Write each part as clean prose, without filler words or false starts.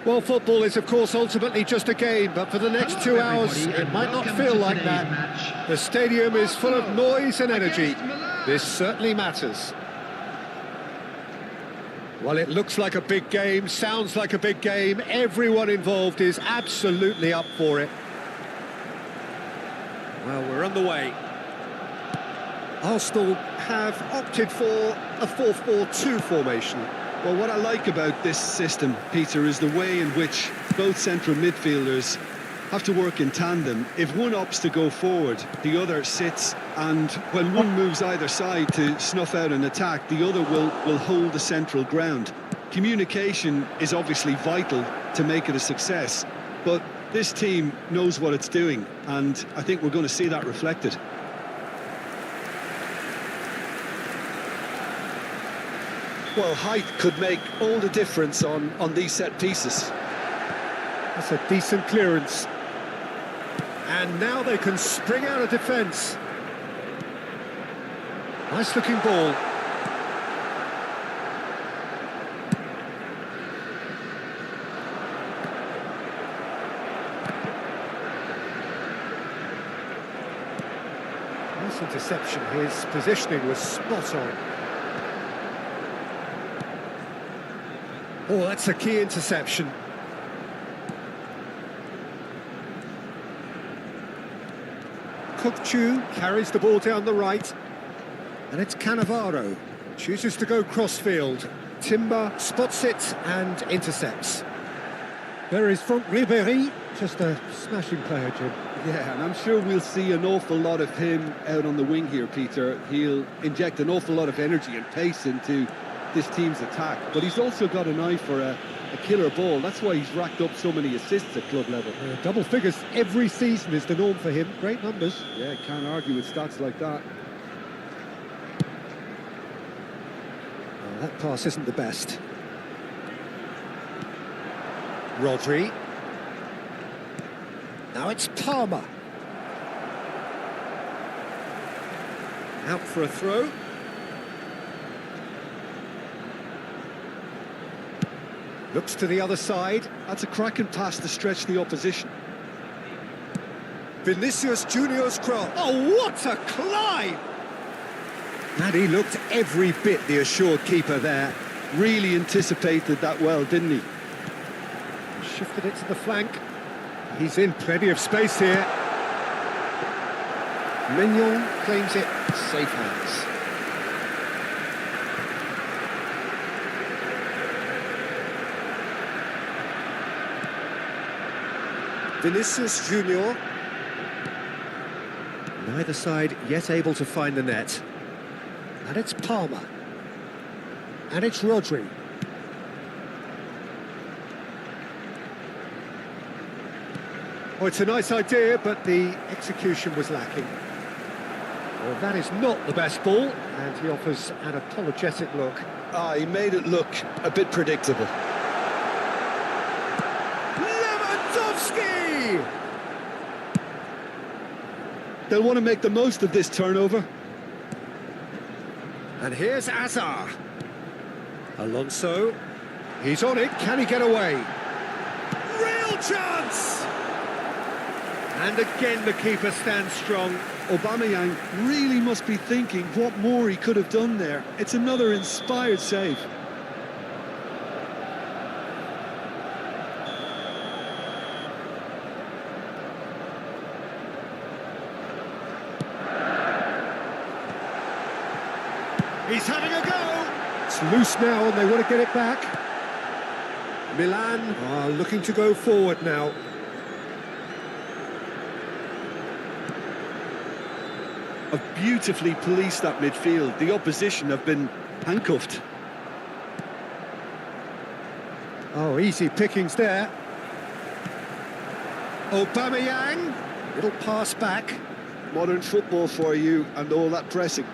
Well, football is, of course, ultimately just a game, but for the next 2 hours, it might not feel like that. The stadium is full of noise and energy. This certainly matters. Well, it looks like a big game, sounds like a big game. Everyone involved is absolutely up for it. Well, we're underway. Arsenal have opted for a 4-4-2 formation. Well, what I like about this system, Peter, is the way in which both central midfielders have to work in tandem. If one opts to go forward, the other sits, and when one moves either side to snuff out an attack, the other will hold the central ground. Communication is obviously vital to make it a success, but this team knows what it's doing, and I think we're going to see that reflected. Well, height could make all the difference on these set pieces. That's a decent clearance. And now they can spring out of defence. Nice looking ball. Nice interception. His positioning was spot on. Oh, that's a key interception. Kukchu carries the ball down the right. And it's Cannavaro. Chooses to go crossfield. Timber spots it and intercepts. There is Franck Ribéry. Just a smashing player, Jim. Yeah, and I'm sure we'll see an awful lot of him out on the wing here, Peter. He'll inject an awful lot of energy and pace into this team's attack, but he's also got an eye for a killer ball. That's why he's racked up so many assists at club level. Double figures every season is the norm for him. Great numbers. Yeah, can't argue with stats like that. Oh, that pass isn't the best. Rodri. Now it's Palmer. Out for a throw. Looks to the other side. That's a cracking pass to stretch the opposition. Vinicius Junior's cross. Oh, what a climb! And he looked every bit the assured keeper there. Really anticipated that well, didn't he? Shifted it to the flank. He's in plenty of space here. Mignon claims it. Safe hands. Vinicius Junior. Neither side yet able to find the net. And it's Palmer. And it's Rodri. Oh, it's a nice idea, but the execution was lacking. Well, that is not the best ball, and he offers an apologetic look. He made it look a bit predictable. Lewandowski! They'll want to make the most of this turnover. And here's Azar. Alonso. He's on it. Can he get away? Real chance! And again the keeper stands strong. Aubameyang really must be thinking what more he could have done there. It's another inspired save. He's having a go! It's loose now and they want to get it back. Milan are looking to go forward now. Have beautifully policed that midfield. The opposition have been handcuffed. Oh, easy pickings there. Aubameyang. Little pass back. Modern football for you and all that pressing.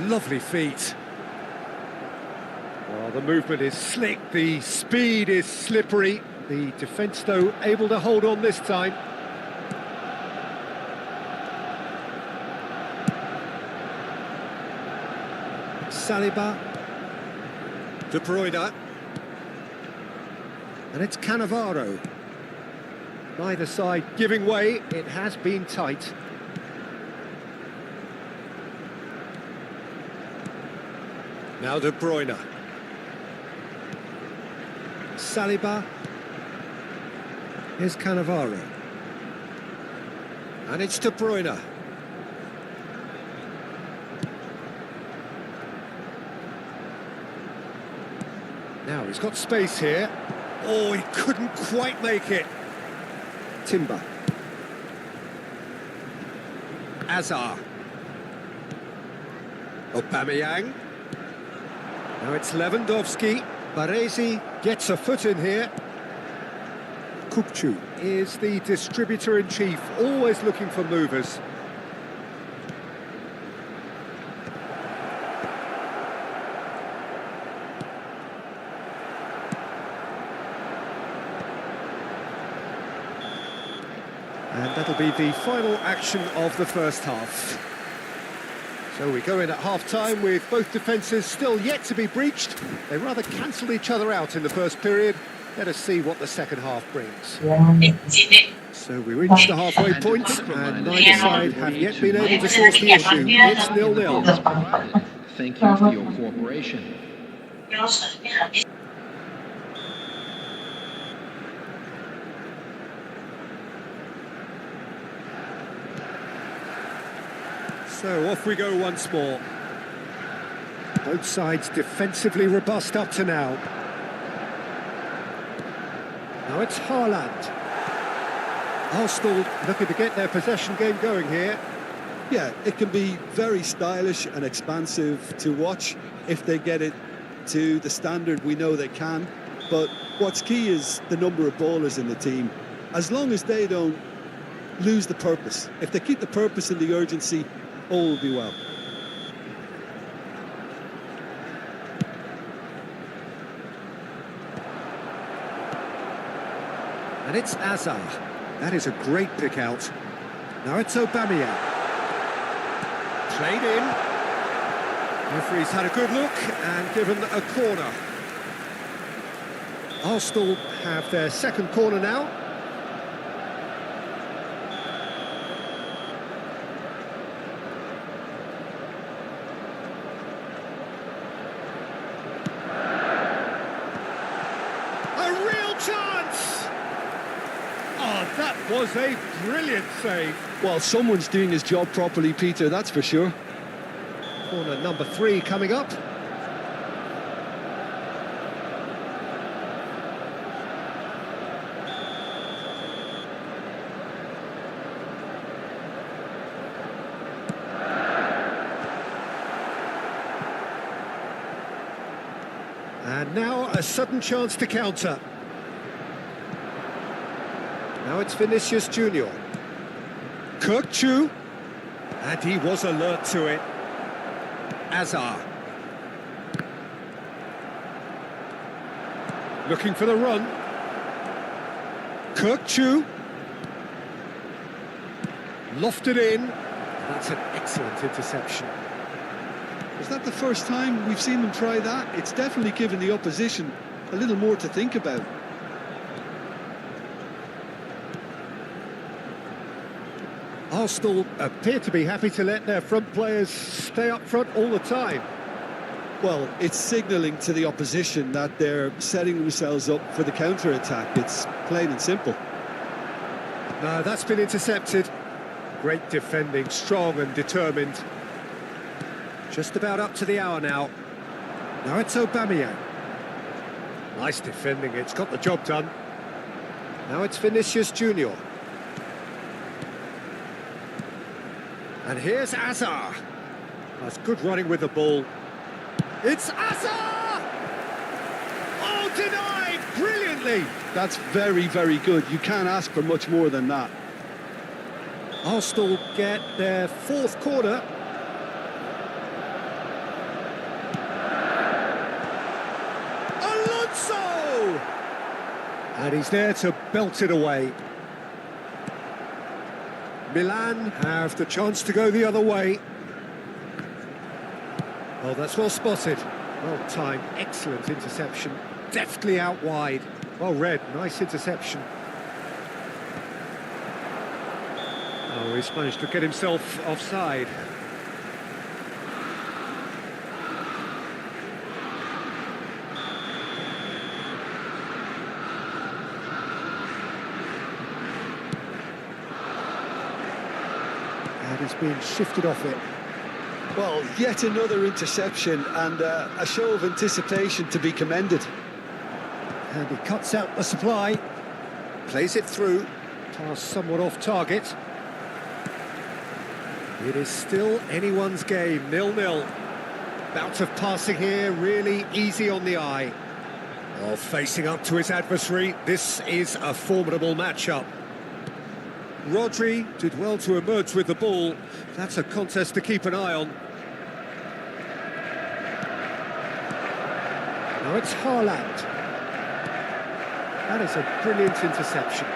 Lovely feet. Oh, the movement is slick, the speed is slippery. The defence, though, able to hold on this time. Saliba. De Bruyne. And it's Cannavaro. Neither side giving way, it has been tight. Now De Bruyne. Saliba. Here's Cannavaro. And it's De Bruyne. Now he's got space here. Oh, he couldn't quite make it. Timber. Azar. Aubameyang. Now it's Lewandowski. Baresi gets a foot in here. Kupchu is the distributor-in-chief, always looking for movers. And that'll be the final action of the first half. So we go in at half-time with both defences still yet to be breached. They rather cancelled each other out in the first period. Let us see what the second half brings. So we reach the halfway point, and neither side have yet been able to source the issue. It's 0-0. Thank you for your cooperation. So off we go once more. Both sides defensively robust up to now. Now it's Haaland. Arsenal looking to get their possession game going here. Yeah, it can be very stylish and expansive to watch if they get it to the standard we know they can. But what's key is the number of ballers in the team. As long as they don't lose the purpose. If they keep the purpose and the urgency, all will be well. And it's Azar. That is a great pick out. Now it's Aubameyang. Played in. Referee's had a good look and given a corner. Arsenal have their second corner now. A real chance! Oh, that was a brilliant save. Well, someone's doing his job properly, Peter, that's for sure. Corner number 3 coming up. And now a sudden chance to counter. Now it's Vinicius Junior. Kirkchu. And he was alert to it. Azar. Looking for the run. Kirkchu. Lofted in. That's an excellent interception. Is that the first time we've seen them try that? It's definitely given the opposition a little more to think about. Arsenal appear to be happy to let their front players stay up front all the time. Well, it's signalling to the opposition that they're setting themselves up for the counter-attack. It's plain and simple. No, that's been intercepted. Great defending, strong and determined. Just about up to the hour now. Now it's Aubameyang. Nice defending, it's got the job done. Now it's Vinicius Junior. And here's Azar. That's good running with the ball. It's Azar! Oh, denied brilliantly! That's very, very good. You can't ask for much more than that. Arsenal get their 4th corner. Alonso! And he's there to belt it away. Milan have the chance to go the other way. Oh, that's well spotted. Well timed, excellent interception. Deftly out wide. Well read, nice interception. Oh, he's managed to get himself offside. And he's being shifted off it. Well, yet another interception and a show of anticipation to be commended. And he cuts out the supply. Plays it through. Pass somewhat off target. It is still anyone's game, 0-0. Bout of passing here, really easy on the eye. Well, facing up to his adversary, this is a formidable matchup. Rodri did well to emerge with the ball. That's a contest to keep an eye on. Now it's Haaland. That is a brilliant interception.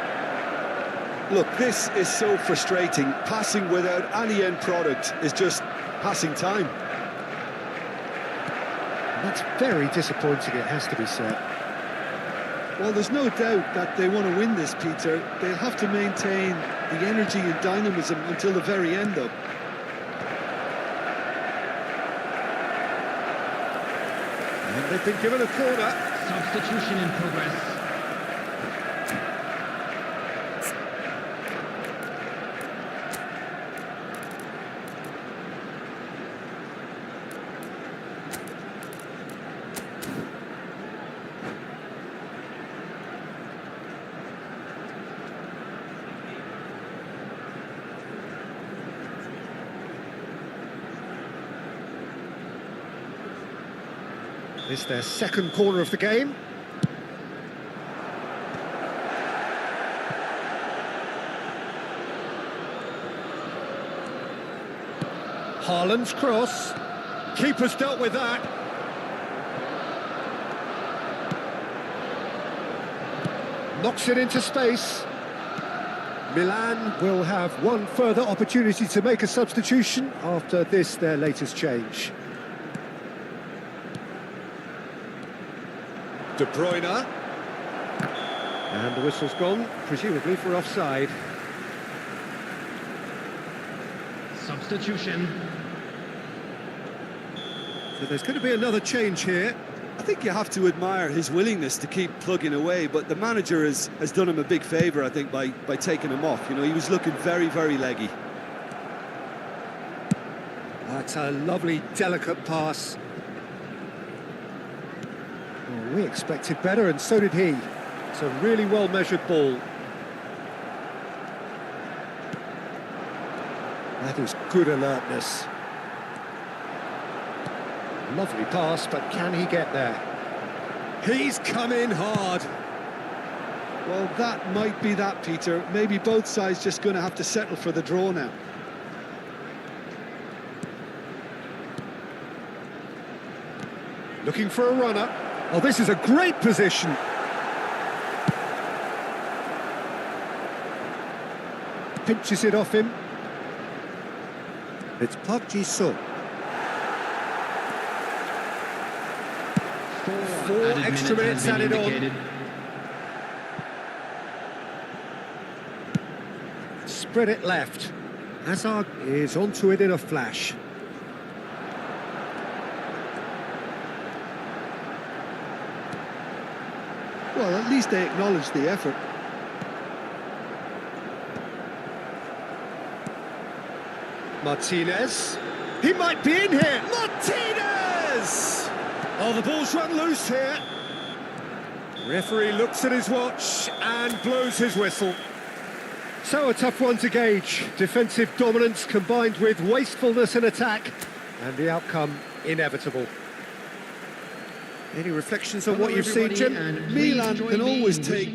Look, this is so frustrating. Passing without any end product is just passing time. That's very disappointing, it has to be said. Well, there's no doubt that they want to win this, Peter. They'll have to maintain the energy and dynamism until the very end, though. And they've been given a corner. Substitution in progress. It's their 2nd corner of the game. Haaland's cross. Keeper's dealt with that. Knocks it into space. Milan will have one further opportunity to make a substitution after this, their latest change. De Bruyne. And the whistle's gone, presumably for offside. Substitution. So there's going to be another change here. I think you have to admire his willingness to keep plugging away, but the manager has done him a big favour, I think, by taking him off. You know, he was looking very, very leggy. That's a lovely, delicate pass. Oh, we expected better, and so did he. It's a really well-measured ball. That is good alertness. Lovely pass, but can he get there? He's come in hard. Well, that might be that, Peter. Maybe both sides just going to have to settle for the draw now. Looking for a runner. Oh, this is a great position. Pinches it off him. It's Park Ji-sung. 4 extra minutes added on. Spread it left. Hazard is onto it in a flash. Well, at least they acknowledge the effort. Martinez. He might be in here. Martinez! Oh, the ball's run loose here. Referee looks at his watch and blows his whistle. So a tough one to gauge. Defensive dominance combined with wastefulness in attack, and the outcome inevitable. Any reflections on what you've seen, Jim? Milan can always take...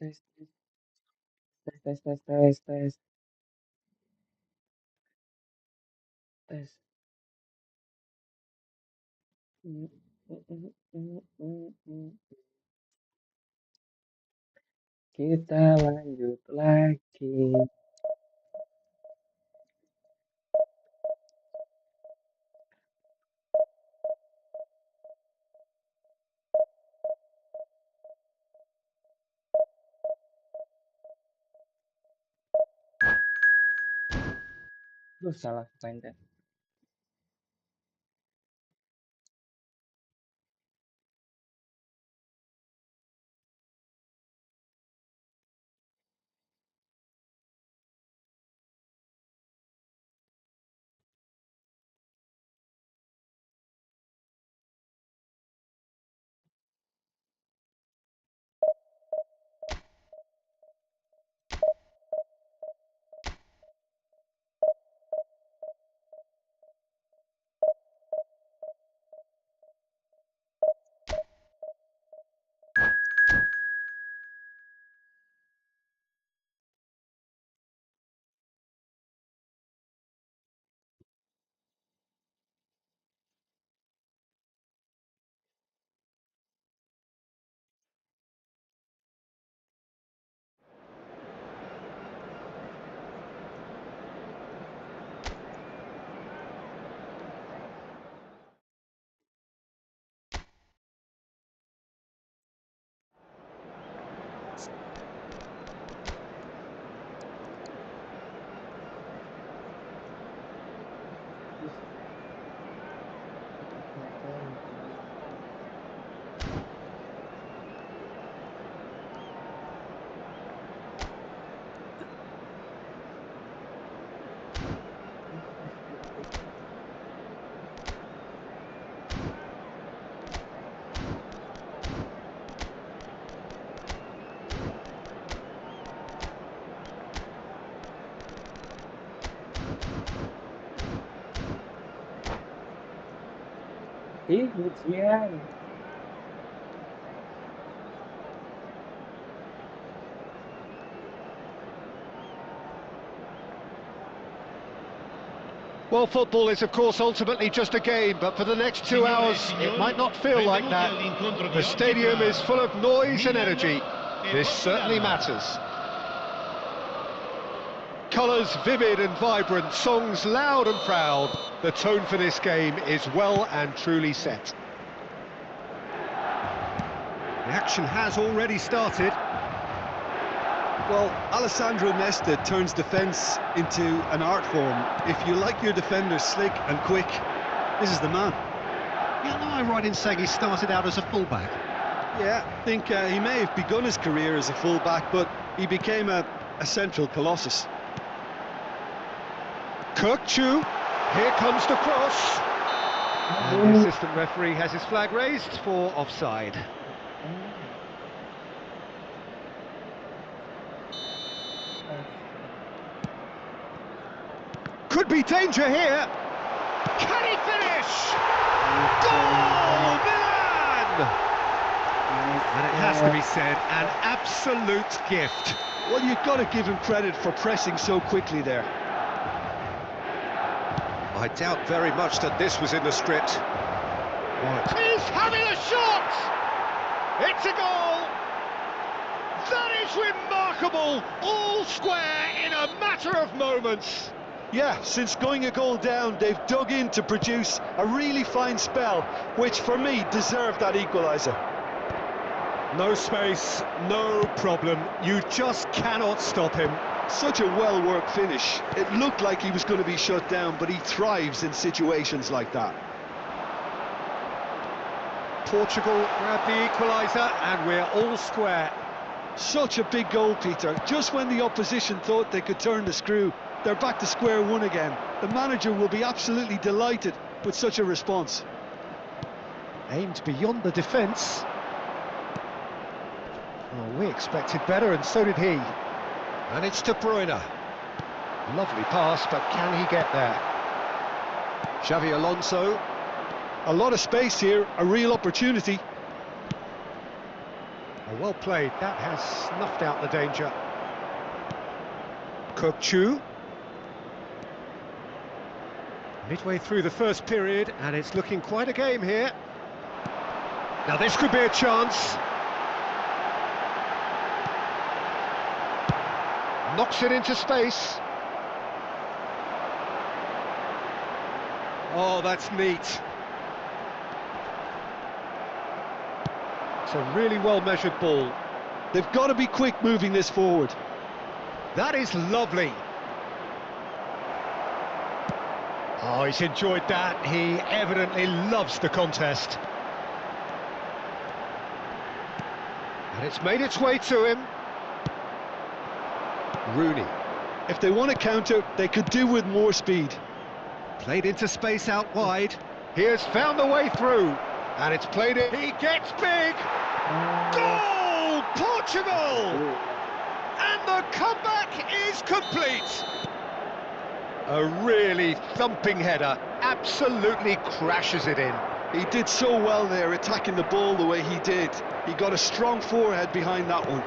tes, tes, tes, tes, tes, tes. Mm, mm, mm, mm, mm, mm. Kita lanjut lagi. Duh, salah pencet. Ujian. Well, football is, of course, ultimately just a game, but for the next 2 hours, it might not feel like that. The stadium is full of noise and energy. This certainly matters. Colours vivid and vibrant, songs loud and proud. The tone for this game is well and truly set. The action has already started. Well, Alessandro Nesta turns defence into an art form. If you like your defenders slick and quick, this is the man. Yeah, am I right in saying he started out as a fullback? Yeah, I think he may have begun his career as a fullback, but he became a central colossus. Kirkchu, here comes the cross. And the assistant referee has his flag raised for offside. Could be danger here. Can he finish? Goal, Milan! And it has to be said, an absolute gift. Well, you've got to give him credit for pressing so quickly there. I doubt very much that this was in the script. He's having a shot! It's a goal! That is remarkable! All square in a matter of moments. Yeah, since going a goal down, they've dug in to produce a really fine spell, which for me deserved that equaliser. No space, no problem. You just cannot stop him. Such a well-worked finish. It looked like he was going to be shut down, but he thrives in situations like that. Portugal grab the equaliser and we're all square. Such a big goal, Peter. Just when the opposition thought they could turn the screw, they're back to square one again. The manager will be absolutely delighted with such a response. Aimed beyond the defence. Well, we expected better, and so did he. And it's De Bruyne. Lovely pass, but can he get there? Xavi Alonso. A lot of space here, a real opportunity. Oh, well played, that has snuffed out the danger. Chu. Midway through the first period, and it's looking quite a game here. Now this could be a chance. Knocks it into space. Oh, that's neat. It's a really well-measured ball. They've got to be quick moving this forward. That is lovely. Oh, he's enjoyed that. He evidently loves the contest. And it's made its way to him. Rooney. If they want to counter, they could do with more speed. Played into space out wide. He has found a way through. And it's played in. He gets big. Goal! Portugal! And the comeback is complete. A really thumping header. Absolutely crashes it in. He did so well there, attacking the ball the way he did. He got a strong forehead behind that one.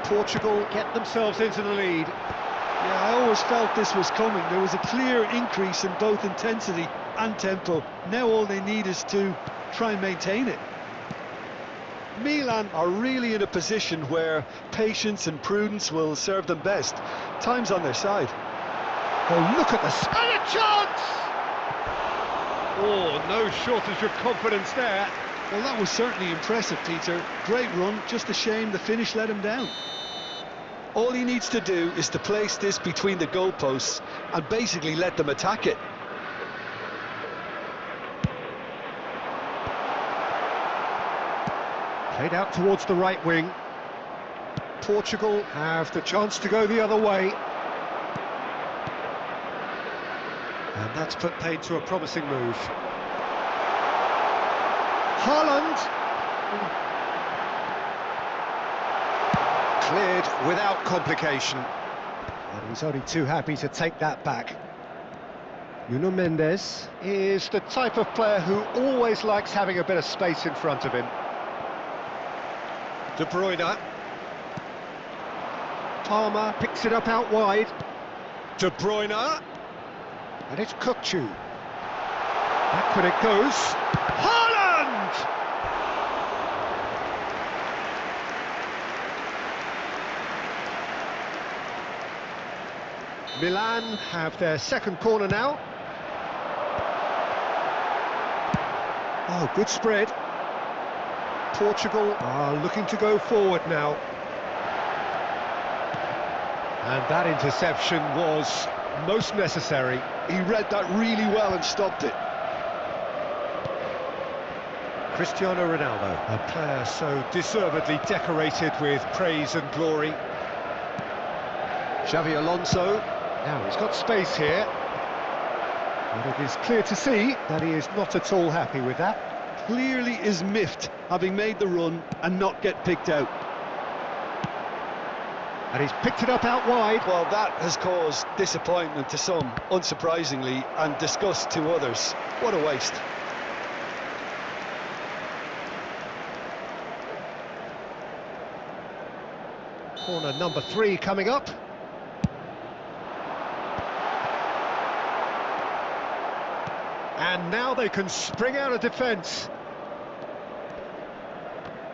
Portugal get themselves into the lead. Yeah, I always felt this was coming. There was a clear increase in both intensity and tempo. Now all they need is to try and maintain it. Milan are really in a position where patience and prudence will serve them best. Time's on their side. Oh, look at the... And a chance! Oh, no shortage of confidence there. Well, that was certainly impressive, Peter. Great run, just a shame the finish let him down. All he needs to do is to place this between the goalposts and basically let them attack it. Played out towards the right wing. Portugal have the chance to go the other way. And that's put paid to a promising move. Haaland. Cleared without complication. And he's only too happy to take that back. Nuno Mendes is the type of player who always likes having a bit of space in front of him. De Bruyne. Palmer picks it up out wide. De Bruyne. And it's Chu. Backward it goes. Haaland! Milan have their second corner now. Oh, good spread. Portugal are looking to go forward now. And that interception was most necessary. He read that really well and stopped it. Cristiano Ronaldo, a player so deservedly decorated with praise and glory. Xavi Alonso, now he's got space here. But it is clear to see that he is not at all happy with that. Clearly is miffed, having made the run and not get picked out. And he's picked it up out wide. Well, that has caused disappointment to some, unsurprisingly, and disgust to others. What a waste. Corner number 3 coming up. And now they can spring out of defence.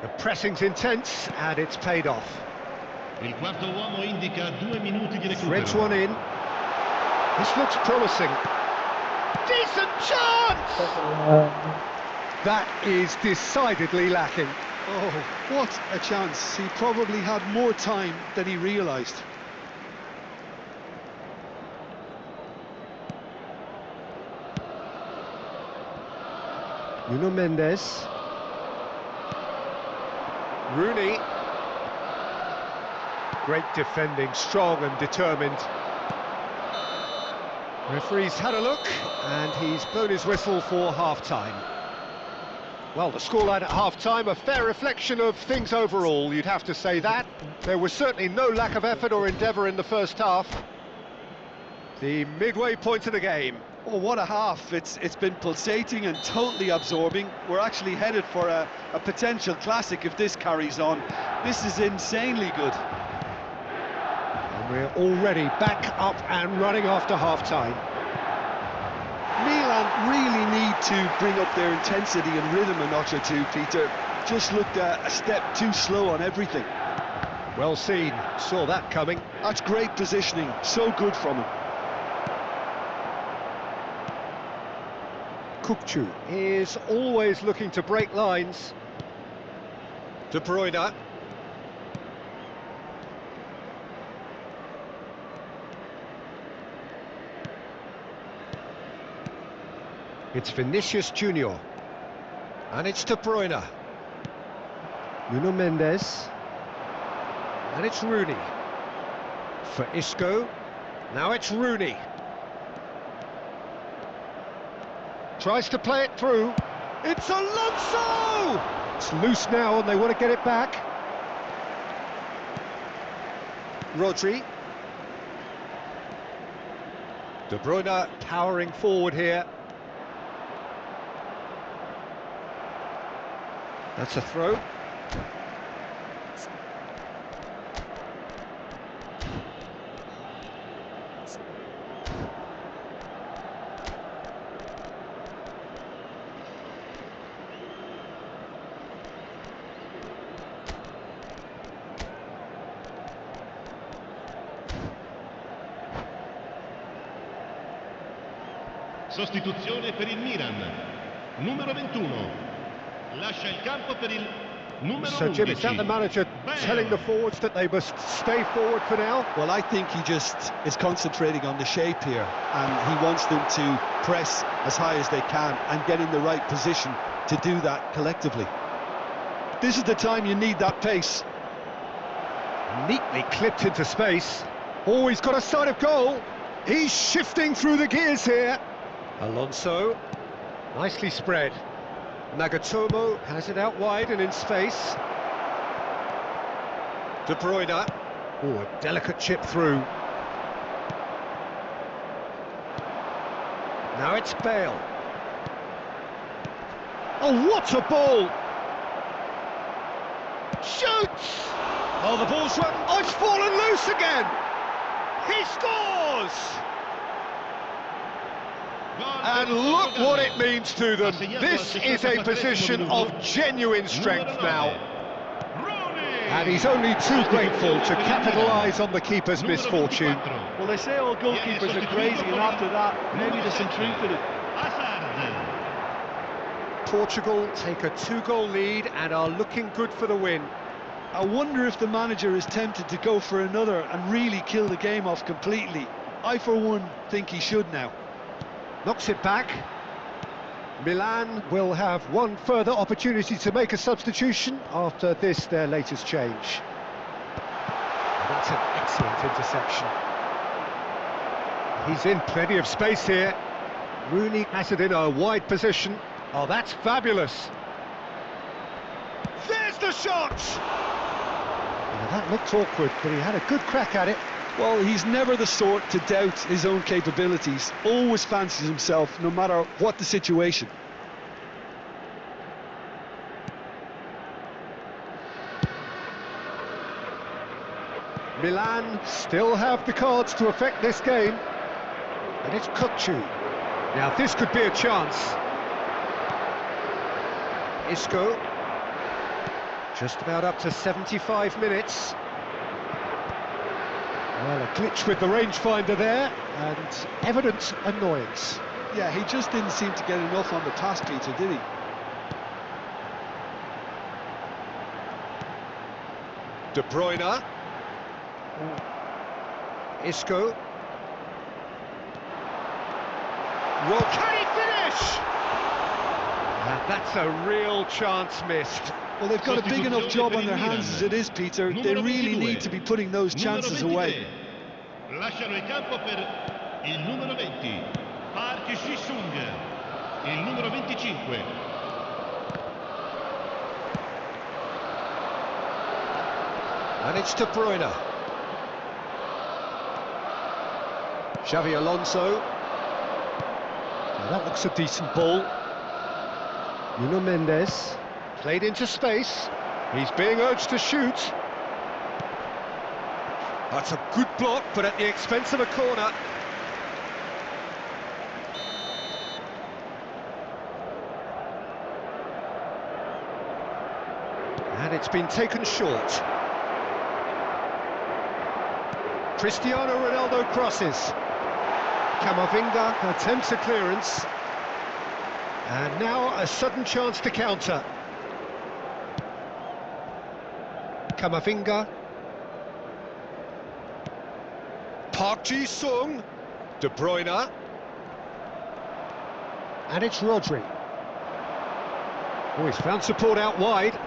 The pressing's intense and it's paid off. Il quarto uomo indica 2 minuti di Threads recupero. one in. This looks promising. Decent chance! That is decidedly lacking. Oh, what a chance. He probably had more time than he realised. Nuno Mendes. Rooney. Great defending, strong and determined. Referee's had a look, and he's blown his whistle for half-time. Well, the scoreline at half-time, a fair reflection of things overall, you'd have to say that. There was certainly no lack of effort or endeavour in the first half. The midway point of the game. Oh, what a half. It's been pulsating and totally absorbing. We're actually headed for a potential classic if this carries on. This is insanely good. And we're already back up and running after half-time. Milan really need to bring up their intensity and rhythm a notch or two, Peter. Just looked a step too slow on everything. Well seen, saw that coming. That's great positioning, so good from him. Kukçu is always looking to break lines. De Bruyne. It's Vinicius Junior. And it's De Bruyne. Nuno Mendes. And it's Rooney. For Isco. Now it's Rooney. Tries to play it through. It's Alonso! It's loose now and they want to get it back. Rodri. De Bruyne powering forward here. That's a throw. Sostituzione per il Milan. Numero 21. Lascia il campo per il numero 11. So Jim, is that the manager telling the forwards that they must stay forward for now? Well, I think he just is concentrating on the shape here, and he wants them to press as high as they can and get in the right position to do that collectively. This is the time you need that pace. Neatly clipped into space. Oh, he's got a sight of goal. He's shifting through the gears here. Alonso, nicely spread. Nagatomo has it out wide and in space. De Bruyne. Oh, a delicate chip through. Now it's Bale. Oh, what a ball! Shoots! Oh, the ball's run. Oh, it's fallen loose again! He scores! And look what it means to them. This is a position of genuine strength now. And he's only too grateful to capitalise on the keeper's misfortune. Well, they say all goalkeepers are crazy, and after that, maybe there's some truth in it. Portugal take a 2-goal lead and are looking good for the win. I wonder if the manager is tempted to go for another and really kill the game off completely. I, for one, think he should now. Knocks it back. Milan will have one further opportunity to make a substitution after this, their latest change. And that's an excellent interception. He's in plenty of space here. Rooney has it in a wide position. Oh, that's fabulous. There's the shot! Now, that looked awkward, but he had a good crack at it. Well, he's never the sort to doubt his own capabilities. Always fancies himself, no matter what the situation. Milan still have the cards to affect this game. And it's Kukçu. Now, this could be a chance. Isco. Just about up to 75 minutes. Well, a glitch with the rangefinder there, and evident annoyance. Yeah, he just didn't seem to get enough on the pass, Peter, did he? De Bruyne. Isco. Well, can he finish? And that's a real chance missed. Well, they've got a big enough job on their hands as it is, Peter. They really need to be putting those chances away. Lasciano il campo per il numero 20, Park Ji-sung, il numero 25. And it's De Bruyne. Xavi Alonso. Well, that looks a decent ball. Nuno Mendes played into space. He's being urged to shoot. That's a good block, but at the expense of a corner. And it's been taken short. Cristiano Ronaldo crosses. Camavinga attempts a clearance. And now a sudden chance to counter. Camavinga. Park Ji-sung. De Bruyne. And it's Rodri. Oh, he's found support out wide.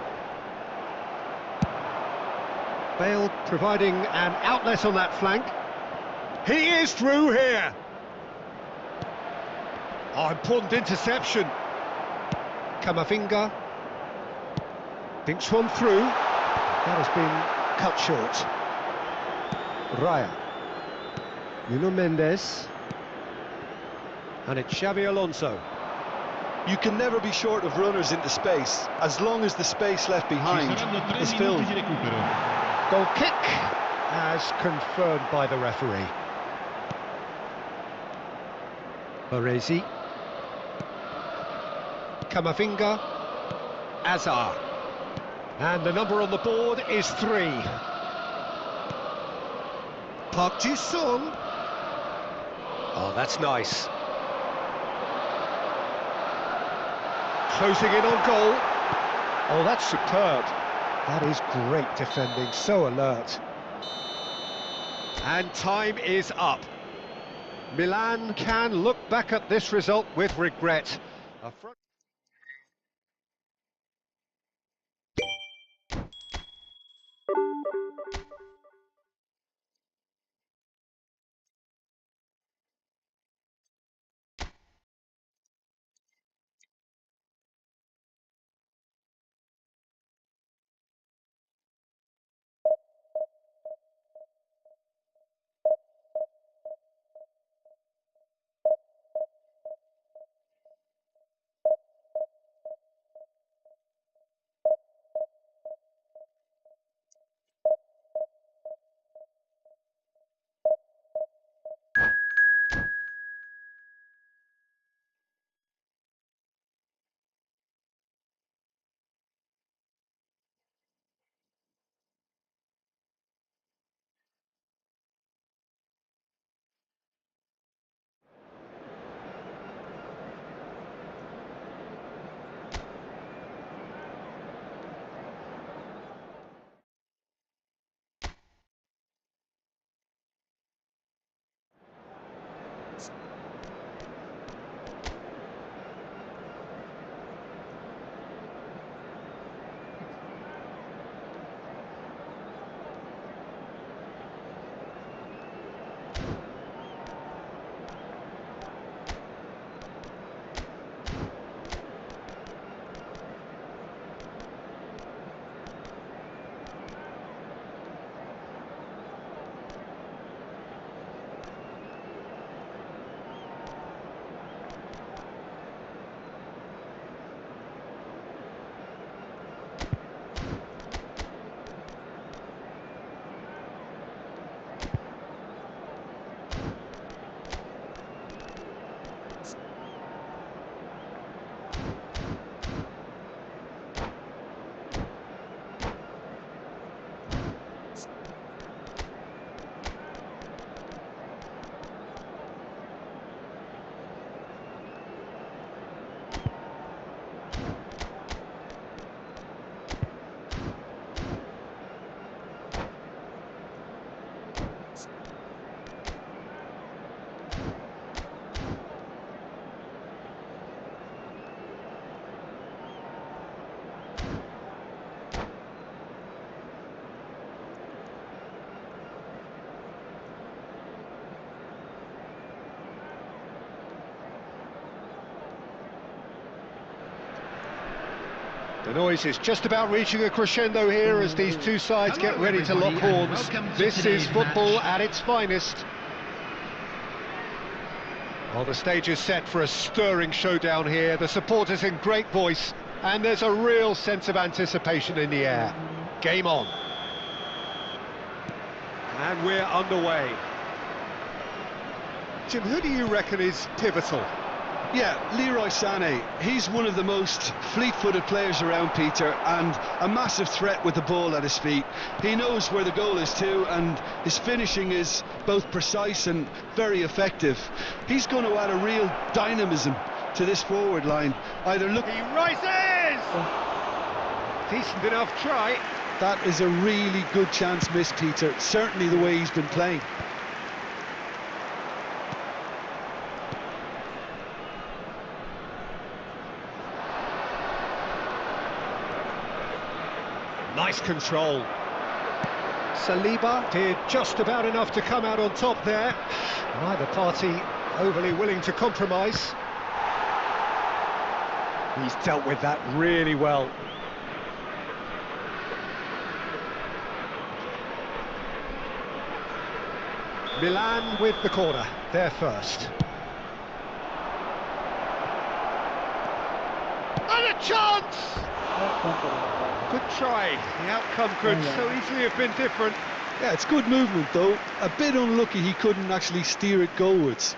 Bale providing an outlet on that flank. He is through here. Oh, important interception. Camavinga thinks one through. That has been cut short. Raya. Nuno Mendes. And it's Xavi Alonso. You can never be short of runners into space, as long as the space left behind is filled. Goal kick, as confirmed by the referee. Baresi. Camavinga. Azar. And the number on the board is 3. Park Ji-sung. Oh, that's nice. Closing in on goal. Oh, that's superb. That is great defending, so alert. And time is up. Milan can look back at this result with regret. A front The noise is just about reaching a crescendo here as these two sides get ready to lock horns. This is football at its finest. Well, the stage is set for a stirring showdown here. The supporters in great voice, and there's a real sense of anticipation in the air. Game on. And we're underway. Jim, who do you reckon is pivotal? Yeah, Leroy Sané. He's one of the most fleet-footed players around, Peter, and a massive threat with the ball at his feet. He knows where the goal is too, and his finishing is both precise and very effective. He's going to add a real dynamism to this forward line. Either look... He rises! Decent enough try. That is a really good chance missed, Peter. Certainly the way he's been playing. Nice control. Saliba did just about enough to come out on top there. Neither party overly willing to compromise. He's dealt with that really well. Milan with the corner, there first. And a chance! Good try. The outcome could so easily have been different. Yeah, it's good movement though. A bit unlucky he couldn't actually steer it goalwards.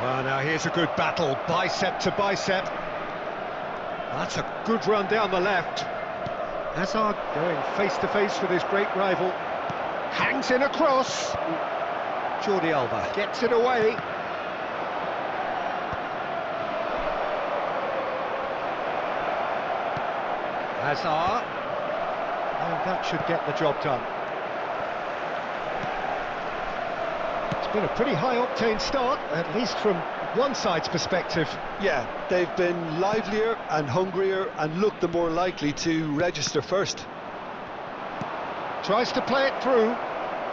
Well, now here's a good battle, bicep to bicep. That's a good run down the left. Hazard going face to face with his great rival. Hangs in a cross. Jordi Alba gets it away. Hazard. And that should get the job done. It's been a pretty high-octane start, at least from one side's perspective. Yeah, they've been livelier and hungrier and looked the more likely to register first. Tries to play it through.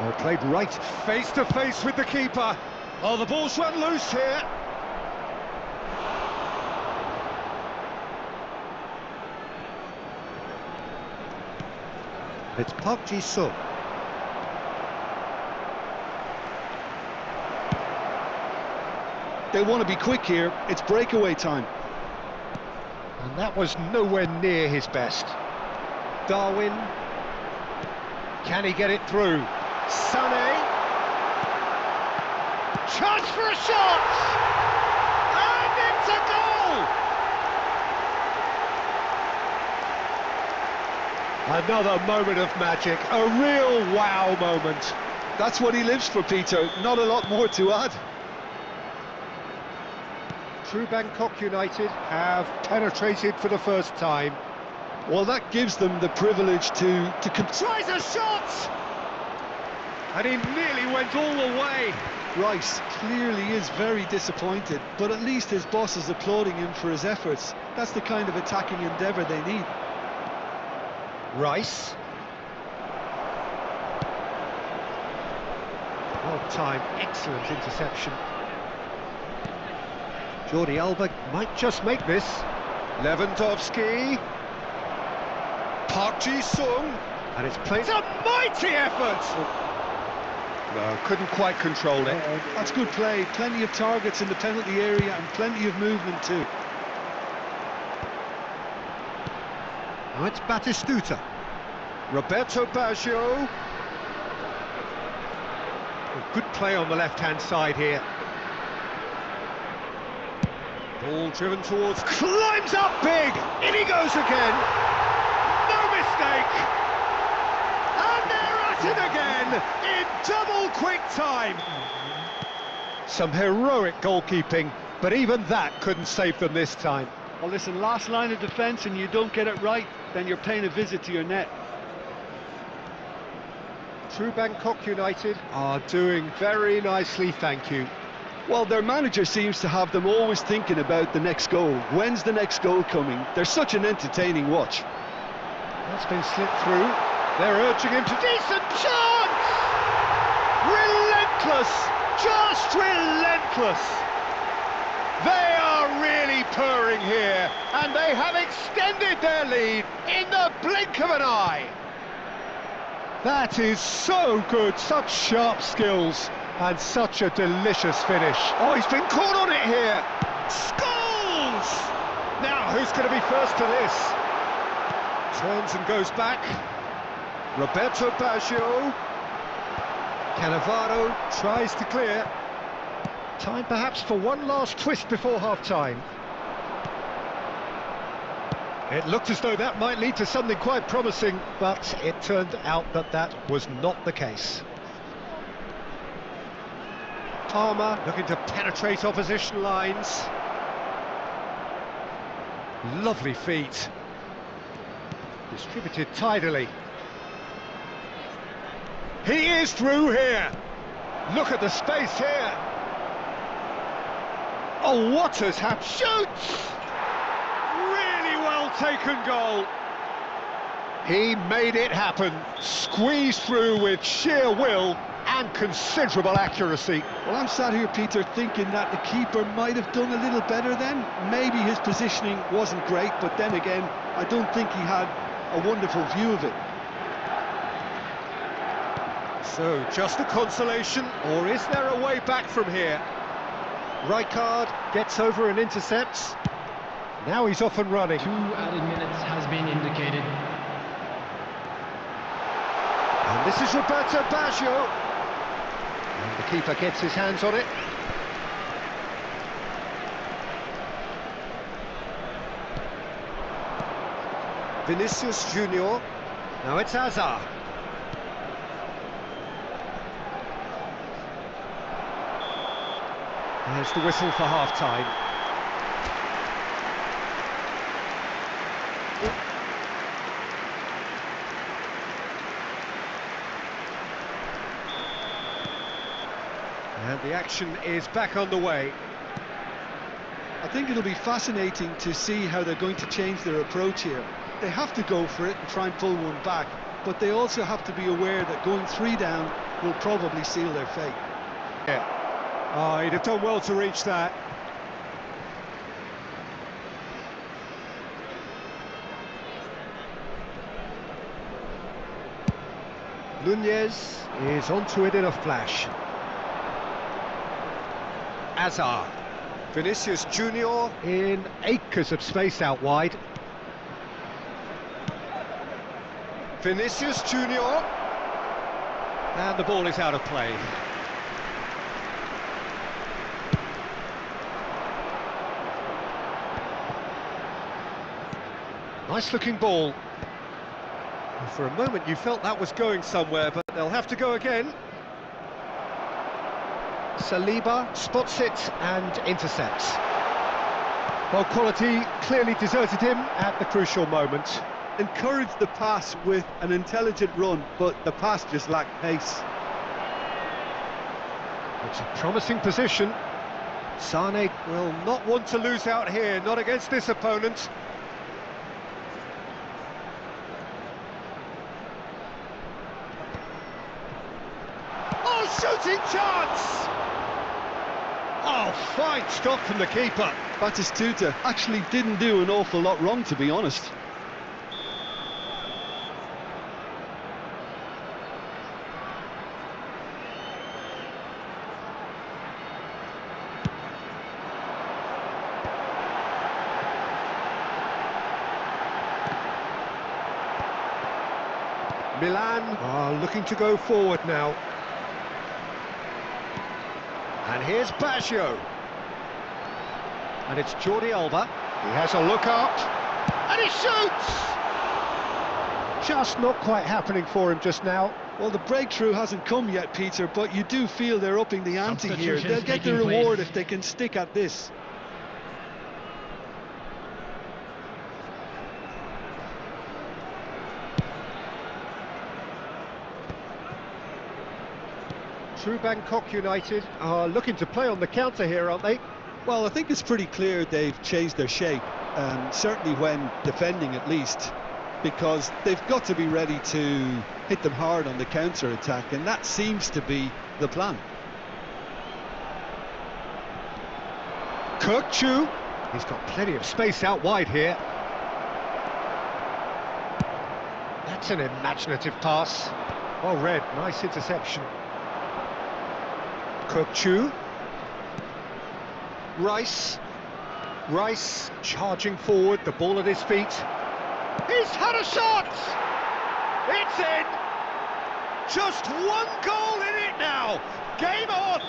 Oh, played right face to face with the keeper. Oh, the ball's run loose here. It's Park Ji-sung. They want to be quick here. It's breakaway time. And that was nowhere near his best. Darwin. Can he get it through? Sané. Chance for a shot! And it's a goal! Another moment of magic, a real wow moment. That's what he lives for, Peter. Not a lot more to add. True Bangkok United have penetrated for the first time. Well, that gives them the privilege to Tries a shot! And he nearly went all the way. Rice clearly is very disappointed, but at least his boss is applauding him for his efforts. That's the kind of attacking endeavour they need. Rice. Well timed, excellent interception. Jordi Alba might just make this. Lewandowski. Park Ji-sung. And it's played. It's a mighty effort! No, couldn't quite control it. That's good play. Plenty of targets in the penalty area and plenty of movement too. Now it's Batistuta. Roberto Baggio. Good play on the left-hand side here. Ball driven towards, climbs up big, in he goes again, no mistake, and they're at it again, in double quick time. Some heroic goalkeeping, but even that couldn't save them this time. Well, listen, last line of defence and you don't get it right, then you're paying a visit to your net. True Bangkok United are doing very nicely, thank you. Well, their manager seems to have them always thinking about the next goal. When's the next goal coming? They're such an entertaining watch. That's been slipped through. They're urging him to... Decent chance! Relentless! Just relentless! They are really really purring here, and they have extended their lead in the blink of an eye. That is so good, such sharp skills, and such a delicious finish. Oh, he's been caught on it here. Scores! Now, who's going to be first to this? Turns and goes back. Roberto Baggio. Cannavaro tries to clear. Time perhaps for one last twist before half-time. It looked as though that might lead to something quite promising, but it turned out that that was not the case. Palmer looking to penetrate opposition lines. Lovely feet. Distributed tidily. He is through here. Look at the space here. Oh, what has happened? Shoots! Really well taken goal. He made it happen. Squeezed through with sheer will and considerable accuracy. Well, I'm sat here, Peter, thinking that the keeper might have done a little better then. Maybe his positioning wasn't great, but then again, I don't think he had a wonderful view of it. So, just a consolation, or is there a way back from here? Rijkaard gets over and intercepts. Now he's off and running. 2 added minutes has been indicated. And this is Roberto Baggio. And the keeper gets his hands on it. Vinicius Junior. Now it's Hazard. There's the whistle for half-time. And the action is back on the way. I think it'll be fascinating to see how they're going to change their approach here. They have to go for it and try and pull one back, but they also have to be aware that going 3 down will probably seal their fate. Yeah. Oh, he'd have done well to reach that. Nunez is onto it in a flash. Hazard. Vinicius Junior in acres of space out wide. Vinicius Junior. And the ball is out of play. Nice looking ball. And for a moment you felt that was going somewhere, but they'll have to go again. Saliba spots it and intercepts. Well, quality clearly deserted him at the crucial moment. Encouraged the pass with an intelligent run, but the pass just lacked pace. It's a promising position. Sane will not want to lose out here, not against this opponent. Oh, shooting chance! Oh, fine stop from the keeper. Batistuta actually didn't do an awful lot wrong, to be honest. Milan are looking to go forward now. And here's Baggio. And it's Jordi Alba. He has a look up. And he shoots! Just not quite happening for him just now. Well, the breakthrough hasn't come yet, Peter, but you do feel they're upping the ante here. Substitutions They'll get the taking reward place. if they can stick at this. True Bangkok United are looking to play on the counter here, aren't they? Well, I think it's pretty clear they've changed their shape, certainly when defending at least, because they've got to be ready to hit them hard on the counter-attack, and that seems to be the plan. Kirkchu. He's got plenty of space out wide here. That's an imaginative pass. Well read, nice interception. Chu. Rice charging forward, the ball at his feet. He's had a shot! It's in! Just one goal in it now! Game on!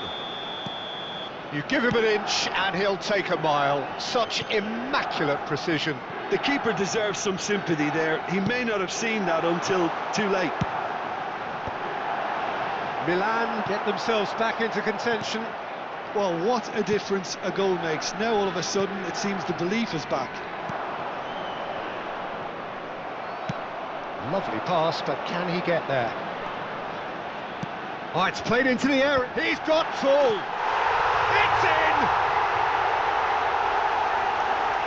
You give him an inch and he'll take a mile. Such immaculate precision. The keeper deserves some sympathy there. He may not have seen that until too late. Milan get themselves back into contention. Well, what a difference a goal makes. Now all of a sudden it seems the belief is back. Lovely pass, but can he get there? Oh, it's played into the air. He's got tall. It's in!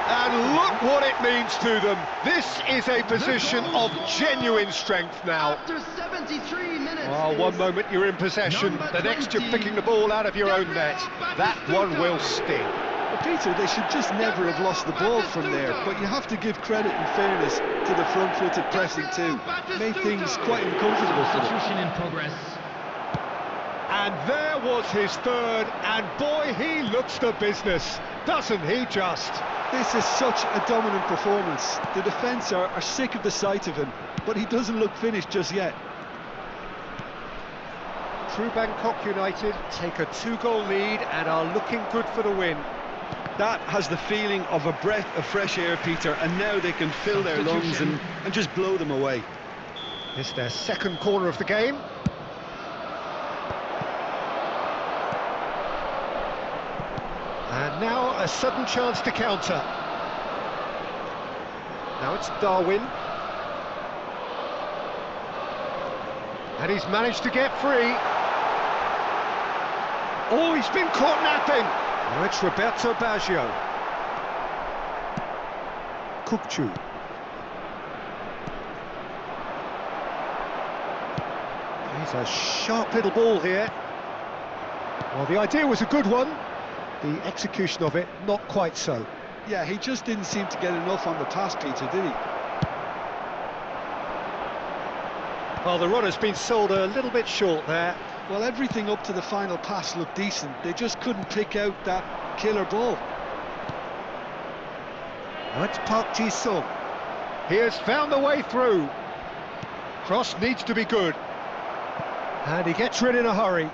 And look what it means to them. This is a position of genuine strength now. After 73 minutes. Oh, one moment you're in possession, the next you're picking the ball out of your own net. That one will sting. Well, Peter, they should just never have lost the ball from there, but you have to give credit and fairness to the front-footed pressing too. Made things quite uncomfortable for them. Substitution in progress. And there was his third, and boy, he looks the business, doesn't he just? This is such a dominant performance. The defence are sick of the sight of him, but he doesn't look finished just yet. True Bangkok United take a 2-goal lead and are looking good for the win. That has the feeling of a breath of fresh air, Peter, and now they can fill their lungs and just blow them away. It's their second corner of the game. And now a sudden chance to counter. Now it's Darwin. And he's managed to get free. Oh, he's been caught napping. Now it's Roberto Baggio. Kukcu. He's a sharp little ball here. Well, the idea was a good one. The execution of it, not quite so. Yeah, he just didn't seem to get enough on the pass, Peter, did he? Well, the runner's been sold a little bit short there. Well, everything up to the final pass looked decent. They just couldn't pick out that killer ball. Now it's Park Ji-sung. He has found the way through. Cross needs to be good. And he gets rid in a hurry.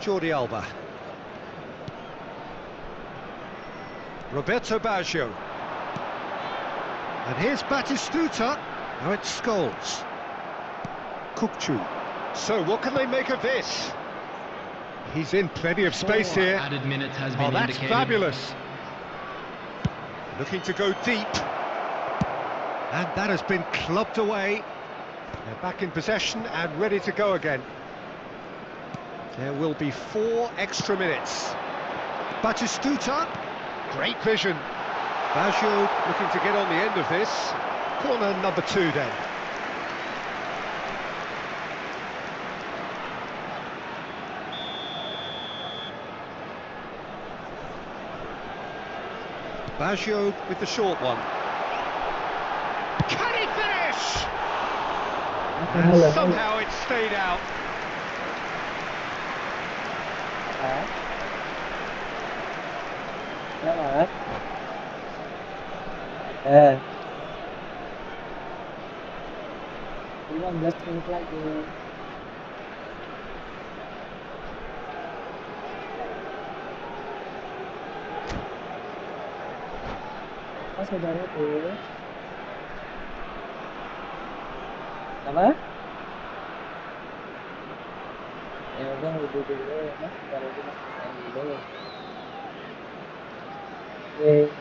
Jordi Alba. Roberto Baggio. And here's Batistuta. Now it's Scholes. Kukcu. So what can they make of this? He's in plenty of space here. Added minutes has been Oh, that's indicated. fabulous. Looking to go deep. And that has been clubbed away. They're back in possession and ready to go again. There will be 4 extra minutes. Batistuta. Great vision. Baggio looking to get on the end of this. Corner number 2 then. Baggio with the short one. Can he finish? And somehow it stayed out. Selamat. 15 menit lagi. Oh, saudaraku. Apa? Ya udah udah dulu mas, kalau itu mas selesai dulu. Oke.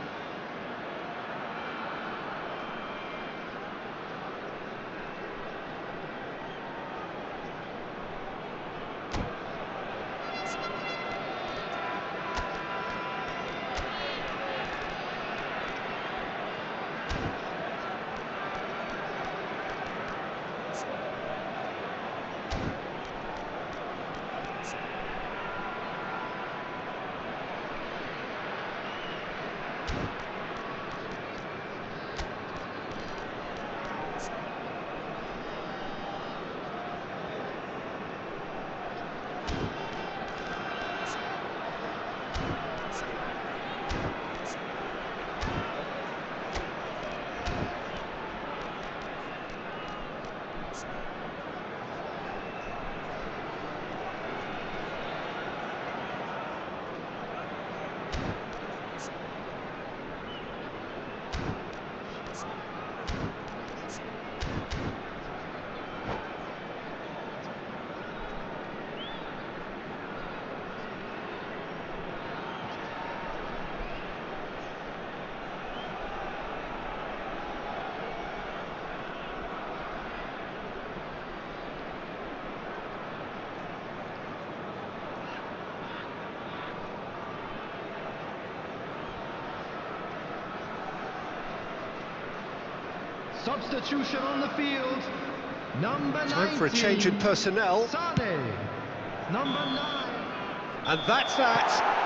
Substitution on the field. Number Time for a change in 19, personnel. Sane. Number 9. And that's that.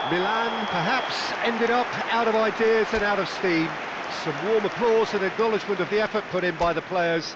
Milan perhaps ended up out of ideas and out of steam. Some warm applause and acknowledgement of the effort put in by the players.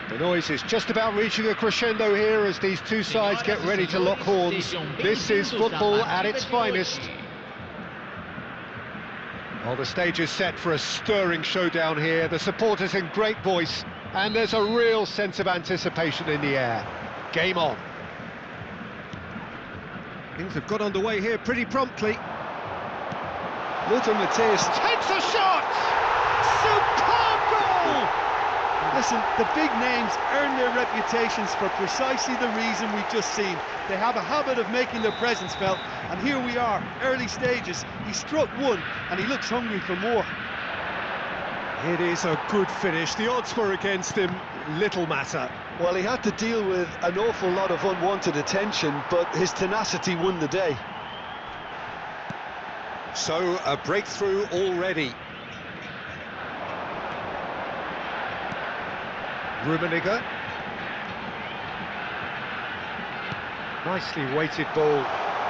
The noise is just about reaching a crescendo here as these two sides get ready to lock horns. This is football at its finest. Well, the stage is set for a stirring showdown here. The supporters in great voice, and there's a real sense of anticipation in the air. Game on. Things have got underway here pretty promptly. Lothar Matthäus Takes a shot! Superb goal! Listen, the big names earn their reputations for precisely the reason we've just seen. They have a habit of making their presence felt, and here we are, early stages. He struck one, and he looks hungry for more. It is a good finish. The odds were against him, little matter. Well, he had to deal with an awful lot of unwanted attention, but his tenacity won the day. So, a breakthrough already. Rummenigge. Nicely weighted ball.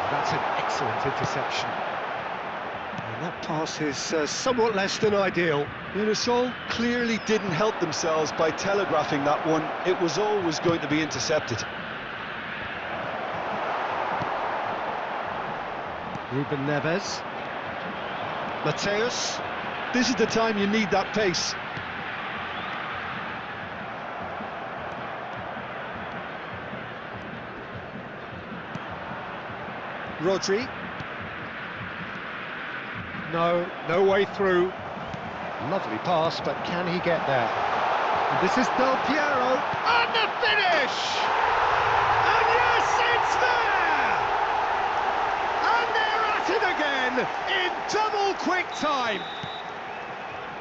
That's an excellent interception. And that pass is somewhat less than ideal. Limassol clearly didn't help themselves by telegraphing that one. It was always going to be intercepted. Ruben Neves. Matthäus. This is the time you need that pace. Rodri. No way through. Lovely pass, but can he get there? And this is Del Piero. And the finish! And yes, it's there! And they're at it again in double quick time.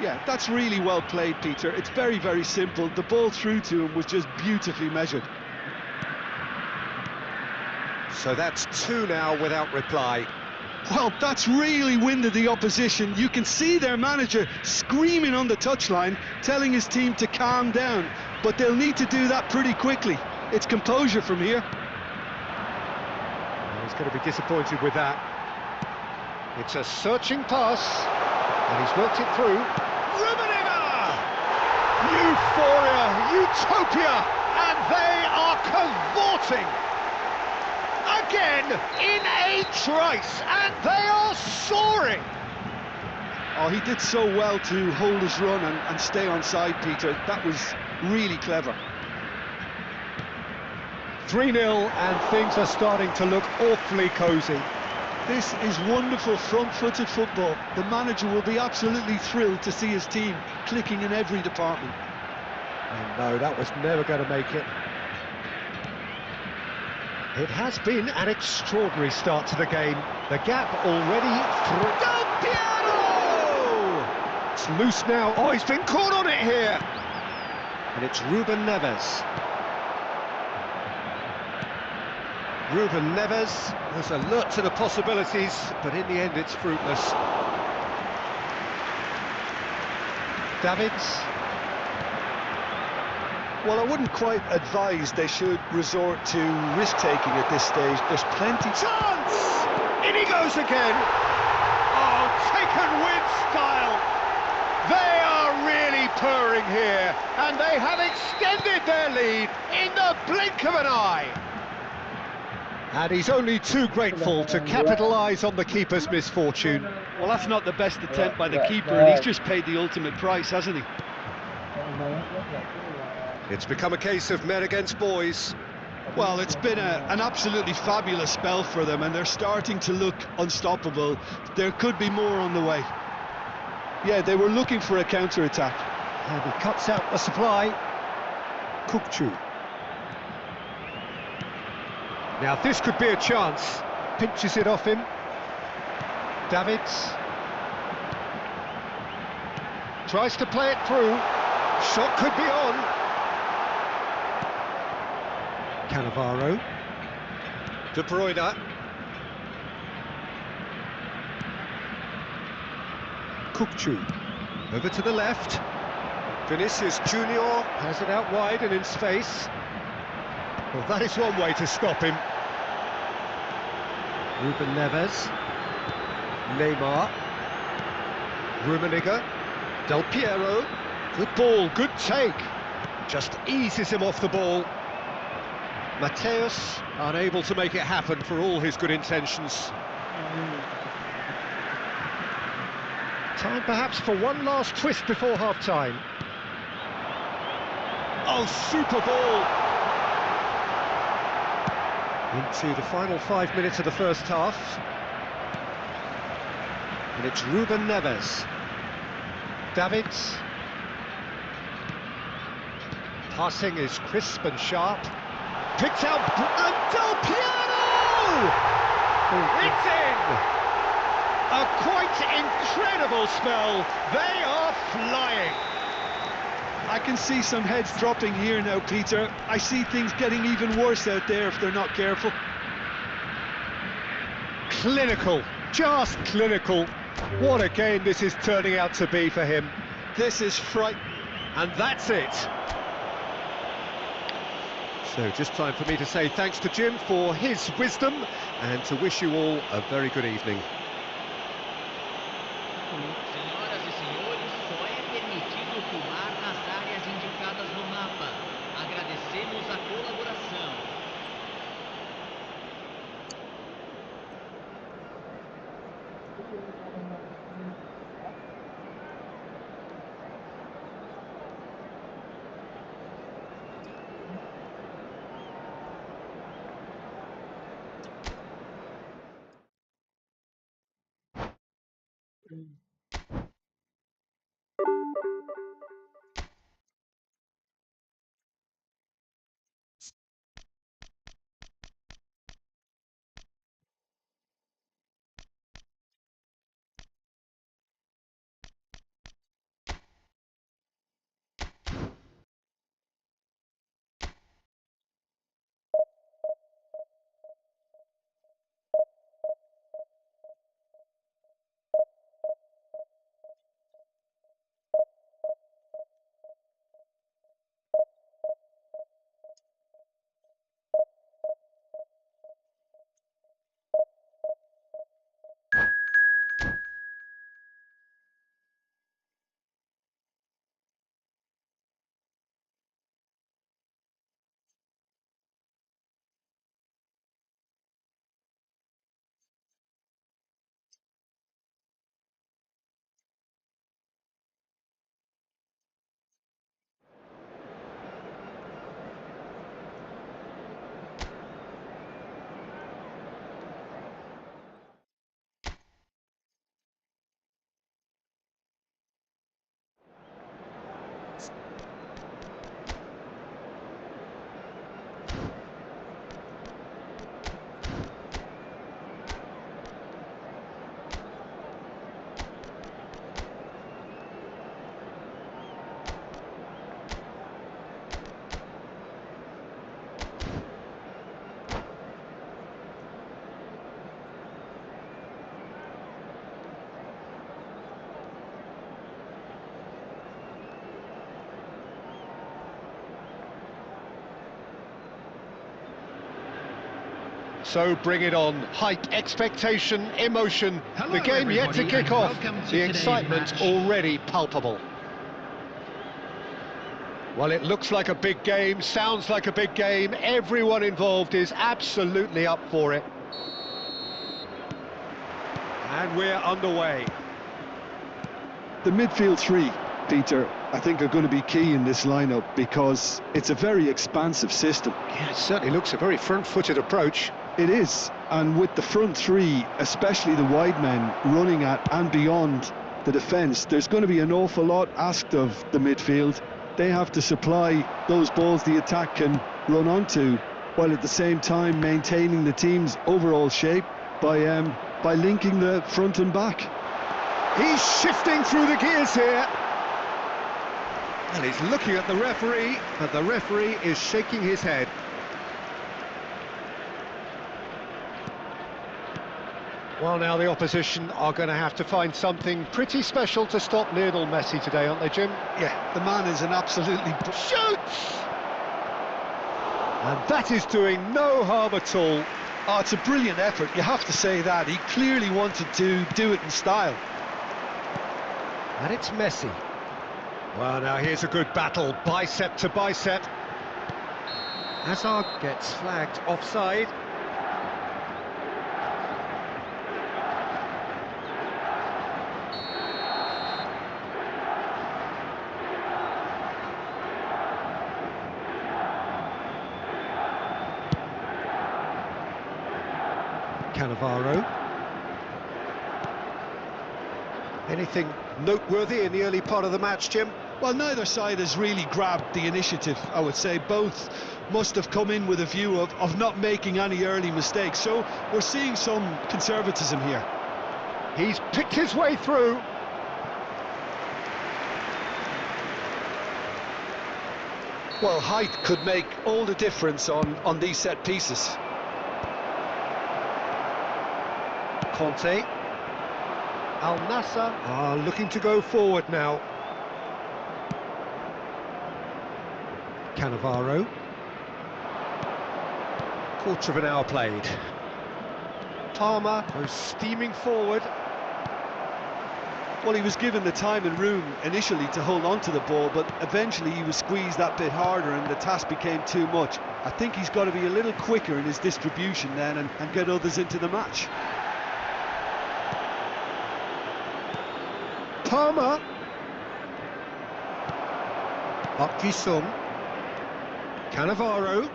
Yeah, that's really well played, Peter. It's very, very simple. The ball through to him was just beautifully measured. So that's two now without reply. Well, that's really winded the opposition. You can see their manager screaming on the touchline, telling his team to calm down. But they'll need to do that pretty quickly. It's composure from here. Well, he's going to be disappointed with that. It's a searching pass, and he's worked it through. Ruben Euphoria, utopia, and they are cavorting again in a trice, and they are soaring. Oh, he did so well to hold his run and stay on side, Peter. That was really clever. 3-0, and things are starting to look awfully cosy. This is wonderful front-footed football. The manager will be absolutely thrilled to see his team clicking in every department. And no, that was never going to make it. It has been an extraordinary start to the game. The gap already through. Del Piero! It's loose now. Oh, he's been caught on it here. And it's Ruben Neves. Ruben Neves was alert to the possibilities, but in the end it's fruitless. Davids. Well, I wouldn't quite advise they should resort to risk-taking at this stage. There's plenty... Chance! In he goes again! Oh, taken with style! They are really purring here, and they have extended their lead in the blink of an eye. And he's only too grateful to capitalise on the keeper's misfortune. Well, that's not the best attempt by the keeper, and he's just paid the ultimate price, hasn't he? It's become a case of men against boys. Well, it's been an absolutely fabulous spell for them, and they're starting to look unstoppable. There could be more on the way. Yeah, they were looking for a counter-attack. And he cuts out the supply. Kukcu. Now this could be a chance. Pinches it off him. Davids. Tries to play it through. Shot could be on. Cannavaro. De Bruyne. Kukcu. Over to the left. Vinicius Junior has it out wide and in space. Well, that is one way to stop him. Ruben Neves. Neymar. Rummenigge. Del Piero. Good ball, good take. Just eases him off the ball. Mateus unable to make it happen for all his good intentions. Time perhaps for one last twist before half-time. Oh, super ball! Into the final 5 minutes of the first half. And it's Ruben Neves. Davids. Passing is crisp and sharp. Picked out and Del Piero! It's in! A quite incredible spell. They are flying. I can see some heads dropping here now, Peter. I see things getting even worse out there if they're not careful. Clinical, just clinical. What a game this is turning out to be for him. This is frightening. And that's it. So just time for me to say thanks to Jim for his wisdom and to wish you all a very good evening. Senhoras e senhores, só é permitido filmar nas áreas indicadas no mapa. Agradecemos a colaboração. So bring it on. Hype, expectation, emotion. Hello, The game yet to everybody, kick and off. welcome to The today's excitement match. already palpable. Well, it looks like a big game, sounds like a big game. Everyone involved is absolutely up for it. And we're underway. The midfield three, Peter, I think are going to be key in this lineup because it's a very expansive system. Yeah, it certainly looks a very front-footed approach. It is, and with the front three, especially the wide men running at and beyond the defence, there's going to be an awful lot asked of the midfield. They have to supply those balls the attack can run onto, while at the same time maintaining the team's overall shape by linking the front and back. He's shifting through the gears here. And he's looking at the referee, but the referee is shaking his head. Well, now the opposition are going to have to find something pretty special to stop Lionel Messi today, aren't they, Jim? Yeah, the man is an absolutely... Shoots! And that is doing no harm at all. Oh, it's a brilliant effort, you have to say that. He clearly wanted to do it in style. And it's Messi. Well, now here's a good battle, bicep to bicep. Hazard gets flagged offside. Cannavaro. Anything noteworthy in the early part of the match, Jim? Well, neither side has really grabbed the initiative, I would say. Both must have come in with a view of not making any early mistakes. So we're seeing some conservatism here. He's picked his way through. Well, height could make all the difference on these set pieces. Conte. Al Nassr are looking to go forward now. Cannavaro. Quarter of an hour played. Palmer goes steaming forward. Well, he was given the time and room initially to hold on to the ball, but eventually he was squeezed that bit harder and the task became too much. I think he's got to be a little quicker in his distribution then and get others into the match. Palmer. Up Jisung. Cannavaro.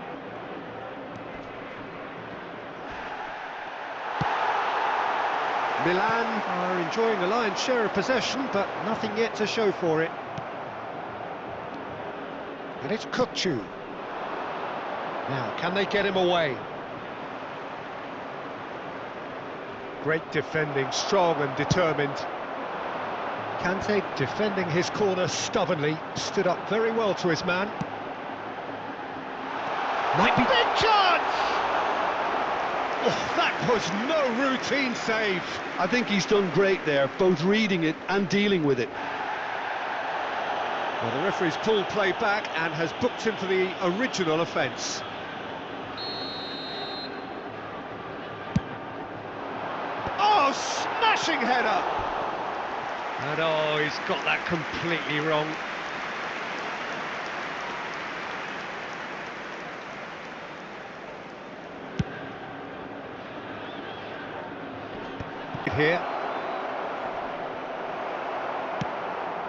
Milan are enjoying a lion's share of possession, but nothing yet to show for it. And it's Kukçu. Now, can they get him away? Great defending, strong and determined. Kante defending his corner stubbornly, stood up very well to his man. Might be big chance! Oh, that was no routine save. I think he's done great there, both reading it and dealing with it. Well, the referee's pulled play back and has booked him for the original offence. Oh, smashing header! And oh, he's got that completely wrong. Here.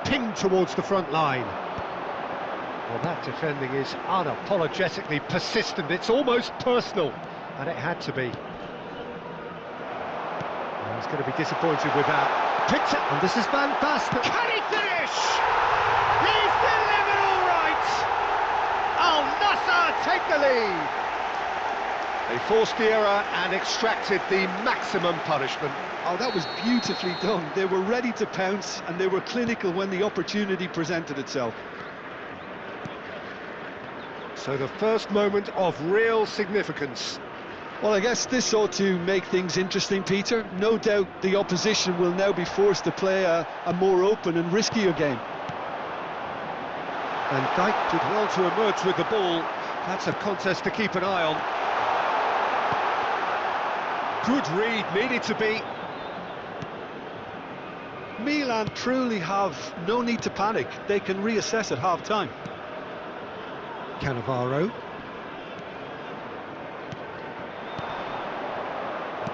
Pinged towards the front line. Well, that defending is unapologetically persistent. It's almost personal, and it had to be. Well, he's going to be disappointed with that. Picked up, and this is Van Basten. Can he finish? He's delivered all right. Al Nassr take the lead. They forced the error and extracted the maximum punishment. Oh, that was beautifully done. They were ready to pounce and they were clinical when the opportunity presented itself. So the first moment of real significance. Well, I guess this ought to make things interesting, Peter. No doubt the opposition will now be forced to play a more open and riskier game. And Dijk did well to emerge with the ball. That's a contest to keep an eye on. Good read, needed to be. Milan truly have no need to panic. They can reassess at half-time. Cannavaro.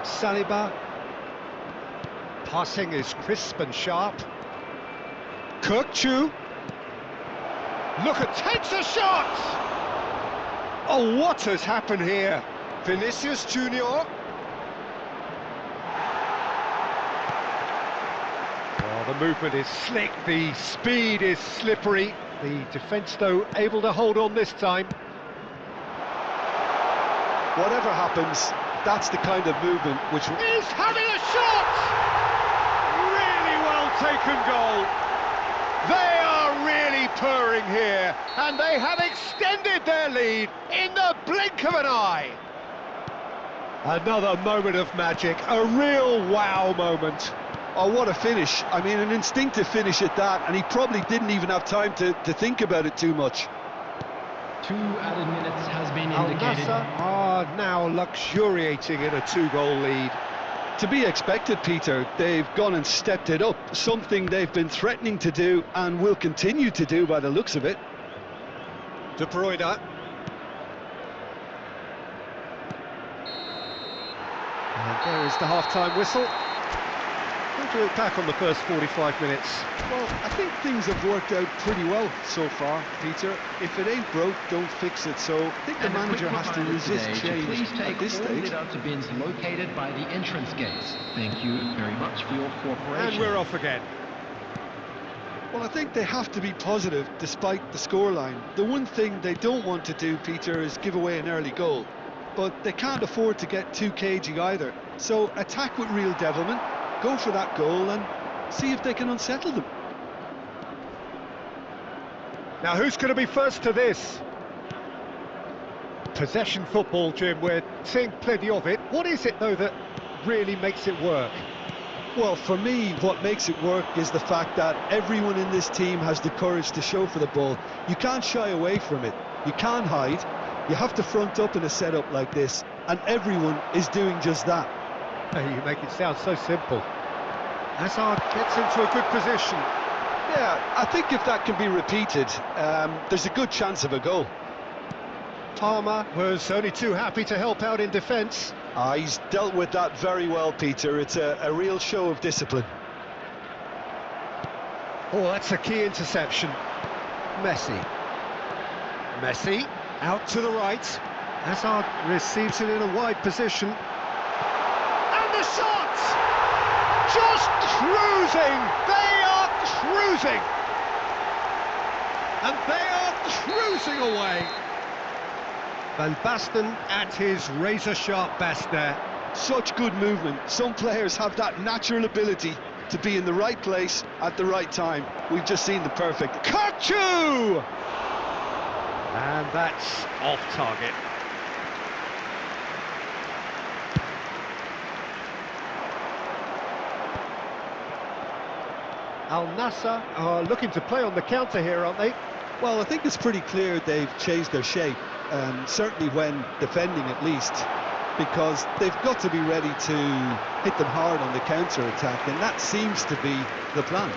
Saliba. Passing is crisp and sharp. Kirkchu. Look at, takes a shot! Oh, what has happened here? Vinicius Junior. Well, the movement is slick, the speed is slippery. The defence, though, able to hold on this time. Whatever happens, that's the kind of movement which... He's having a shot! Really well taken goal. They are really purring here, and they have extended their lead in the blink of an eye. Another moment of magic, a real wow moment. Oh, what a finish. I mean, an instinctive finish at that, and he probably didn't even have time to think about it too much. 2 added minutes has been Al indicated. Nassr are now luxuriating in a 2-goal lead. To be expected, Peter. They've gone and stepped it up, something they've been threatening to do and will continue to do by the looks of it. De Bruyne. And there is the half-time whistle. How do you look back on the first 45 minutes? Well, I think things have worked out pretty well so far, Peter. If it ain't broke, don't fix it. So I think the And a manager quick has to reminder resist today to change please at take this all stage. lit-up to bins located by the entrance gates. Thank you very much for your cooperation. And we're off again. Well, I think they have to be positive despite the scoreline. The one thing they don't want to do, Peter, is give away an early goal. But they can't afford to get too cagey either. So attack with real devilment, go for that goal and see if they can unsettle them. Now, who's going to be first to this? Possession football, Jim, we're seeing plenty of it. What is it, though, that really makes it work? Well, for me, what makes it work is the fact that everyone in this team has the courage to show for the ball. You can't shy away from it. You can't hide. You have to front up in a setup like this, and everyone is doing just that. You make it sound so simple. Hazard gets into a good position. Yeah, I think if that can be repeated, there's a good chance of a goal. Palmer was only too happy to help out in defence. He's dealt with that very well, Peter. It's a real show of discipline. Oh, that's a key interception. Messi. Messi, out to the right. Hazard receives it in a wide position. And the shot! Just cruising! They are cruising! And they are cruising away! Van Basten at his razor-sharp best there. Such good movement. Some players have that natural ability to be in the right place at the right time. We've just seen the perfect. Kirkchu! And that's off target. Al Nassr are looking to play on the counter here, aren't they? Well, I think it's pretty clear they've changed their shape, certainly when defending at least, because they've got to be ready to hit them hard on the counter-attack, and that seems to be the plan.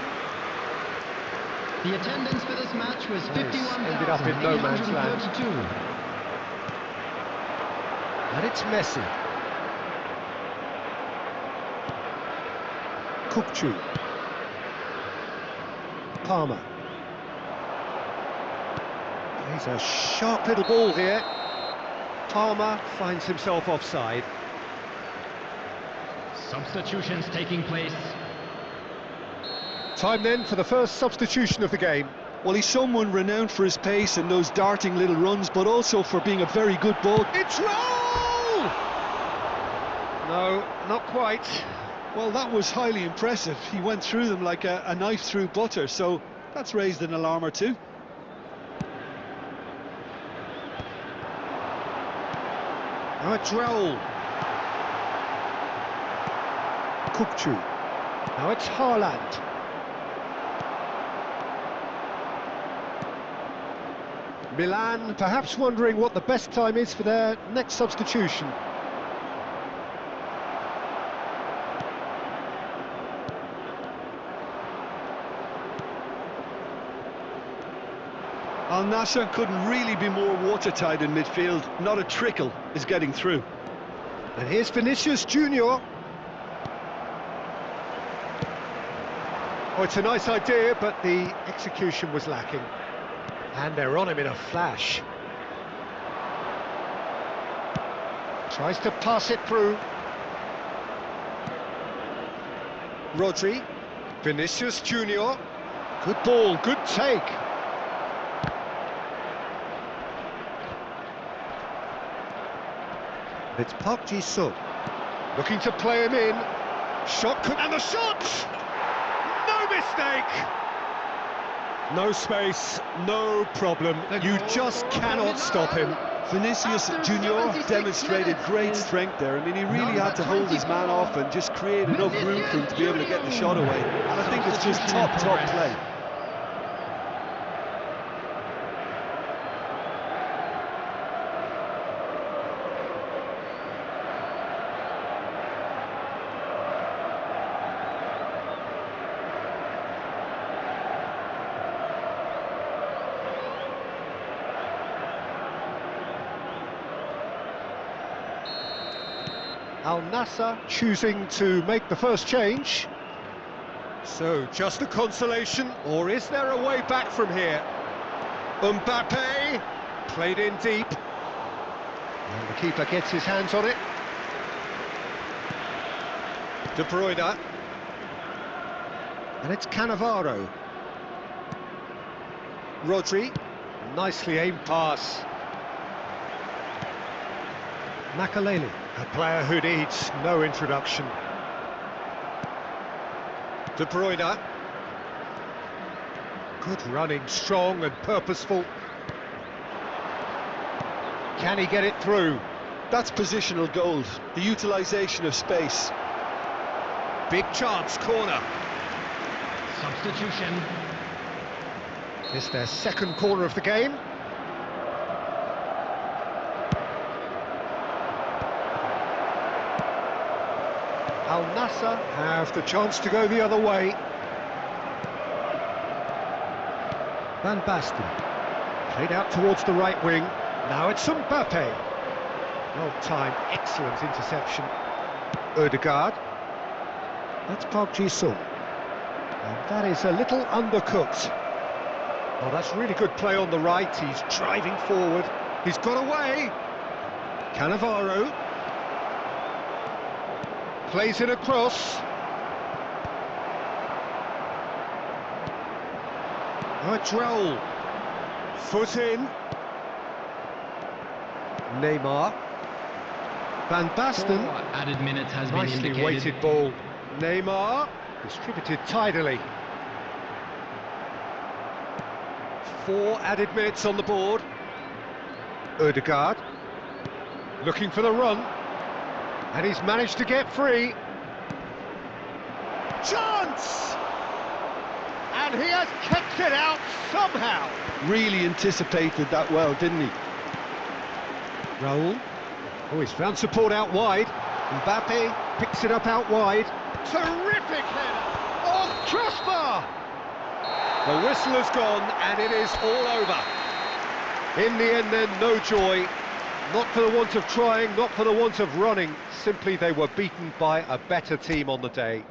The attendance for this match was ended up in no man's land. 51,832. And it's Messi. Kirkchu. Palmer. He's a sharp little ball here. Palmer finds himself offside. Substitutions taking place. Time then for the first substitution of the game. Well, he's someone renowned for his pace and those darting little runs, but also for being a very good ball. It's roll! No, not quite. Well, that was highly impressive. He went through them like a knife through butter, so that's raised an alarm or two. Now it's Raul. Kirkchu. Now it's Haaland. Milan perhaps wondering what the best time is for their next substitution. Al Nassr couldn't really be more watertight in midfield. Not a trickle is getting through. And here's Vinicius Junior. Oh, it's a nice idea, but the execution was lacking. And they're on him in a flash. Tries to pass it through. Rodri. Vinicius Junior. Good ball, good take. It's Park Ji-sung. Looking to play him in. And the shot! No mistake! No space, no problem. You just cannot stop him. Vinicius Junior demonstrated great strength there. I mean, he really had to hold his man off and just create enough room for him to be able to get the shot away. And I think it's just top play. Al Nassr choosing to make the first change. So, just a consolation, or is there a way back from here? Mbappe, played in deep. And the keeper gets his hands on it. De Bruyne. And it's Cannavaro. Rodri, nicely aimed pass. Makaleli, a player who needs no introduction. De Bruyne. Good running, strong and purposeful. Can he get it through? That's positional gold, the utilisation of space. Big chance, corner. Substitution. It's their second corner of the game. Al Nassr have the chance to go the other way. Van Basten. Played out towards the right wing. Now it's Mbappe. Well timed, excellent interception. Ødegaard. That's Park Ji-sung. And that is a little undercooked. Oh, that's really good play on the right. He's driving forward. He's got away. Cannavaro. Plays it across. Oh, it's Raul. Foot in. Neymar. Van Basten. Added minutes has been Nicely indicated. weighted ball. Neymar. Distributed tidily. 4 added minutes on the board. Ødegaard. Looking for the run. And he's managed to get free. Chance! And he has kept it out somehow. Really anticipated that well, didn't he? Raul. Oh, he's found support out wide. Mbappe picks it up out wide. Terrific header! Off crossbar! The whistle has gone and it is all over. In the end then, no joy. Not for the want of trying, not for the want of running. Simply they were beaten by a better team on the day.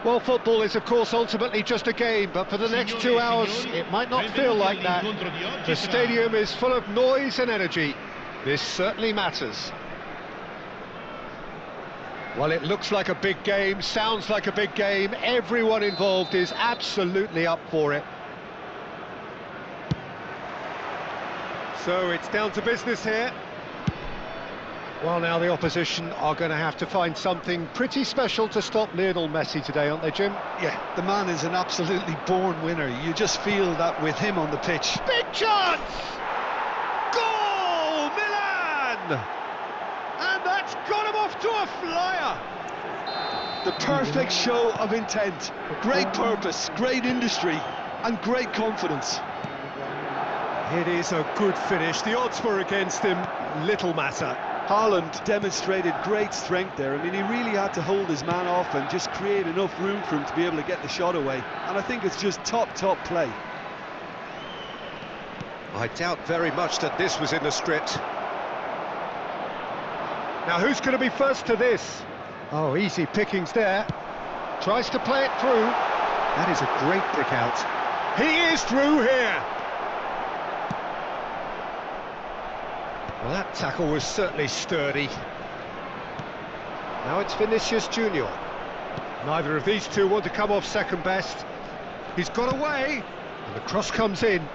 Well, football is, of course, ultimately just a game, but for the next 2 hours, it might not feel like that. The stadium is full of noise and energy. This certainly matters. Well, it looks like a big game, sounds like a big game. Everyone involved is absolutely up for it. So it's down to business here. Well, now the opposition are going to have to find something pretty special to stop Lionel Messi today, aren't they, Jim? Yeah, the man is an absolutely born winner. You just feel that with him on the pitch. Big chance! Goal, Milan! And that's got him off to a flyer! The perfect show of intent. Great purpose, great industry, and great confidence. It is a good finish. The odds were against him. Little matter. Haaland demonstrated great strength there. I mean, he really had to hold his man off and just create enough room for him to be able to get the shot away. And I think it's just top play. I doubt very much that this was in the script. Now, who's going to be first to this? Oh, easy pickings there. Tries to play it through. That is a great pick out. He is through here. Well, that tackle was certainly sturdy. Now it's Vinicius Junior. Neither of these two want to come off second best. He's got away, and the cross comes in.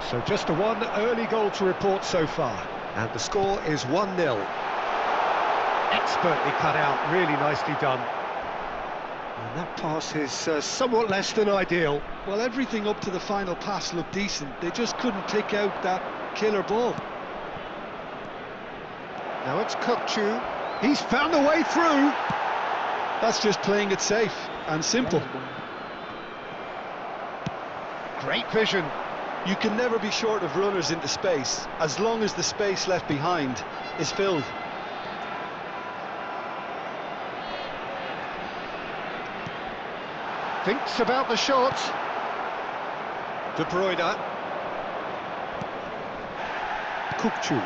So just the one early goal to report so far, and the score is 1-0. Expertly cut out, really nicely done. And that pass is somewhat less than ideal. Well, everything up to the final pass looked decent. They just couldn't pick out that killer ball. Now it's Kukçu. He's found a way through. That's just playing it safe and simple. Great vision. You can never be short of runners into space, as long as the space left behind is filled. Thinks about the shot. De Bruyne. Kukçu.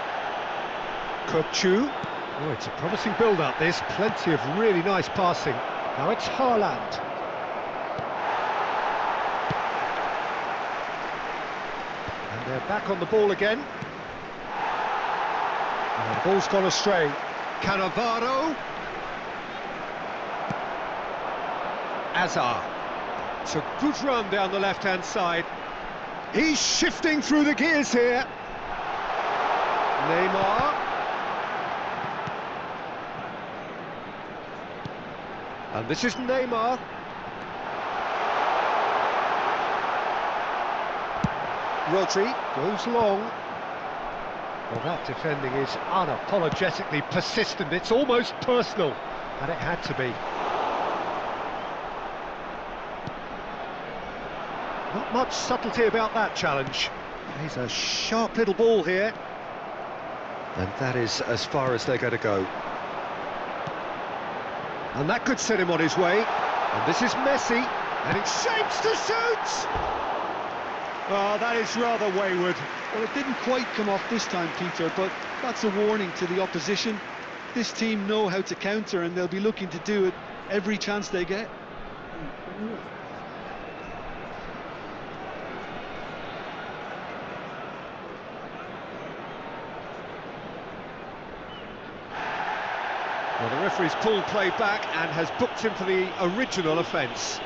Oh, it's a promising build-up, this. Plenty of really nice passing. Now it's Haaland. And they're back on the ball again. And the ball's gone astray. Cannavaro. Azar. It's a good run down the left-hand side. He's shifting through the gears here. Neymar. And this is Neymar. Rodri goes long. Well, that defending is unapologetically persistent. It's almost personal, and it had to be. Not much subtlety about that challenge. He's a sharp little ball here. And that is as far as they're going to go. And that could set him on his way. And this is Messi. And it shapes to shoot! Oh, that is rather wayward. Well, it didn't quite come off this time, Peter, but that's a warning to the opposition. This team know how to counter, and they'll be looking to do it every chance they get. Well, the referee's pulled play back and has booked him for the original offence.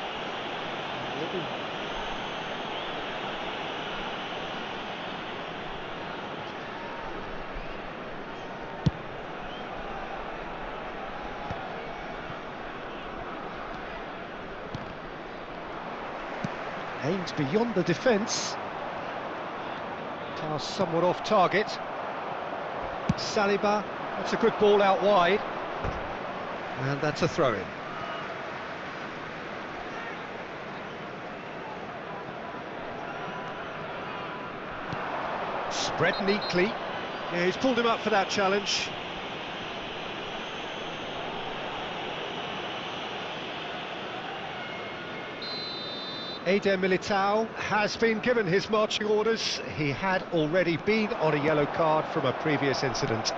Aimed beyond the defence. Pass somewhat off target. Saliba, that's a good ball out wide. And that's a throw-in. Spread neatly. Yeah, he's pulled him up for that challenge. Eder Militao has been given his marching orders. He had already been on a yellow card from a previous incident.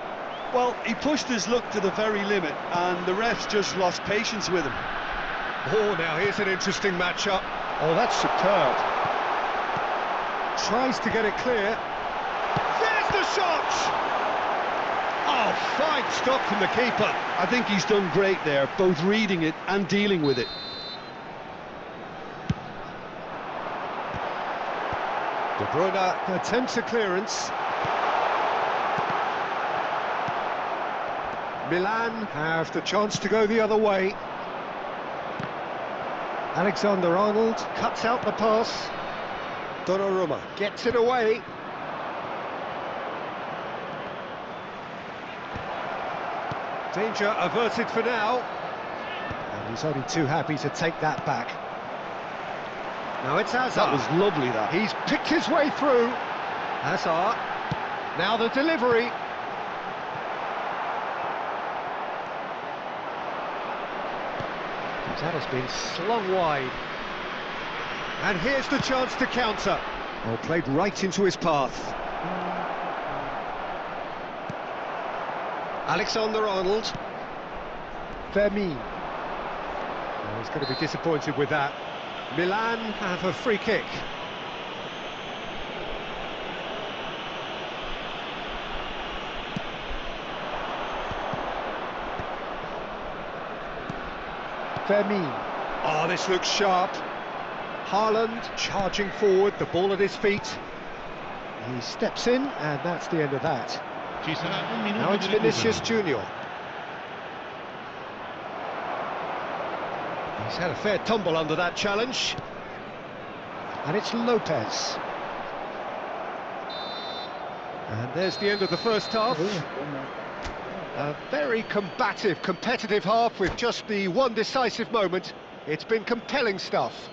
Well, he pushed his luck to the very limit, and the refs just lost patience with him. Oh, now here's an interesting matchup. Oh, that's superb. Tries to get it clear. There's the shot! Oh, fine stop from the keeper. I think he's done great there, both reading it and dealing with it. De Bruyne attempts a clearance. Milan have the chance to go the other way. Alexander-Arnold cuts out the pass. Donnarumma gets it away. Danger averted for now. And he's only too happy to take that back. Now it's Hazard. That was lovely, that. He's picked his way through. Hazard. Now the delivery. That has been slung wide. And here's the chance to counter. Oh, played right into his path. Alexander-Arnold. Vermin. Oh, he's going to be disappointed with that. Milan have a free kick. Vermin. Oh, this looks sharp. Haaland charging forward, the ball at his feet. He steps in, and that's the end of that. Ci sarà un minuto Now it's di recupero. Vinicius Junior. He's had a fair tumble under that challenge. And it's Lopez. And there's the end of the first half. A very combative, competitive half with just the one decisive moment. It's been compelling stuff.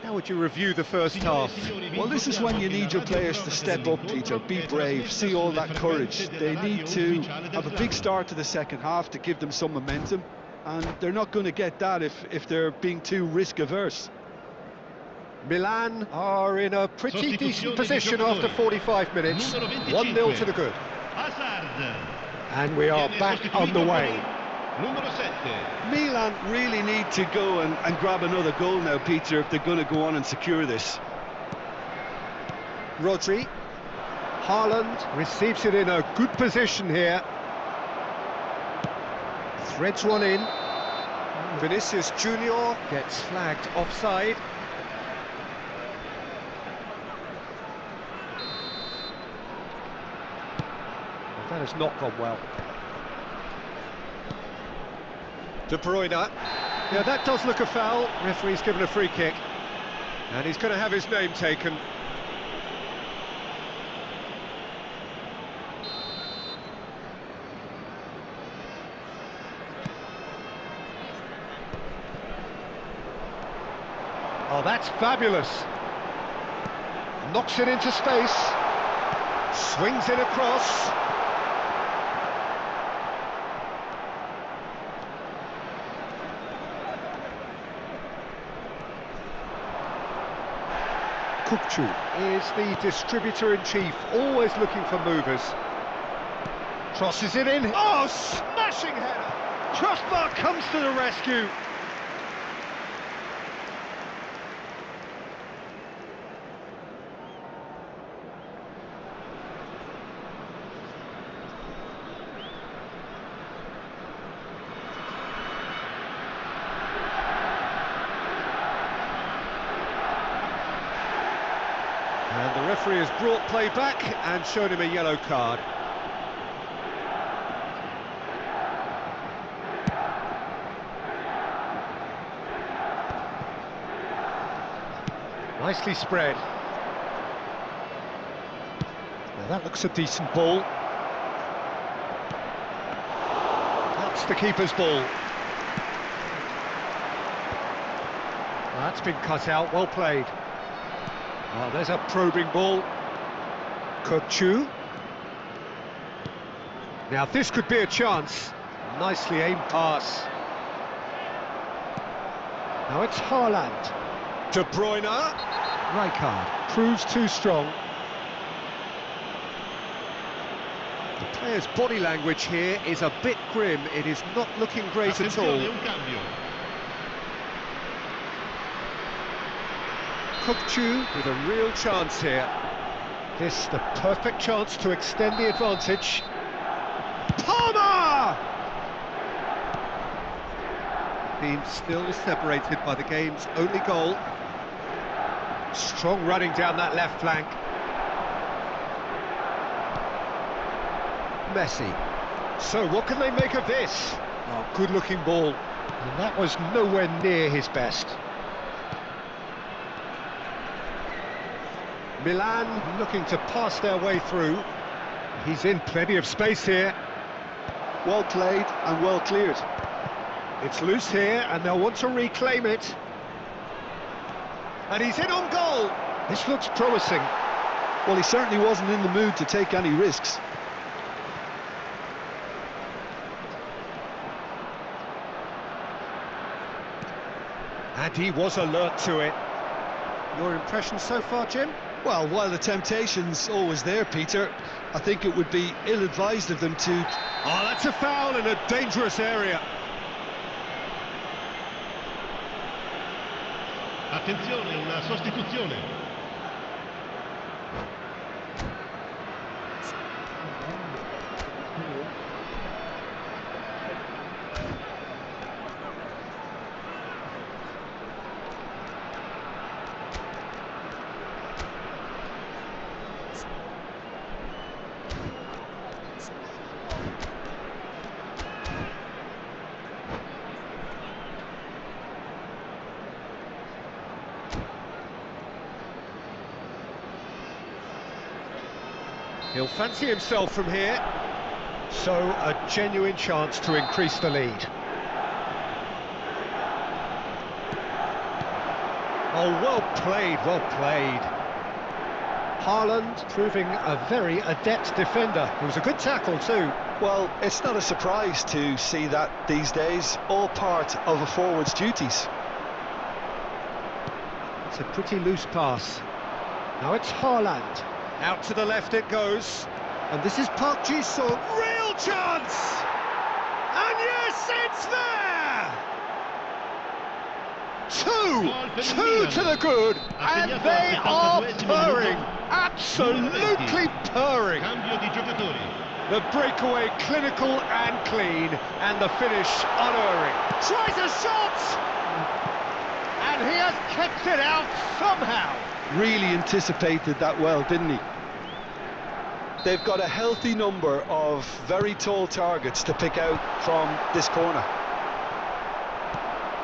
How would you review the first half? Well, this is when you need your players to step up, Peter, be brave, see all that courage. They need to have a big start to the second half to give them some momentum, and they're not going to get that if they're being too risk-averse. Milan are in a pretty decent position after 45 minutes. 1-0 to the good. And we are back on the way. Milan really need to go and grab another goal now, Peter, if they're going to go on and secure this. Rodri. Haaland receives it in a good position here. Threads one in. Vinicius Junior gets flagged offside. That has not gone well. De Bruyne. Yeah, that does look a foul. Referee's given a free kick. And he's going to have his name taken. Oh, that's fabulous. Knocks it into space. Swings it across. Kukçu is the distributor-in-chief, always looking for movers. Crosses it in. Oh, smashing header! Crossbar comes to the rescue. And the referee has brought play back and shown him a yellow card. Nicely spread. Now that looks a decent ball. That's the keeper's ball. Well, that's been cut out, well played. Oh, there's a probing ball. Kukçu. Now this could be a chance. Nicely aimed pass. Now it's Haaland. De Bruyne. Rijkaard proves too strong. De Players' body language here is a bit grim. It is not looking great at all. Attenzione, un cambio. Kukchu with a real chance here. This the perfect chance to extend the advantage. Palmer! Team still separated by the game's only goal. Strong running down that left flank. Messi. So what can they make of this? Oh, good-looking ball. And that was nowhere near his best. Milan looking to pass their way through. He's in plenty of space here. Well played and well cleared. It's loose here and they'll want to reclaim it. And he's in on goal. This looks promising. Well, he certainly wasn't in the mood to take any risks. And he was alert to it. Your impression so far, Jim? Well, while the temptation's always there, Peter, I think it would be ill-advised of them to... Oh, that's a foul in a dangerous area. Attenzione, una sostituzione. He'll fancy himself from here. So, a genuine chance to increase the lead. Oh, well played, well played. Haaland proving a very adept defender. It was a good tackle too. Well, it's not a surprise to see that these days, all part of a forward's duties. It's a pretty loose pass. Now it's Haaland. Out to the left it goes. And this is Park Ji-sung. Real chance! And yes, it's there! Two to the good, and they are purring. Absolutely purring. Cambio di giocatori. The breakaway clinical and clean, and the finish unerring. Tries a shot! And he has kept it out somehow. Really anticipated that well, didn't he? They've got a healthy number of very tall targets to pick out from this corner.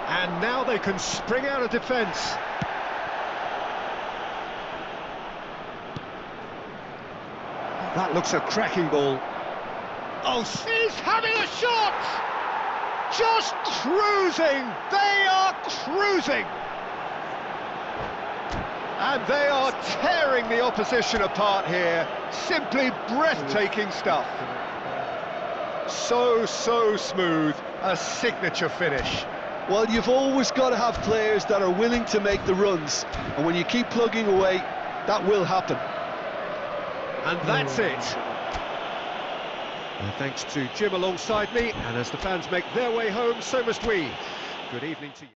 And now they can spring out of defence. That looks a cracking ball. Oh, he's having a shot! Just cruising! They are cruising! And they are tearing the opposition apart here. Simply breathtaking stuff. So smooth. A signature finish. Well, you've always got to have players that are willing to make the runs. And when you keep plugging away, that will happen. And that's it. And thanks to Jim alongside me, and as the fans make their way home, so must we. Good evening to you.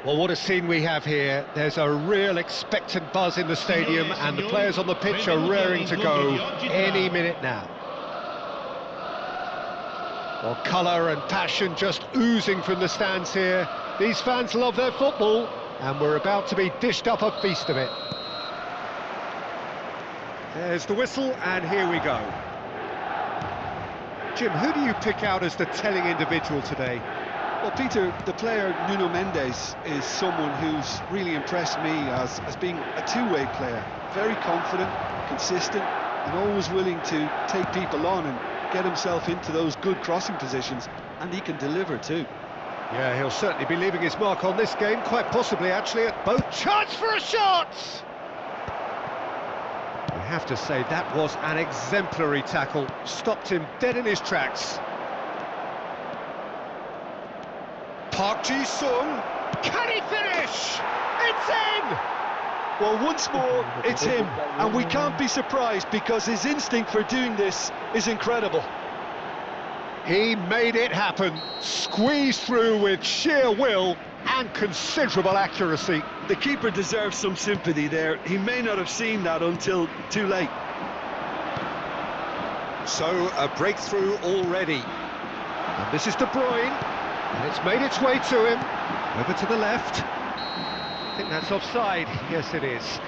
Well, what a scene we have here. There's a real expectant buzz in the stadium, and the players on the pitch are raring to go any minute now. Well, colour and passion just oozing from the stands here. These fans love their football, and we're about to be dished up a feast of it. There's the whistle, and here we go. Jim, who do you pick out as the telling individual today? Well, Peter, the player Nuno Mendes is someone who's really impressed me as being a two-way player. Very confident, consistent, and always willing to take people on and get himself into those good crossing positions, and he can deliver too. Yeah, he'll certainly be leaving his mark on this game, quite possibly actually at both. Chance for a shot! We have to say that was an exemplary tackle, stopped him dead in his tracks. Park Ji-sung, can he finish? It's in! Well, once more, it's him, and we can't be surprised because his instinct for doing this is incredible. He made it happen, squeezed through with sheer will and considerable accuracy. The keeper deserves some sympathy there. He may not have seen that until too late. So, a breakthrough already. And this is De Bruyne. And it's made its way to him, over to the left. I think that's offside. Yes, it is.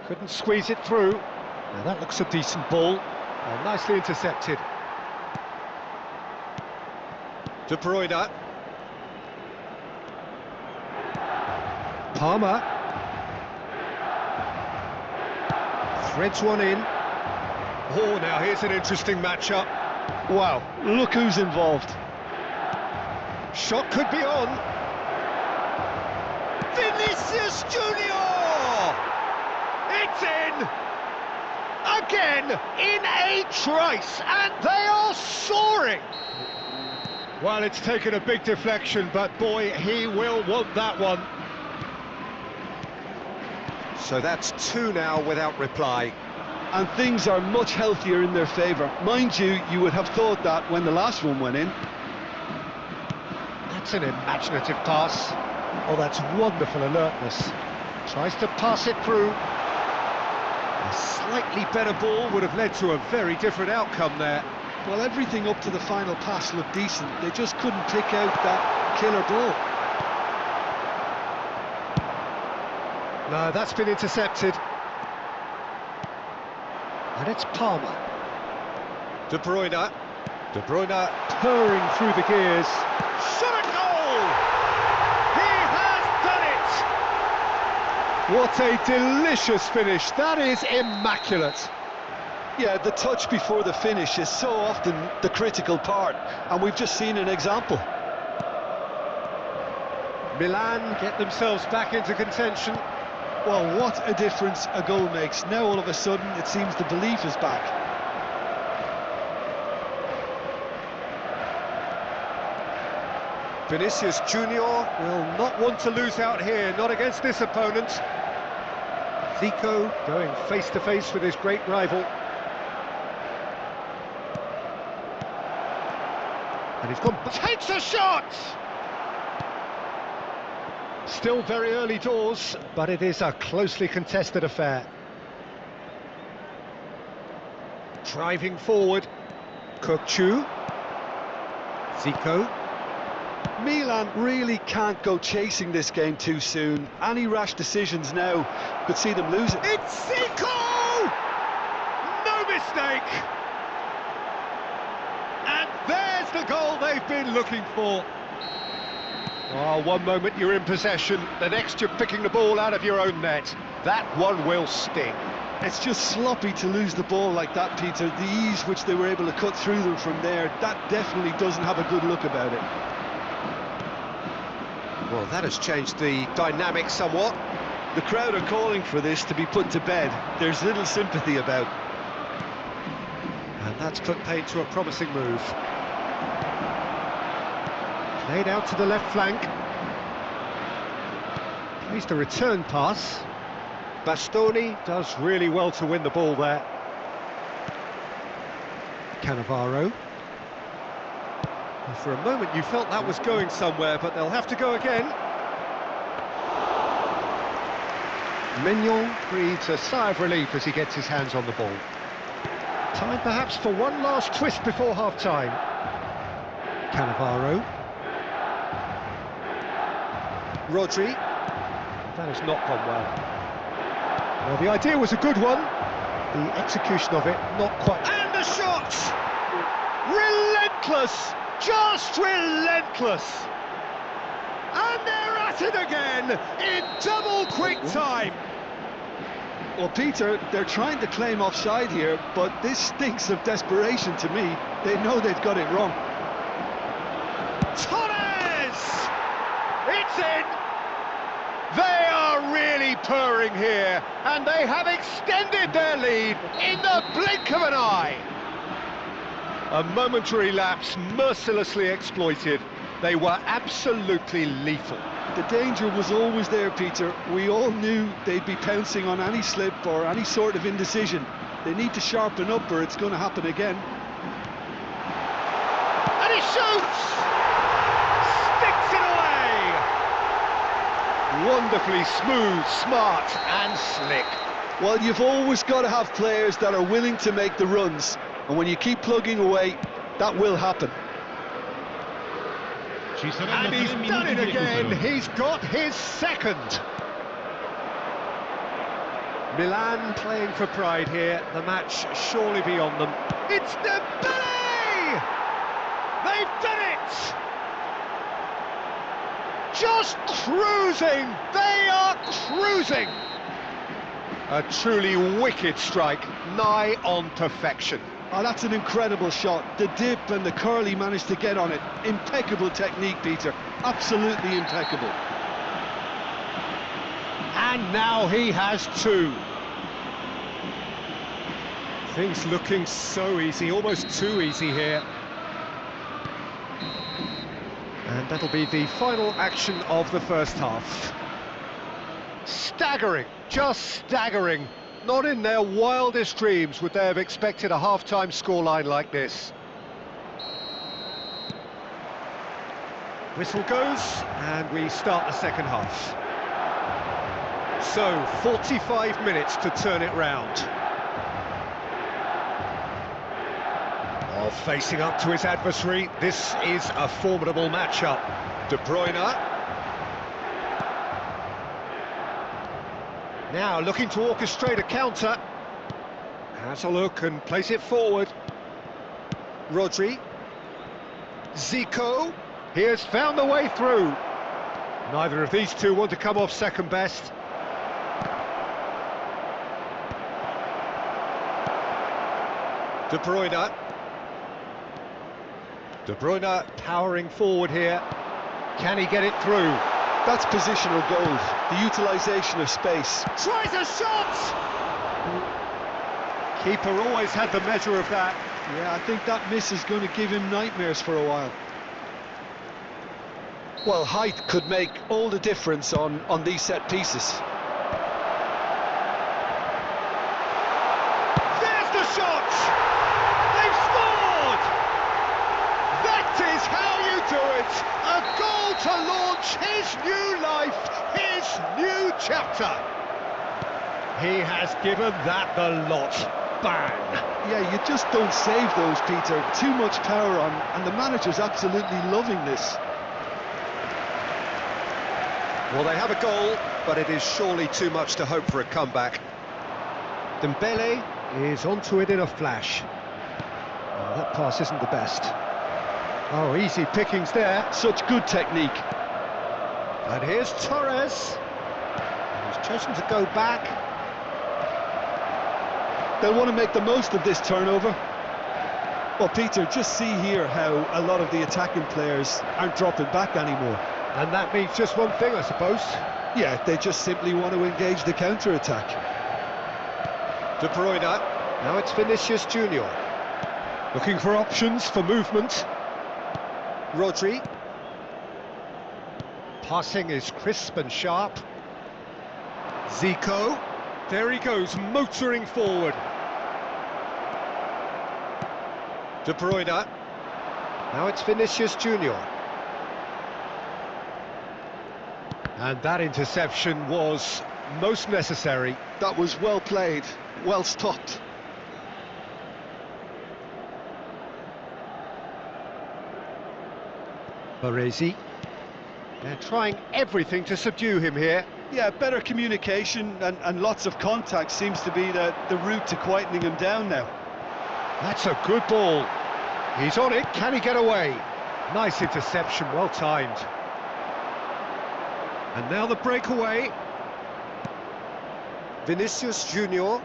Couldn't squeeze it through. Now that looks a decent ball. Well, nicely intercepted. De Bruyne. Palmer. Threads one in. Oh, now here's an interesting matchup. Wow, look who's involved. Shot could be on. Vinicius Junior! It's in! Again, in a trice, and they are soaring! Well, it's taken a big deflection, but boy, he will want that one. So that's two now without reply. And things are much healthier in their favour. Mind you, you would have thought that when the last one went in. That's an imaginative pass. Oh, that's wonderful alertness. Tries to pass it through. A slightly better ball would have led to a very different outcome there. Well, everything up to the final pass looked decent. They just couldn't pick out that killer ball. No, that's been intercepted. And it's Palmer. De Bruyne. De Bruyne purring through the gears. Shot a goal! He has done it! What a delicious finish. That is immaculate. Yeah, the touch before the finish is so often the critical part, and we've just seen an example. Milan get themselves back into contention. Well, what a difference a goal makes. Now all of a sudden it seems the belief is back. Vinicius Junior will not want to lose out here, not against this opponent. Zico going face to face with his great rival. And he's gone, takes a shot! Still very early doors, but it is a closely contested affair. Driving forward, Kokchu, Zico. Milan really can't go chasing this game too soon. Any rash decisions now could see them lose it. It's Zico! No mistake! And there's the goal they've been looking for. Oh, one moment you're in possession, the next you're picking the ball out of your own net. That one will sting. It's just sloppy to lose the ball like that, Peter. The ease which they were able to cut through them from there, that definitely doesn't have a good look about it. Well, that has changed the dynamic somewhat. The crowd are calling for this to be put to bed. There's little sympathy about. And that's put paid to a promising move. Played out to the left flank. Plays the return pass. Bastoni does really well to win the ball there. Cannavaro. For a moment you felt that was going somewhere, but they'll have to go again. Mignon breathes a sigh of relief as he gets his hands on the ball. Time perhaps for one last twist before half-time. Cannavaro. Rodri. That has not gone well. Well, the idea was a good one. The execution of it, not quite. And the shot! Relentless! Just relentless! And they're at it again in double quick time. Well, Peter, they're trying to claim offside here, but this stinks of desperation to me. They know they've got it wrong. Torres! It's in! They are really purring here, and they have extended their lead in the blink of an eye. A momentary lapse mercilessly exploited. They were absolutely lethal. The danger was always there, Peter. We all knew they'd be pouncing on any slip or any sort of indecision. They need to sharpen up or it's going to happen again. And he shoots! Sticks it away! Wonderfully smooth, smart and slick. Well, you've always got to have players that are willing to make the runs. And when you keep plugging away, that will happen. And he's done it again. He's got his second. Milan playing for pride here. The match surely beyond them. It's Dembele! They've done it! Just cruising. They are cruising. A truly wicked strike, nigh on perfection. Oh, that's an incredible shot. The dip and the curl he managed to get on it. Impeccable technique, Peter. Absolutely impeccable. And now he has two. Things looking so easy, almost too easy here. And that'll be the final action of the first half. Staggering, just staggering. Not in their wildest dreams would they have expected a half-time scoreline like this. Whistle goes, and we start the second half. So, 45 minutes to turn it round. Oh, facing up to his adversary, this is a formidable matchup. De Bruyne. Now looking to orchestrate a counter. Has a look and plays it forward. Rodri. Zico. He has found the way through. Neither of these two want to come off second best. De Bruyne. De Bruyne powering forward here. Can he get it through? That's positional gold, the utilisation of space. Tries a shot! Keeper always had the measure of that. Yeah, I think that miss is going to give him nightmares for a while. Well, height could make all the difference on these set pieces. There's the shot! They've scored! That is how you do it! A goal to launch his new life, his new chapter. He has given that the lot. Bang! Yeah, you just don't save those, Peter. Too much power on, and the manager's absolutely loving this. Well, they have a goal, but it is surely too much to hope for a comeback. Dembele is onto it in a flash. Oh, that pass isn't the best. Oh, easy pickings there. Such good technique. And here's Torres. He's chosen to go back. They'll want to make the most of this turnover. Well, Peter, just see here how a lot of the attacking players aren't dropping back anymore. And that means just one thing, I suppose. Yeah, they just simply want to engage the counter-attack. De Bruyne. Now it's Vinicius Junior. Looking for options for movement. Rodri. Passing is crisp and sharp. Zico. There he goes, motoring forward. De Bruyne. Now it's Vinicius Junior. And that interception was most necessary. That was well played, well stopped. Baresi. They're trying everything to subdue him here. Yeah, better communication and lots of contact seems to be the route to quietening him down now. That's a good ball. He's on it, can he get away? Nice interception, well timed. And now the breakaway. Vinicius Junior.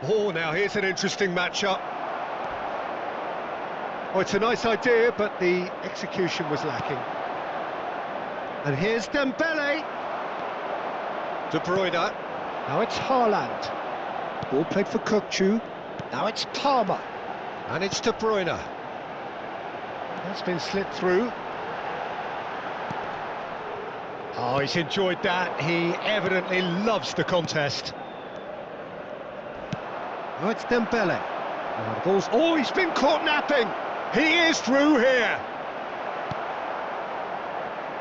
Oh, now here's an interesting matchup. Oh, it's a nice idea, but the execution was lacking. And here's Dembele. De Bruyne. Now it's Haaland. Ball played for Kukçu. Now it's Palmer. And it's De Bruyne. That's been slipped through. Oh, he's enjoyed that. He evidently loves the contest. Now it's Dembele. Now the ball's... Oh, he's been caught napping. He is through here.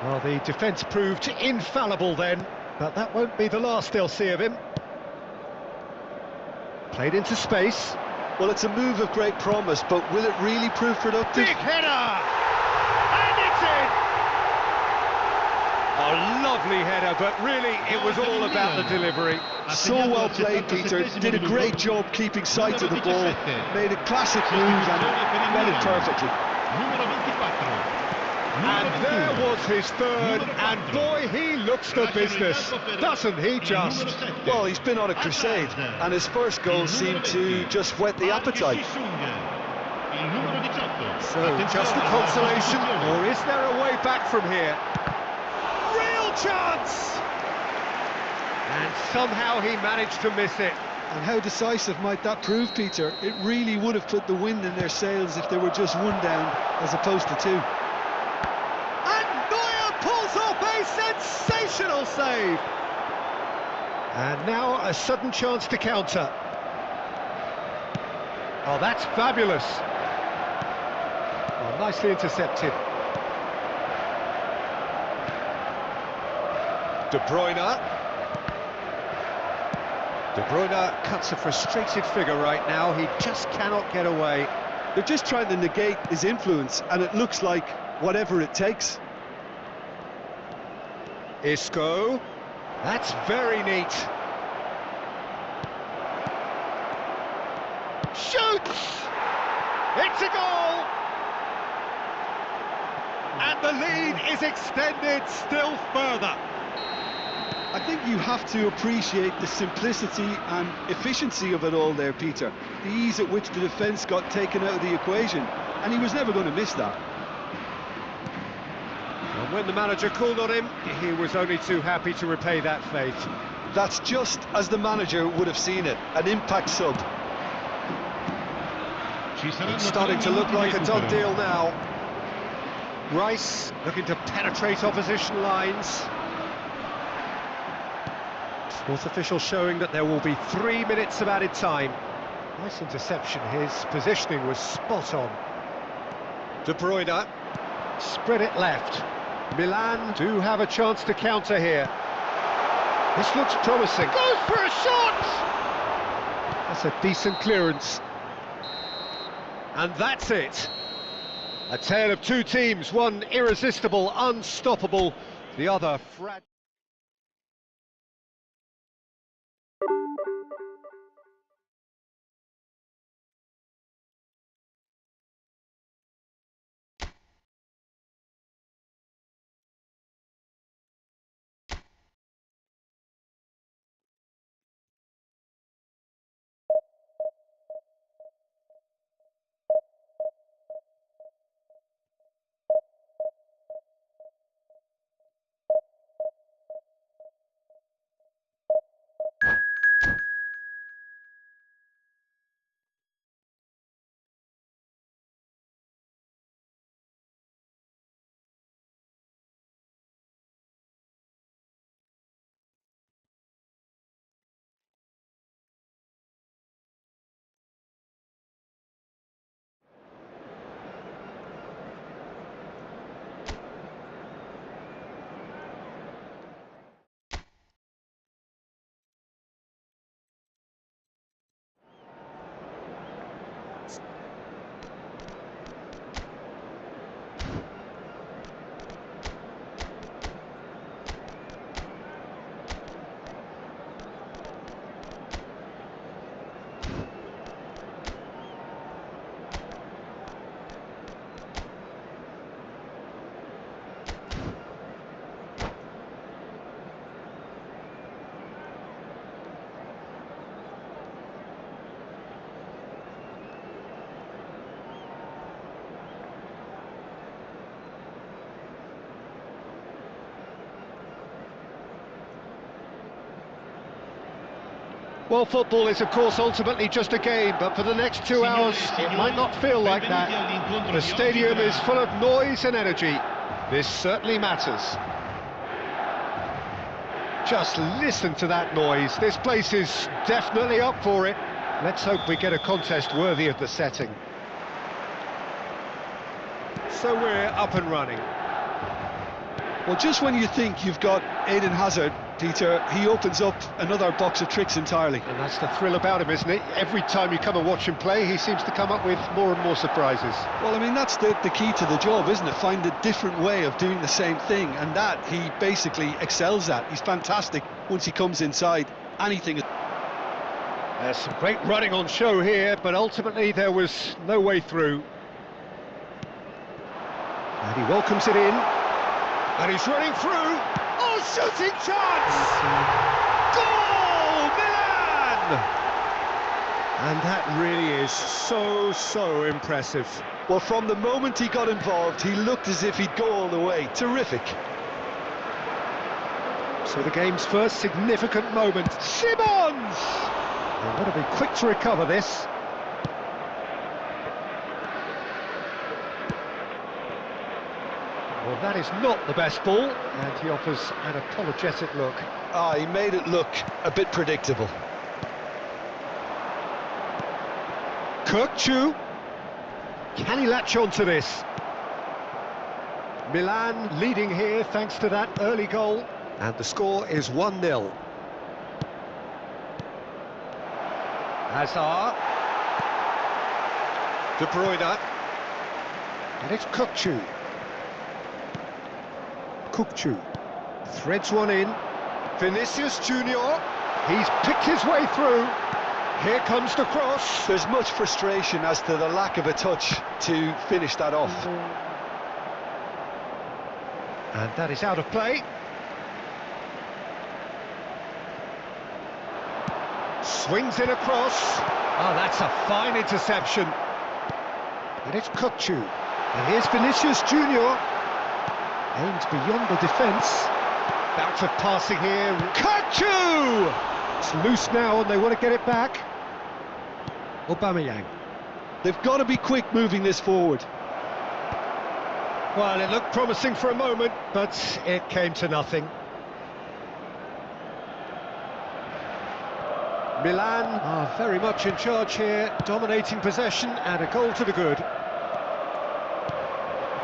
Well, the defence proved infallible then, but that won't be the last they'll see of him. Played into space. Well, it's a move of great promise, but will it really prove productive? Big header! And it's in! A lovely header, but really it was all about the delivery. So well played, Peter. Did a great job keeping sight of the ball. Made a classic move and read it perfectly. And there was his third, and boy, he looks the business, doesn't he just? Well, he's been on a crusade, and his first goal seemed to just whet the appetite. So, just a consolation, or is there a way back from here? Real chance! And somehow he managed to miss it. And how decisive might that prove, Peter? It really would have put the wind in their sails if they were just one down, as opposed to two. Pulls off a sensational save. And now a sudden chance to counter. Oh, that's fabulous. Oh, nicely intercepted. De Bruyne. De Bruyne cuts a frustrated figure right now. He just cannot get away. They're just trying to negate his influence, and it looks like whatever it takes. Isco, that's very neat. Shoots! It's a goal! And the lead is extended still further. I think you have to appreciate the simplicity and efficiency of it all there, Peter. The ease at which the defence got taken out of the equation, and he was never going to miss that. And when the manager called on him, he was only too happy to repay that faith. That's just as the manager would have seen it, an impact sub. It's starting to look like a done deal now. Rice looking to penetrate opposition lines. Fourth official showing that there will be 3 minutes of added time. Nice interception, his positioning was spot on. De Bruyne, spread it left. Milan do have a chance to counter here. This looks promising. Goes for a shot! That's a decent clearance. And that's it. A tale of two teams, one irresistible, unstoppable, the other fragile. Well, football is, of course, ultimately just a game, but for the next 2 hours, it might not feel like that. The stadium is full of noise and energy. This certainly matters. Just listen to that noise. This place is definitely up for it. Let's hope we get a contest worthy of the setting. So we're up and running. Well, just when you think you've got Eden Hazard, Peter, he opens up another box of tricks entirely. And that's the thrill about him, isn't it? Every time you come and watch him play, he seems to come up with more and more surprises. Well, I mean, that's the key to the job, isn't it? Find a different way of doing the same thing, and that he basically excels at. He's fantastic once he comes inside. Anything. There's some great running on show here, but ultimately there was no way through. And he welcomes it in. And he's running through. Oh, shooting chance! Goal, Milan! And that really is so impressive. Well, from the moment he got involved, he looked as if he'd go all the way. Terrific. So the game's first significant moment. Simons! They've got to be quick to recover this. Well, that is not the best ball, and he offers an apologetic look. He made it look a bit predictable. Kirkchu. Can he latch on to this? Milan leading here thanks to that early goal, and the score is 1-0. Hazard. De Bruyne. And it's Kirkchu. Kirkchu threads one in. Vinicius Junior. He's picked his way through. Here comes the cross. There's much frustration as to the lack of a touch to finish that off. And that is out of play. Swings in across. Oh, that's a fine interception. And it's Kirkchu. And here's Vinicius Junior. Aims beyond the defence. Bout of passing here. Kirkchu! It's loose now and they want to get it back. Aubameyang. They've got to be quick moving this forward. Well, it looked promising for a moment, but it came to nothing. Milan are very much in charge here, dominating possession and a goal to the good.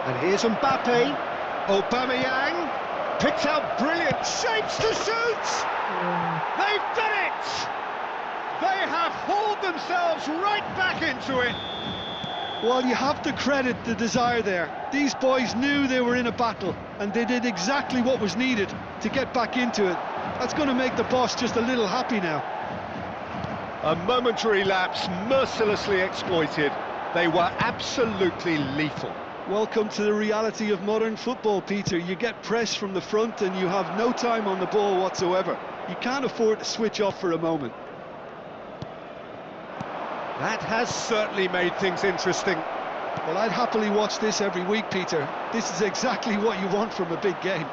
And here's Mbappe. Aubameyang picks out brilliant shapes to shoot! They've done it! They have hauled themselves right back into it! Well, you have to credit the desire there. These boys knew they were in a battle, and they did exactly what was needed to get back into it. That's going to make the boss just a little happy now. A momentary lapse mercilessly exploited. They were absolutely lethal. Welcome to the reality of modern football, Peter. You get pressed from the front and you have no time on the ball whatsoever. You can't afford to switch off for a moment. That has certainly made things interesting. Well, I'd happily watch this every week, Peter. This is exactly what you want from a big game.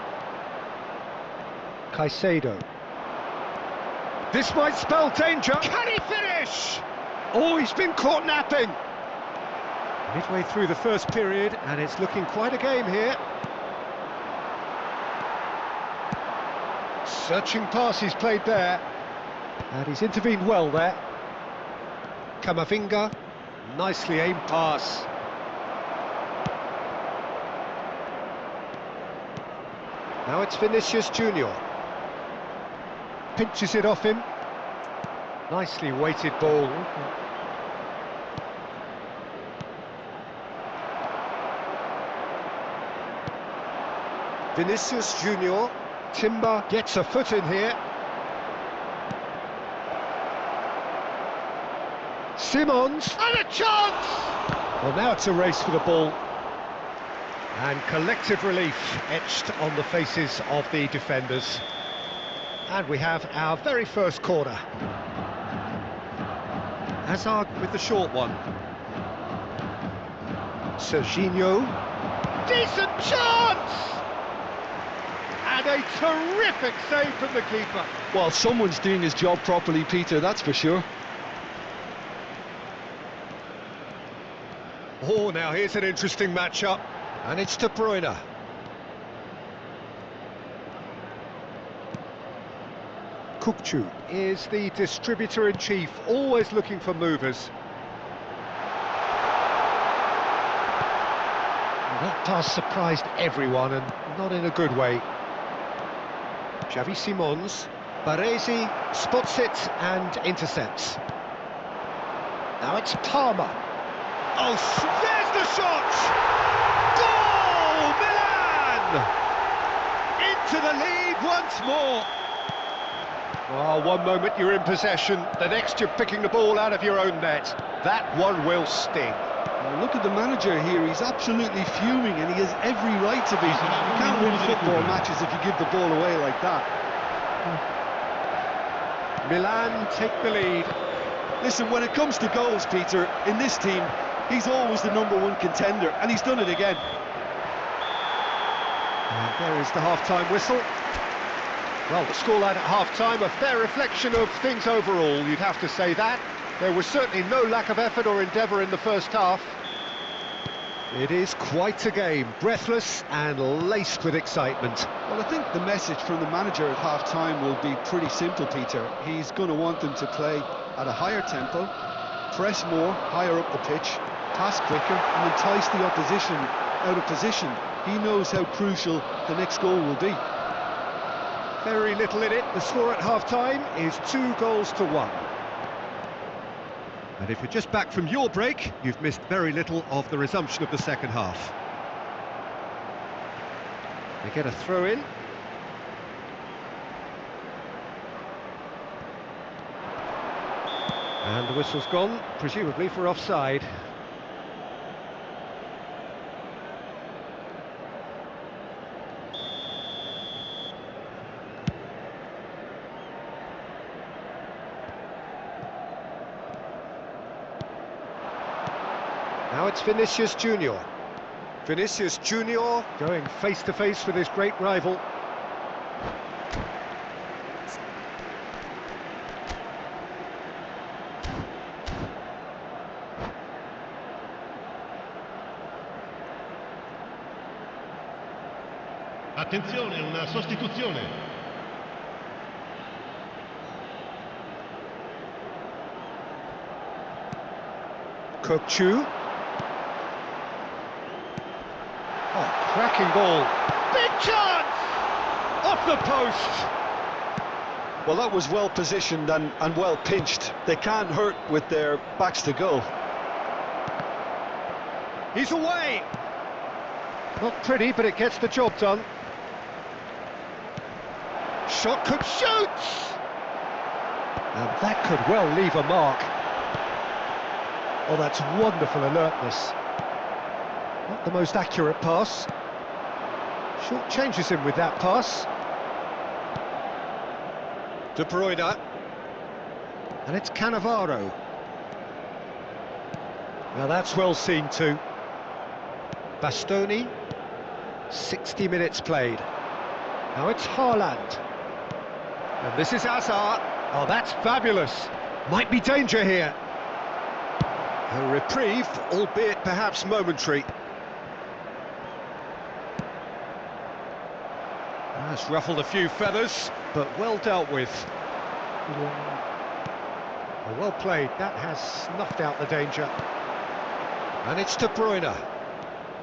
Caicedo. This might spell danger. Can he finish? Oh, he's been caught napping. Midway through the first period, and it's looking quite a game here. Searching pass he's played there. And he's intervened well there. Camavinga, nicely aimed pass. Now it's Vinicius Junior. Pinches it off him. Nicely weighted ball. Vinicius Junior. Timber gets a foot in here. Simons, and a chance! Well, now it's a race for the ball. And collective relief etched on the faces of the defenders. And we have our very first corner. Hazard with the short one. Serginho. Decent chance! And a terrific save from the keeper. Well, someone's doing his job properly, Peter, that's for sure. Oh, now here's an interesting matchup. And it's De Bruyne. Kukçu is the distributor-in-chief, always looking for movers. Well, that pass surprised everyone, and not in a good way. Xavi Simons, Baresi spots it and intercepts. Now it's Palmer. Oh, there's the shot! Goal! Milan! Into the lead once more. Oh, one moment you're in possession, the next you're picking the ball out of your own net. That one will sting. Well, look at the manager here, he's absolutely fuming and he has every right to be. You can't win football matches if you give the ball away like that. Milan take the lead. Listen, when it comes to goals, Peter, in this team, he's always the #1 contender, and he's done it again. And there is the half-time whistle. Well, the scoreline at half-time, a fair reflection of things overall, you'd have to say that. There was certainly no lack of effort or endeavour in the first half. It is quite a game, breathless and laced with excitement. Well, I think the message from the manager at half-time will be pretty simple, Peter. He's going to want them to play at a higher tempo, press more, higher up the pitch, pass quicker, and entice the opposition out of position. He knows how crucial the next goal will be. Very little in it. The score at half-time is 2-1. And if you're just back from your break, you've missed very little of the resumption of the second half. They get a throw-in. And the whistle's gone, presumably for offside. Now it's Vinicius Junior. Vinicius Junior going face-to-face with his great rival. Attenzione, una sostituzione. Kukçu. Oh, cracking ball. Big chance! Off the post! Well, that was well positioned and well pinched. They can't hurt with their backs to goal. He's away! Not pretty, but it gets the job done. Shot could shoot! And that could well leave a mark. Oh, that's wonderful alertness. Not the most accurate pass. Short changes him with that pass. De Bruyne. And it's Cannavaro. Now that's well seen too. Bastoni. 60 minutes played. Now it's Haaland. And this is Hazard. Oh, that's fabulous. Might be danger here. A reprieve, albeit perhaps momentary. That's ruffled a few feathers, but well dealt with. Well played, that has snuffed out the danger. And it's De Bruyne.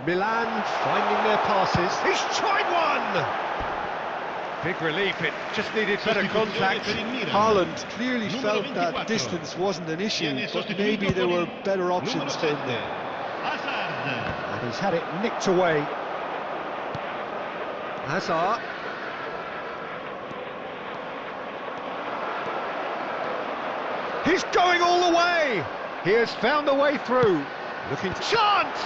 Milan finding their passes. He's tried one! Big relief, it just needed better contact. Haaland clearly felt that distance wasn't an issue, but maybe there were better options for him there. And he's had it nicked away. Hazard. He's going all the way! He has found a way through. Looking to... Chance!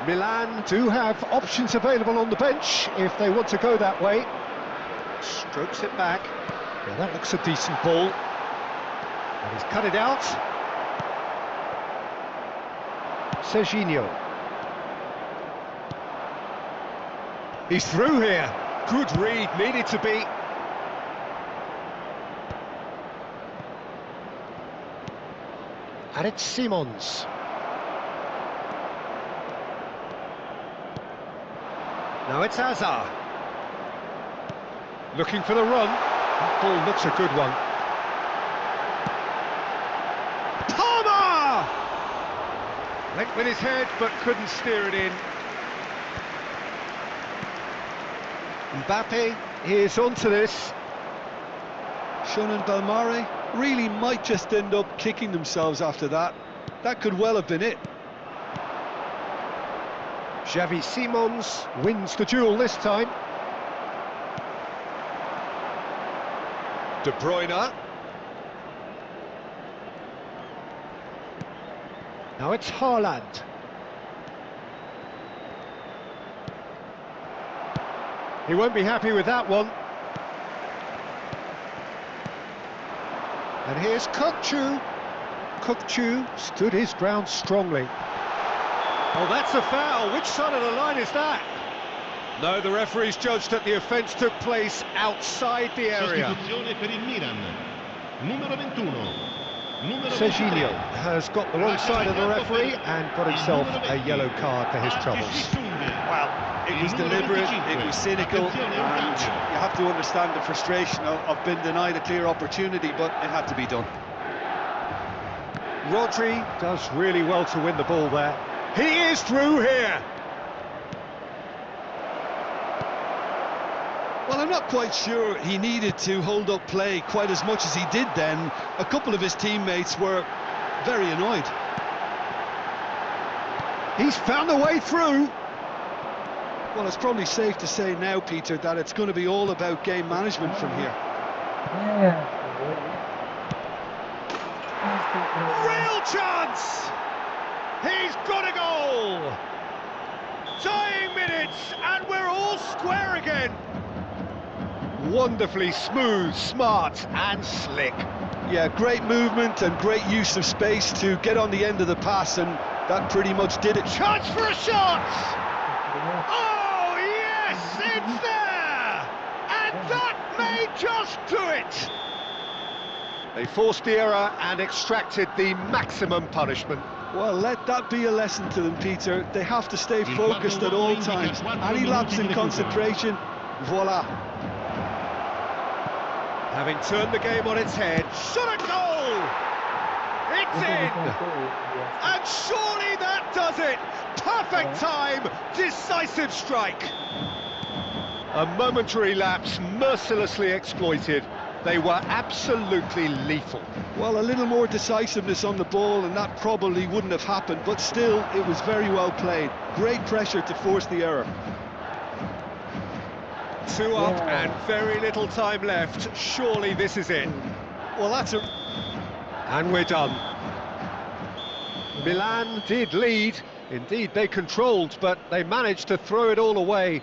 Milan do have options available on the bench if they want to go that way. Strokes it back. Yeah, that looks a decent ball. And he's cut it out. Serginho. He's through here. Good read, needed to be. And it's Simons. Now it's Hazard. Looking for the run. That ball looks a good one. Palmer! Went with his head, but couldn't steer it in. Mbappe is onto this. Shun and Belmare really might just end up kicking themselves after that. That could well have been it. Xavi Simons wins the duel this time. De Bruyne. Now it's Haaland. He won't be happy with that one. And here's Kukçu. Kukçu stood his ground strongly. Oh, that's a foul. Which side of the line is that? No, the referee's judged that the offence took place outside the area. Sostituzione per il Milan. Numero 21. Numero Serginho 23. has got the wrong side of the referee and got himself a yellow card for his troubles. Well, it was deliberate, it was cynical, and you have to understand the frustration of being denied a clear opportunity, but it had to be done. Rodri does really well to win the ball there. He is through here. Well, I'm not quite sure he needed to hold up play quite as much as he did then. A couple of his teammates were very annoyed. He's found a way through. Well, it's probably safe to say now, Peter, that it's going to be all about game management from here. Real chance! He's got a goal! Dying minutes, and we're all square again. Wonderfully smooth, smart and slick. Yeah, great movement and great use of space to get on the end of the pass, and that pretty much did it. Chance for a shot! Oh, yes, it's there! And that may just do it! They forced the error and extracted the maximum punishment. Well, let that be a lesson to them, Peter. They have to stay focused at all times. Any lapse in concentration, voila. Having turned the game on its head, shot a goal! It's in! And surely that does it! Perfect time, decisive strike! A momentary lapse mercilessly exploited. They were absolutely lethal. Well, a little more decisiveness on the ball and that probably wouldn't have happened, but still, it was very well played. Great pressure to force the error. 2 up and very little time left. Surely this is it. Well, that's a... And we're done. Milan did lead. Indeed, they controlled, but they managed to throw it all away.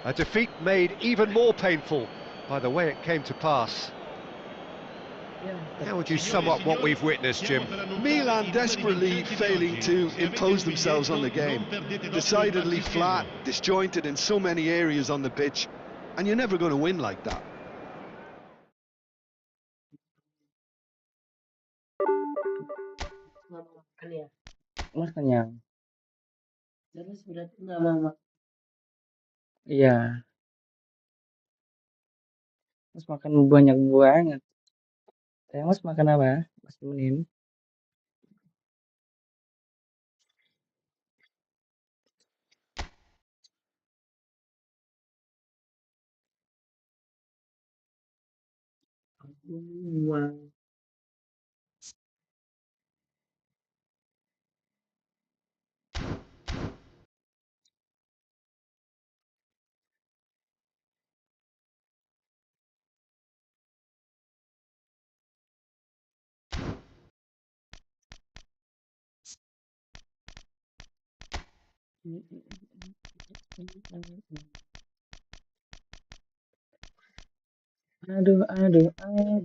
A defeat made even more painful by the way it came to pass. How would you sum up what we've witnessed, Jim? Milan desperately failing to impose themselves on the game. Decidedly flat, disjointed in so many areas on the pitch, and you're never going to win like that. Makan ya? Mas kenyang. Terus berarti nggak mau makan. Iya, Mas makan banyak banget. Mas makan apa? Mas temenin. Buang. Aduh, aduh, aduh.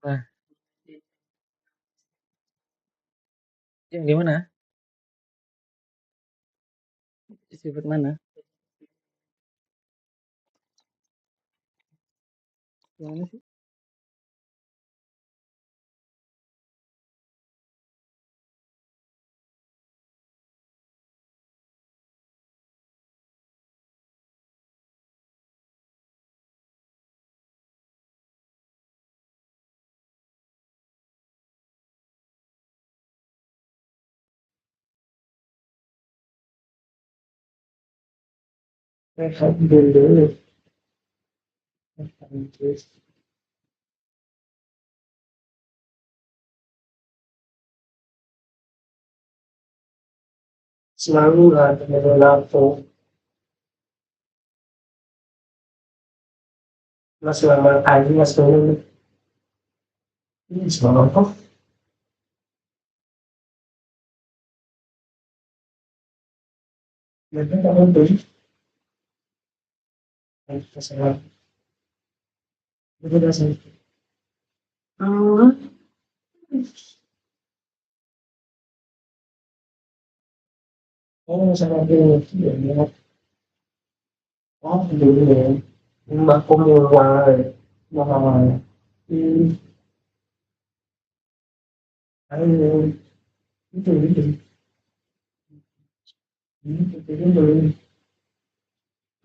Nah, yang gimana? Sifat mana? Yang mana sih? Rehat dulu. Selalu lah dengan lampu. Mas selamat pagi mas dulu. Ini selamat kok. Nanti kamu beli. Nanti selamat. Itu udah selesai. Oh sama dulu. Ya. Oh dulu ya. Ini aku mulai. Mulai. Ayo. Itu. Itu.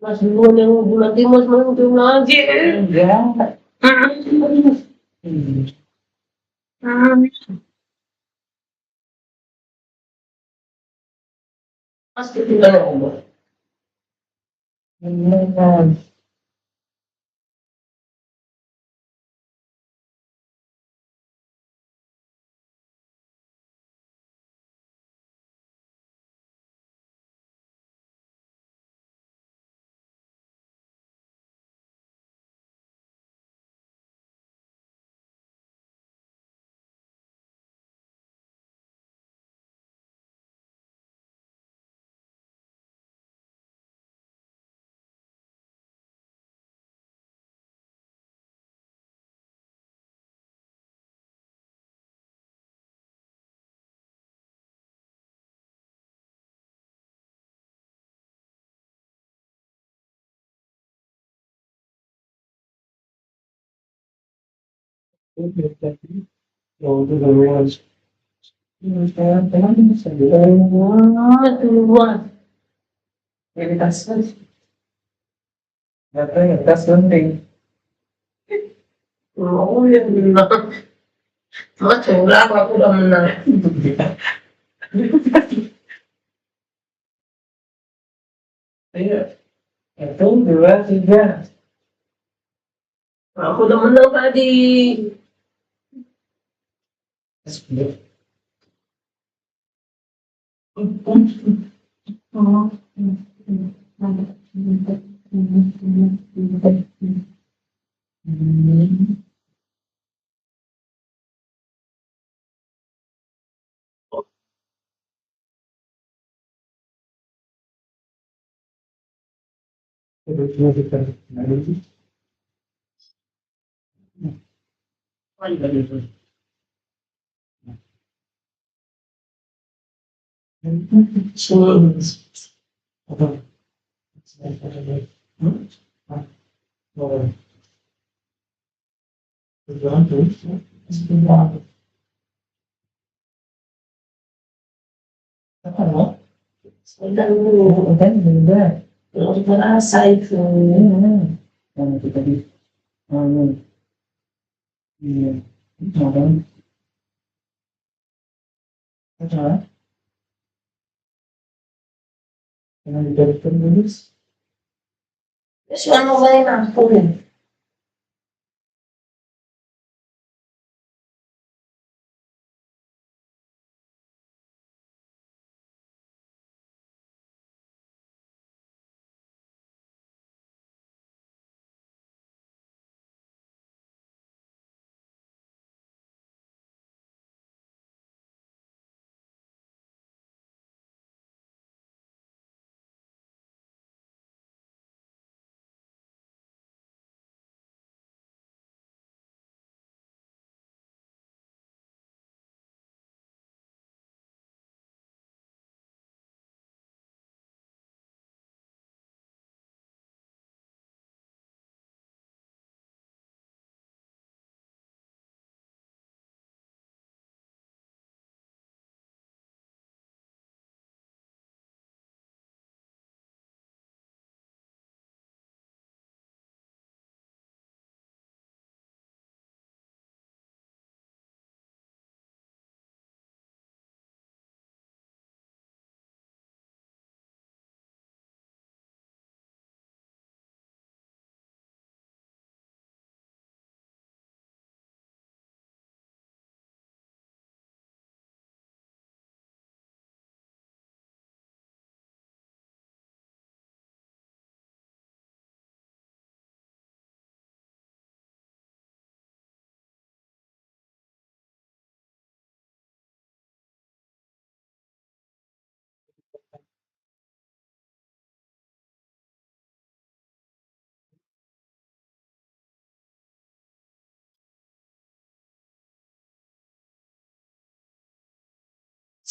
Mas duluan yang nanti mas mau tuh lagi. Enggak. Mas ketinggalan ngomong. Beneran. Oh, itu duluan. Sekarang bisa duluan. Jadi tasnya. Data yang tas penting. Oh, yang menang. Mas yang bilang aku udah menang. Iya. Itu 2, 3. Aku udah menang tadi. Sudah dulu, kan juga. Belum terasa itu. Yang itu tadi. Iya. Jangan. Jangan. Jangan diberikan dulu. Terus mau balik aku ya.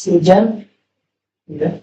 Hujan, udah.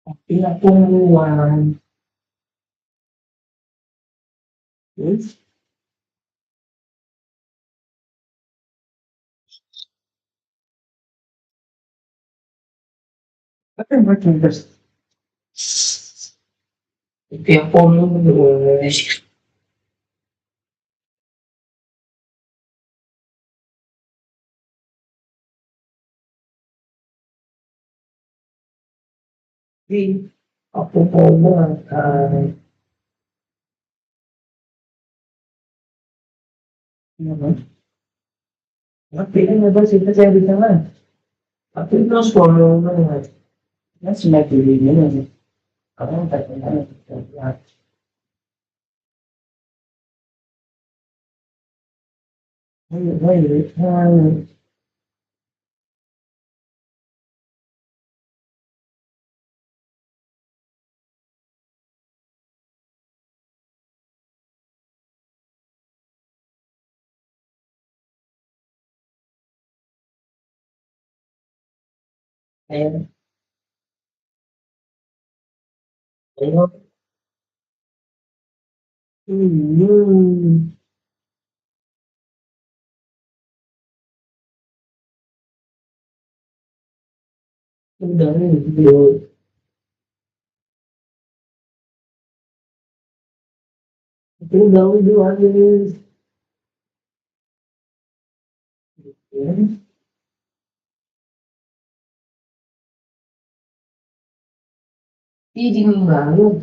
Tapi aku ngeluaran. Terus, apa yang buat terus? Itu yang polu Indonesia. Jadi, aku polu tapi ini apa sih saya bisa lah. Tapi terus polu banget. Ya semakin ini karena tak kenal kita. Ayo, ayo, ayo. Hmm, udah nih, udah habis. Ya, ini dingin banget.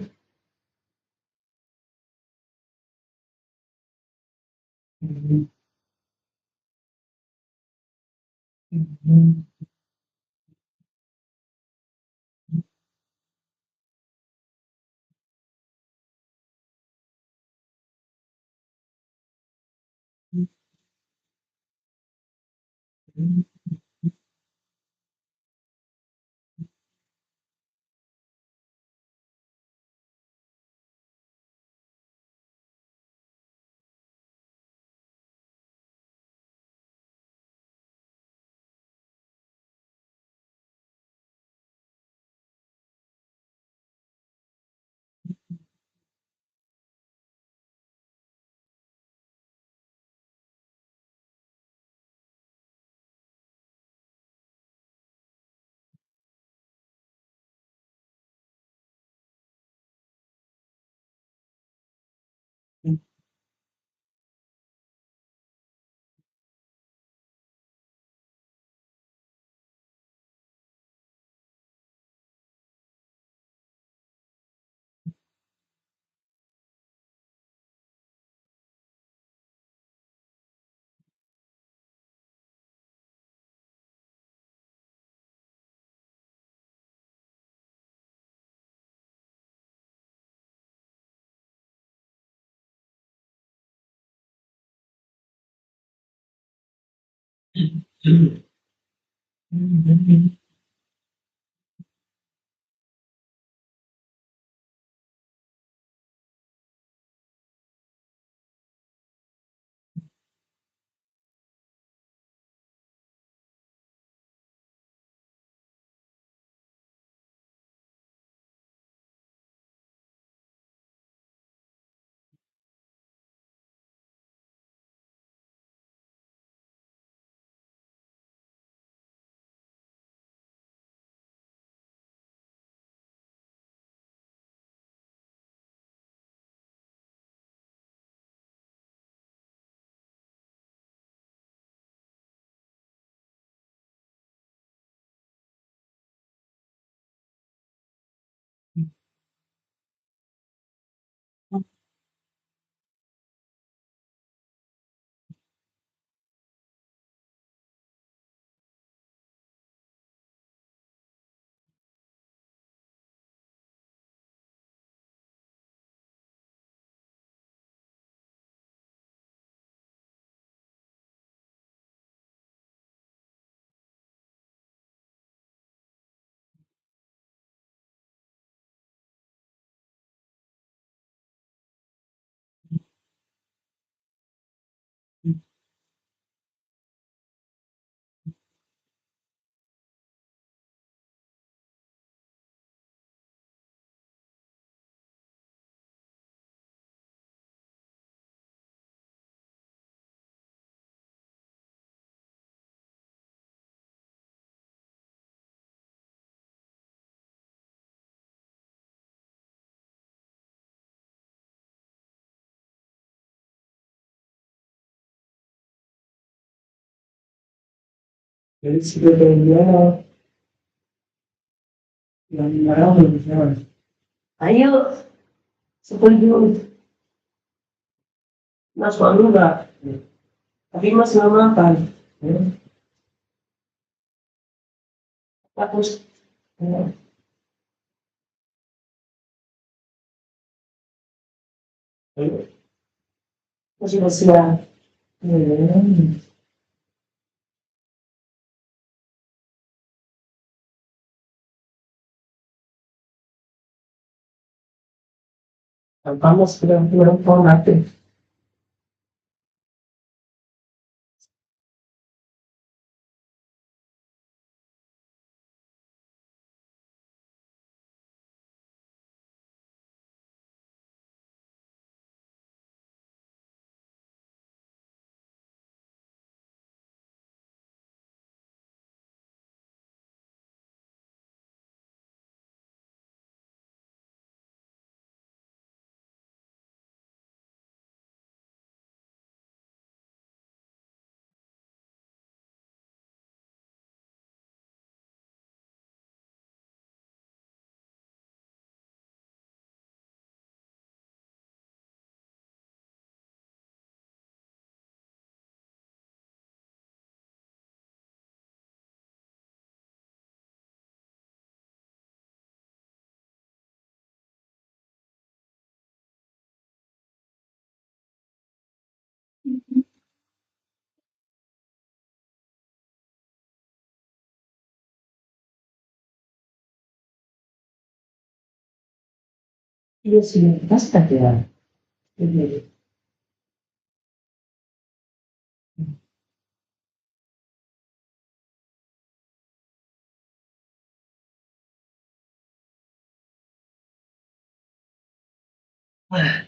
Jadi sebetulnya yang marah misalnya, ayo setuju, mas malu nggak? Tapi mas nggak makan. Aku masih masih ya. Kamu sudah pulang formatif. Iya sih, pasti ya. Iya. Wah,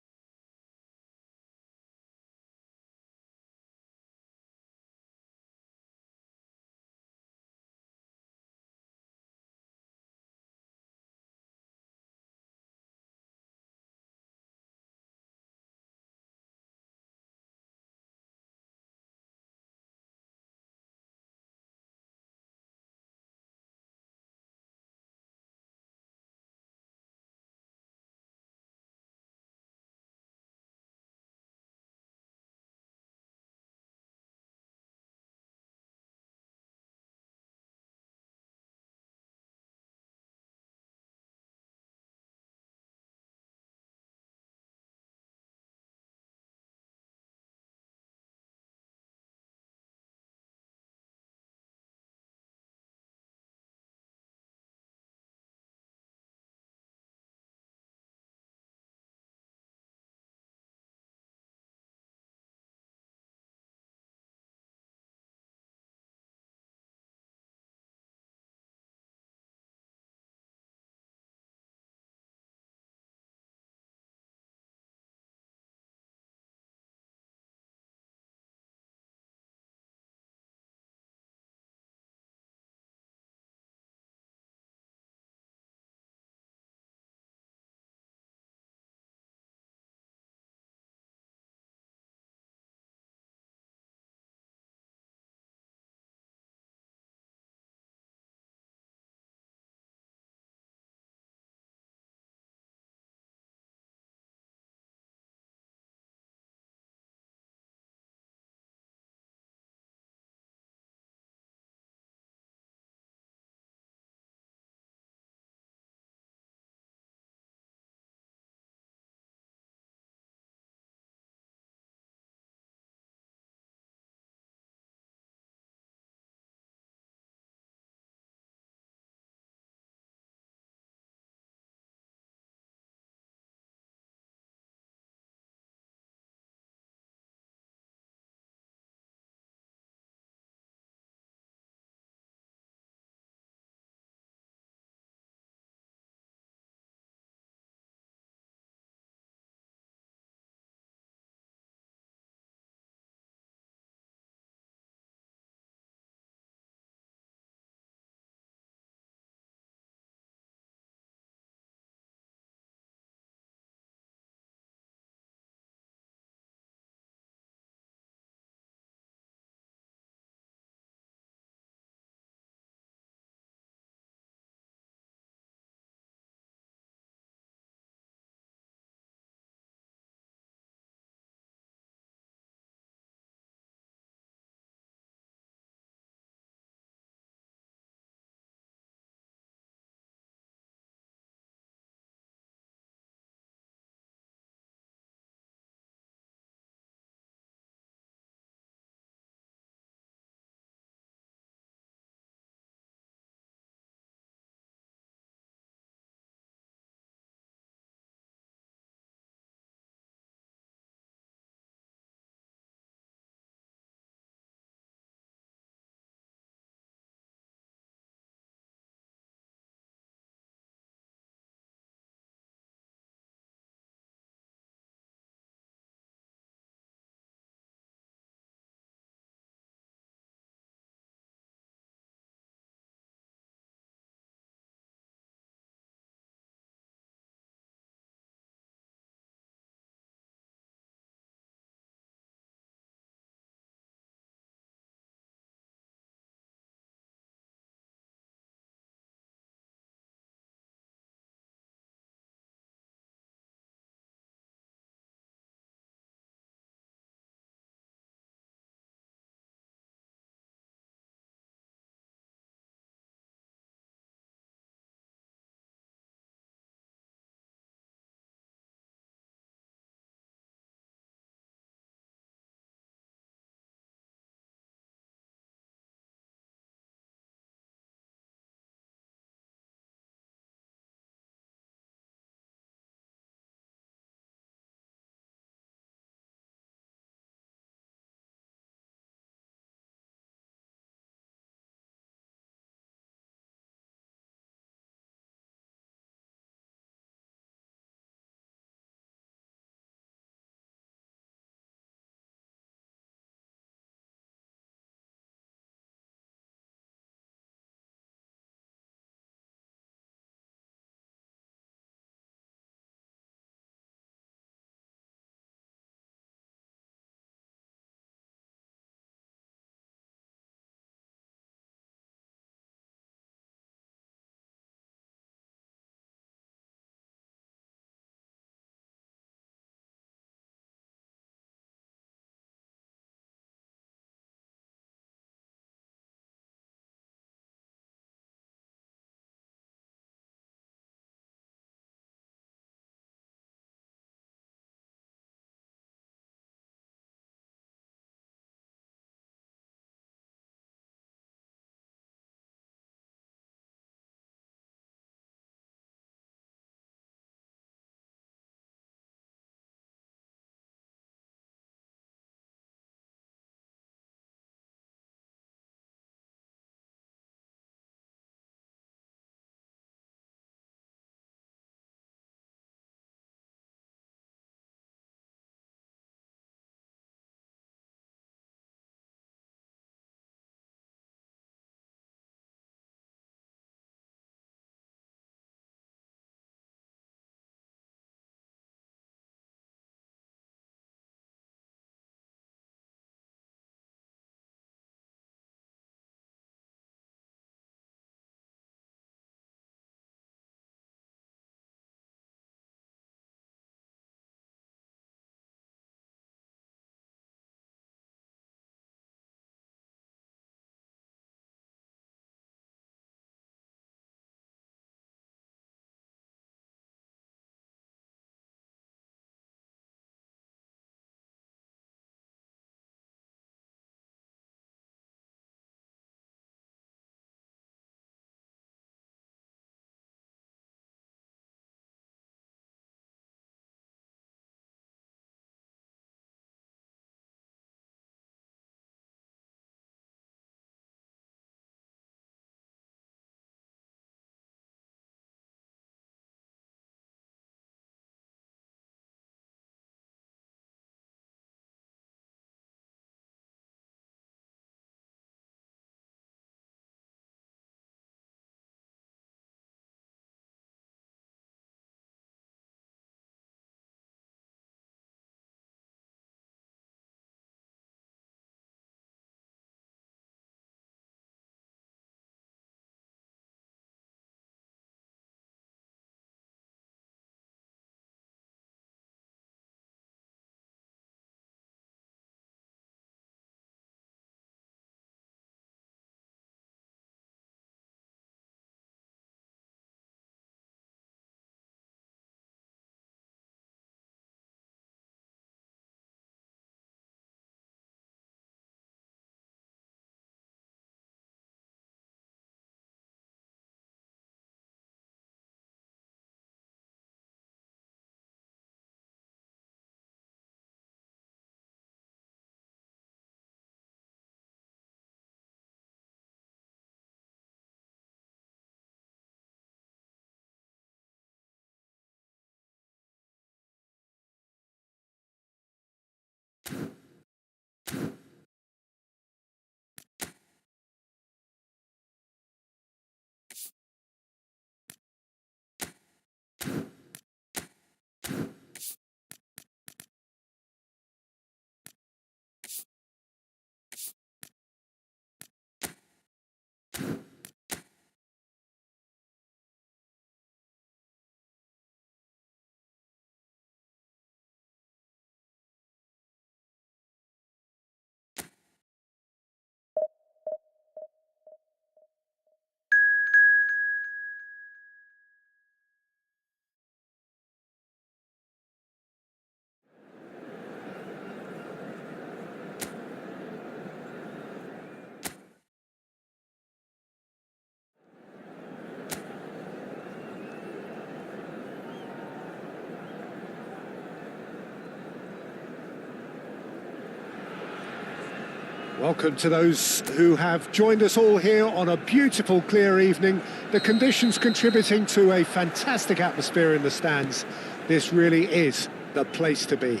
Welcome to those who have joined us all here on a beautiful, clear evening. The conditions contributing to a fantastic atmosphere in the stands. This really is the place to be.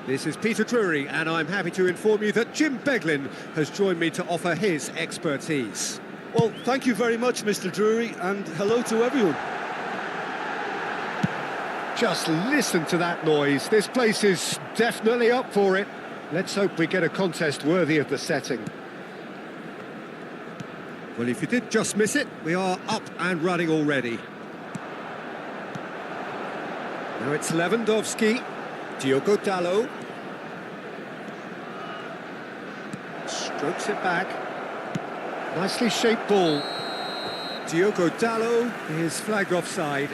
This is Peter Drury, and I'm happy to inform you that Jim Beglin has joined me to offer his expertise. Well, thank you very much, Mr. Drury, and hello to everyone. Just listen to that noise. This place is definitely up for it. Let's hope we get a contest worthy of the setting. Well, if you did just miss it, we are up and running already. Now it's Lewandowski, Diogo Dalot. Strokes it back. Nicely shaped ball. Diogo Dalot is flagged offside.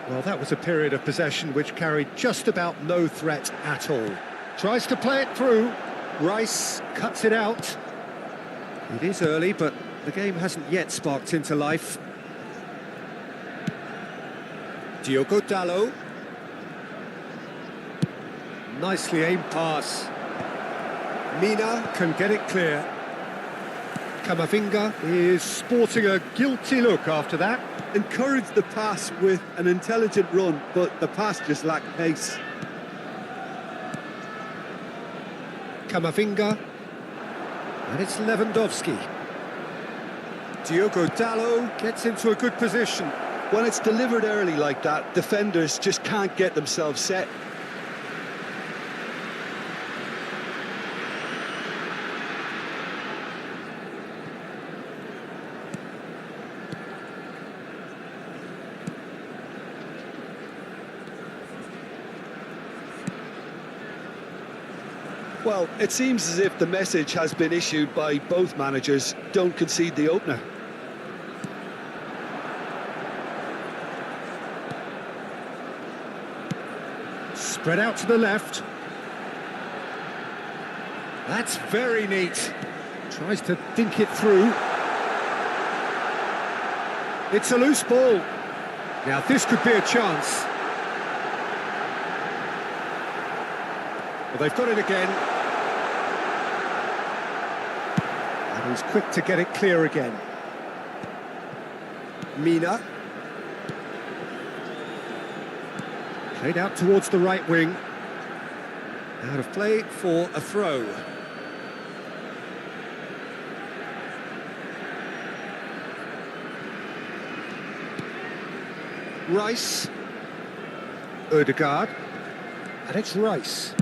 Well, that was a period of possession which carried just about no threat at all. Tries to play it through. Rice cuts it out. It is early, but the game hasn't yet sparked into life. Diogo Dalot. Nicely aimed pass. Mina can get it clear. Camavinga is sporting a guilty look after that. Encouraged the pass with an intelligent run, but the pass just lacked pace. Camavinga. And it's Lewandowski. Diogo Dalot gets into a good position. When it's delivered early like that, defenders just can't get themselves set. Well, it seems as if the message has been issued by both managers: don't concede the opener. Spread out to the left. That's very neat. Tries to think it through. It's a loose ball. Now this could be a chance. Well, they've got it again. And he's quick to get it clear again. Mina. Played out towards the right wing. Out of play for a throw. Rice. Ødegaard. And it's Rice.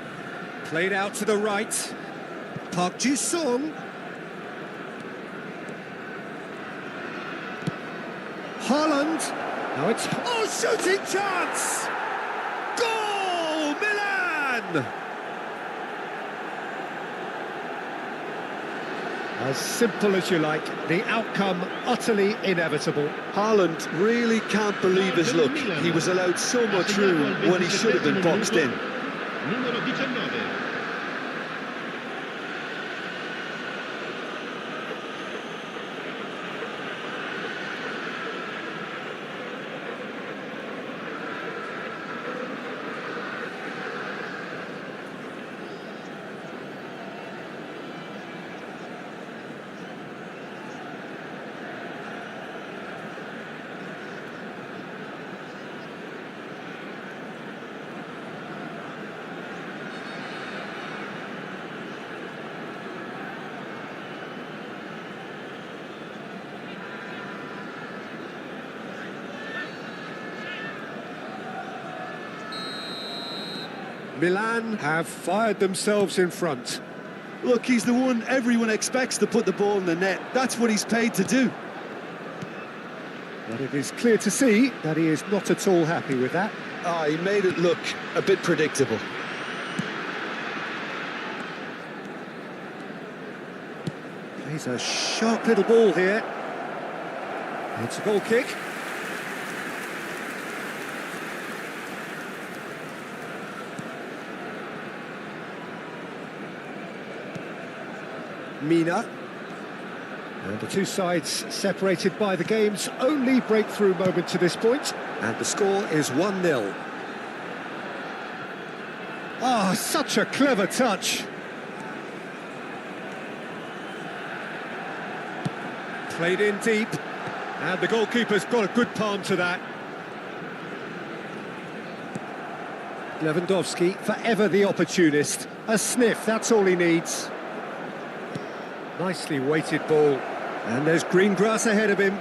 Played out to the right. Park Ji-sung. Haaland. Now it's... Oh, shooting chance! Goal! Milan! As simple as you like, the outcome utterly inevitable. Haaland really can't believe his luck. He was allowed so much room when he should have been boxed in. Numero 19. Milan have fired themselves in front. Look, he's the one everyone expects to put the ball in the net. That's what he's paid to do. But it is clear to see that he is not at all happy with that. He made it look a bit predictable. Plays a sharp little ball here. It's a goal kick. Mina. And the two sides separated by the game's only breakthrough moment to this point. And the score is 1-0. Oh, such a clever touch. Played in deep. And the goalkeeper's got a good palm to that. Lewandowski, forever the opportunist. A sniff, that's all he needs. Nicely weighted ball. And there's green grass ahead of him.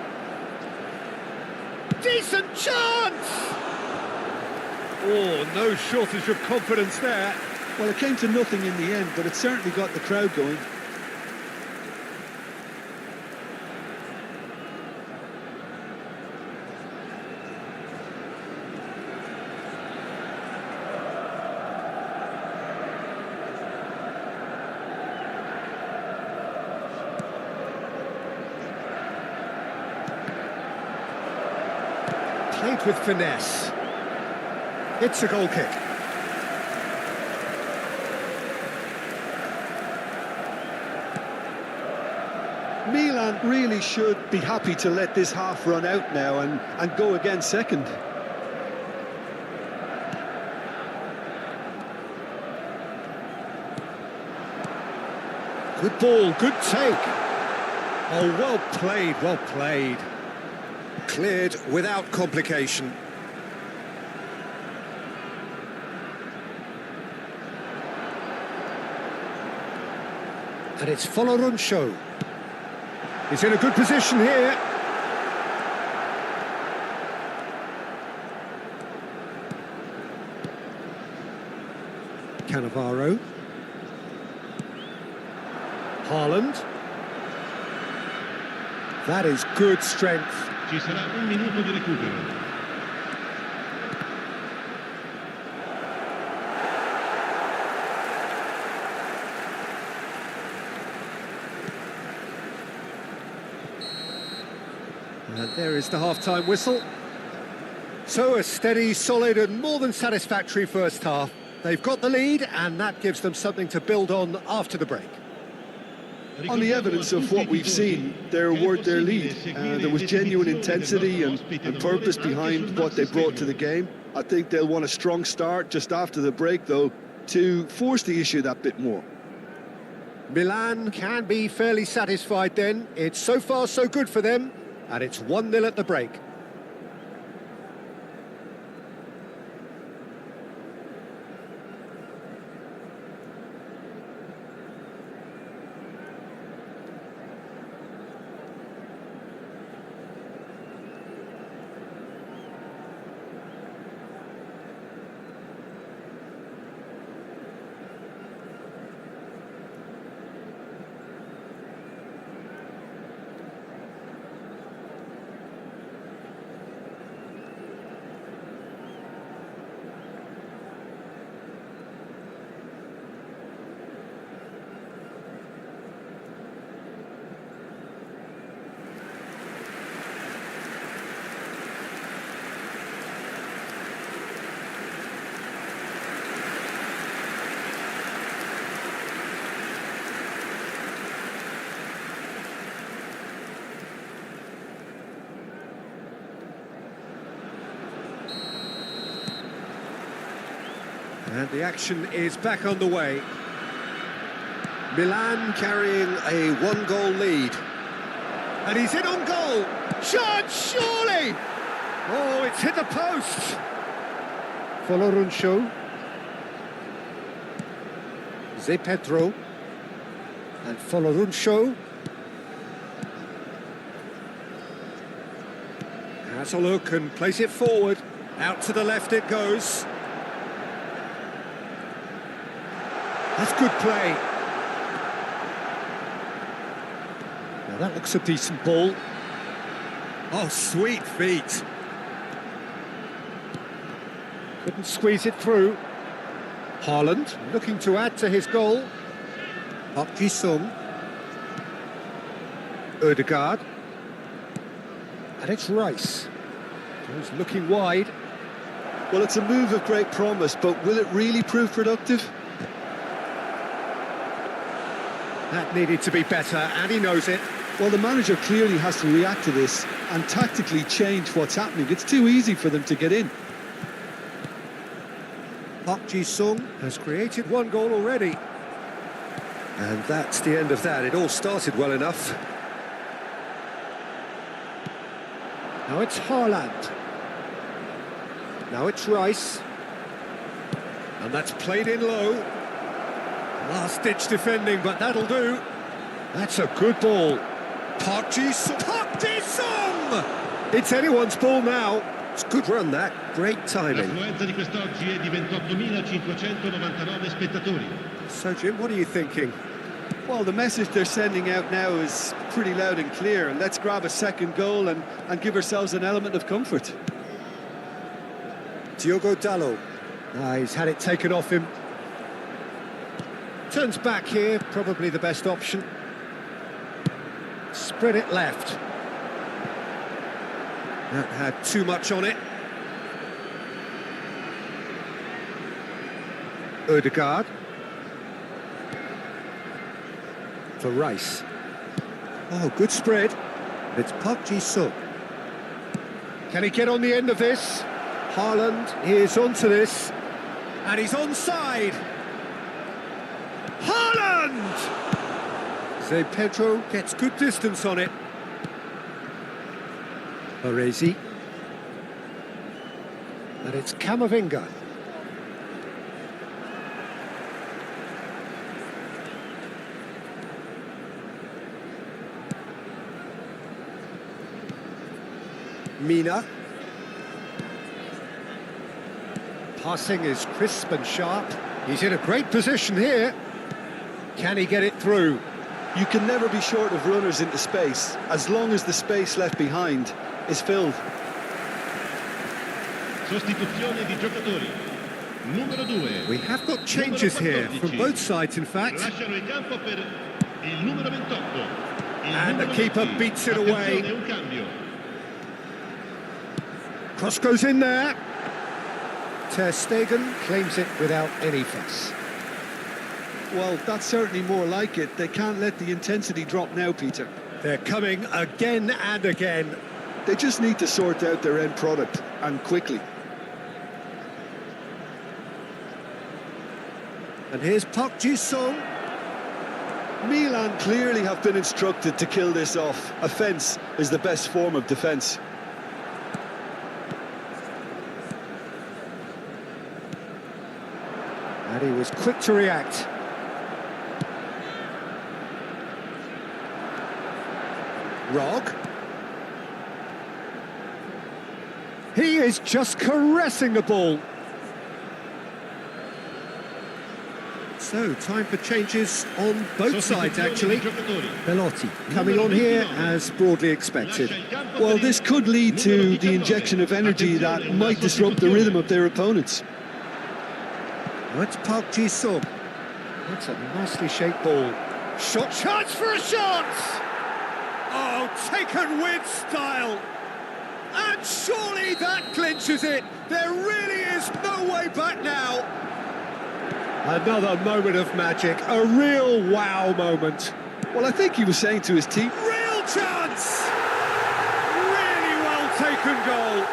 Decent chance! Oh, no shortage of confidence there. Well, it came to nothing in the end, but it certainly got the crowd going. Played with finesse. It's a goal kick. Milan really should be happy to let this half run out now and go again second. Good ball, good take. Oh, well played, well played. Cleared without complication. And it's Folorunsho. He's in a good position here. Cannavaro. Haaland. That is good strength. Ci sarà un minuto di recupero. And there is the half-time whistle. So a steady, solid and more than satisfactory first half. They've got the lead and that gives them something to build on after the break. On the evidence of what we've seen, they're worth their lead. There was genuine intensity and purpose behind what they brought to the game. I think they'll want a strong start just after the break, though, to force the issue that bit more. Milan can be fairly satisfied then. It's so far so good for them, and it's 1-0 at the break. And the action is back on the way. Milan carrying a one-goal lead. And he's in on goal. Chance, surely! Oh, it's hit the post. Folorunsho. Zé Pedro. And Folorunsho. Has a look and plays it forward. Out to the left it goes. That's good play. Now that looks a decent ball. Oh, sweet feet. Couldn't squeeze it through. Haaland looking to add to his goal. Up Ji-sung. Odegaard. And it's Rice. He's looking wide. Well, it's a move of great promise, but will it really prove productive? That needed to be better, and he knows it. Well, the manager clearly has to react to this and tactically change what's happening. It's too easy for them to get in. Park Ji-sung has created one goal already. And that's the end of that. It all started well enough. Now it's Haaland. Now it's Rice. And that's played in low. Last-ditch defending, but that'll do. That's a good ball. Park Ji-sung! Park Ji-sung! It's anyone's ball now. It's a good run, that. Great timing. L'affluenza di quest'oggi è di 28.599 spettatori. So, Jim, what are you thinking? Well, the message they're sending out now is pretty loud and clear. Let's grab a second goal and give ourselves an element of comfort. Diogo Dalot. He's had it taken off him. Turns back here, probably the best option. Spread it left. That had too much on it. Odegaard. For Rice. Oh, good spread. It's Park Ji-sung. Can he get on the end of this? Haaland is onto this. And he's onside. Haaland! Zé Pedro gets good distance on it. Baresi. And it's Camavinga. Mina. Passing is crisp and sharp. He's in a great position here. Can he get it through? You can never be short of runners into space, as long as the space left behind is filled. Sostituzione di giocatori. Numero 2. We have got changes here from both sides, in fact. Lasciano il campo per il numero 28. And the keeper beats it away. Attenzione, un cambio. Cross goes in there. Ter Stegen claims it without any fuss. Well, that's certainly more like it. They can't let the intensity drop now, Peter. They're coming again and again. They just need to sort out their end product, and quickly. And here's Park Ji-sung. Milan clearly have been instructed to kill this off. Offence is the best form of defence. And he was quick to react. Rog. He is just caressing the ball. So, time for changes on both sides, actually. Belotti coming on here as broadly expected. Well, this could lead to the injection of energy that might disrupt the rhythm of their opponents. That's Park Ji-sung. That's a nicely shaped ball. Shot chance for a shot! Oh, taken with style. And surely that clinches it. There really is no way back now. Another moment of magic, a real wow moment. Well, I think he was saying to his team, Real chance! Really well taken goal.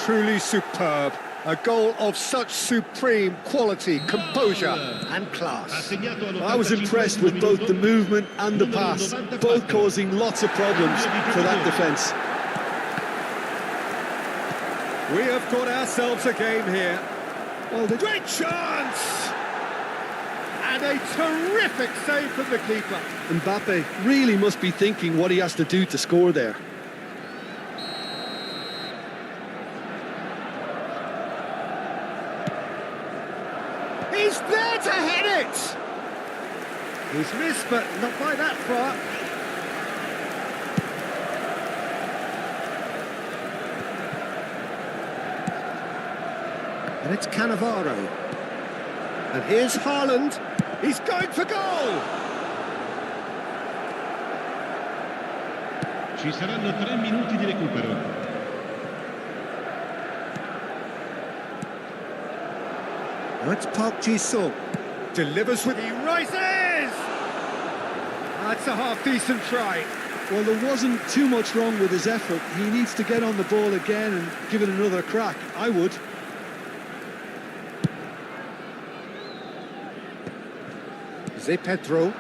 Truly superb. A goal of such supreme quality, composure and class. I was impressed with both the movement and the pass, both causing lots of problems for that defence. We have got ourselves a game here. Well, the great chance! And a terrific save from the keeper. Mbappe really must be thinking what he has to do to score there. He's there to head it! He's missed, but not by that far. And it's Cannavaro. And here's Haaland. He's going for goal! Ci saranno 3 minuti di recupero. That's Park Ji-sung. Delivers with he rises! That's a half-decent try. Well, there wasn't too much wrong with his effort. He needs to get on the ball again and give it another crack. I would. Zé Pedro.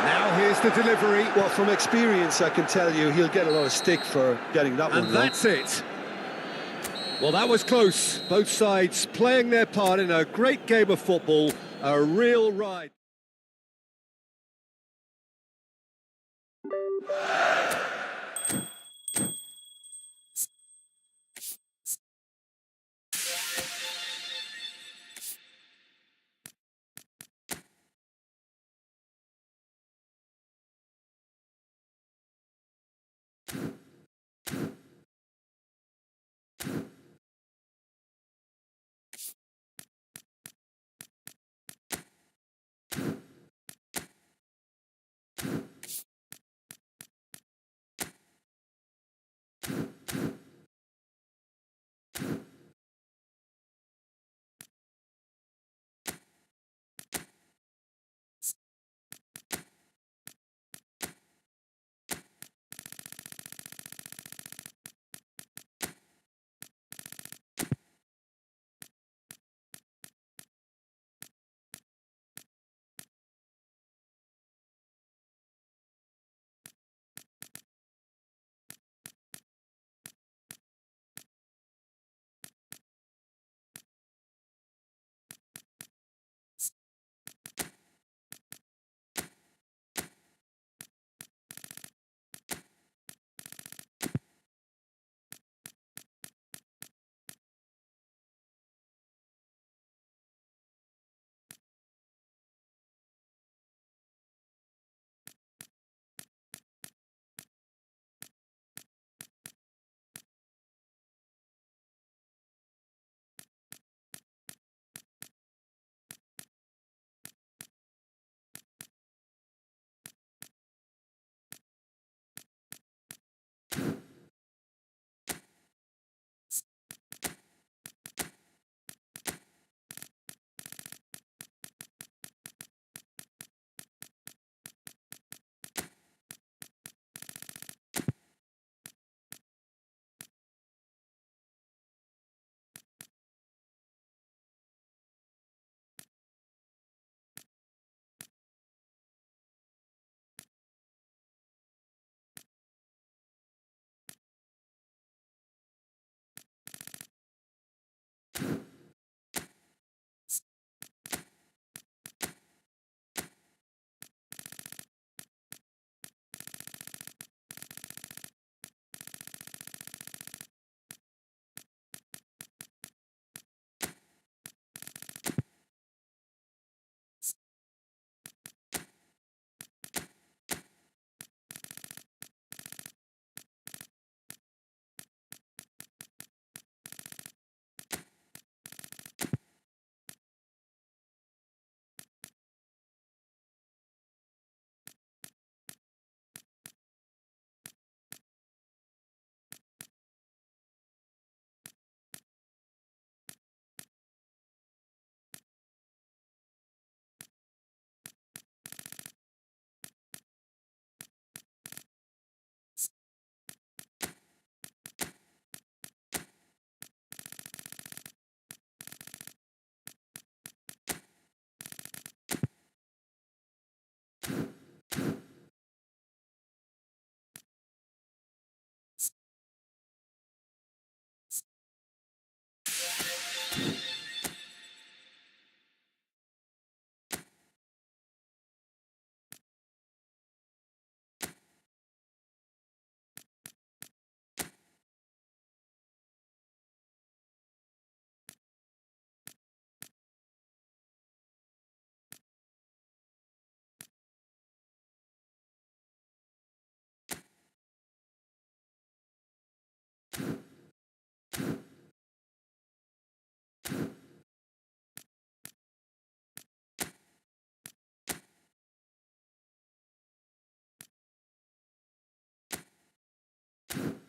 Now here's the delivery. Well, from experience, I can tell you he'll get a lot of stick for getting that one And wrong. that's it. Well, that was close. Both sides playing their part in a great game of football. A real ride. it.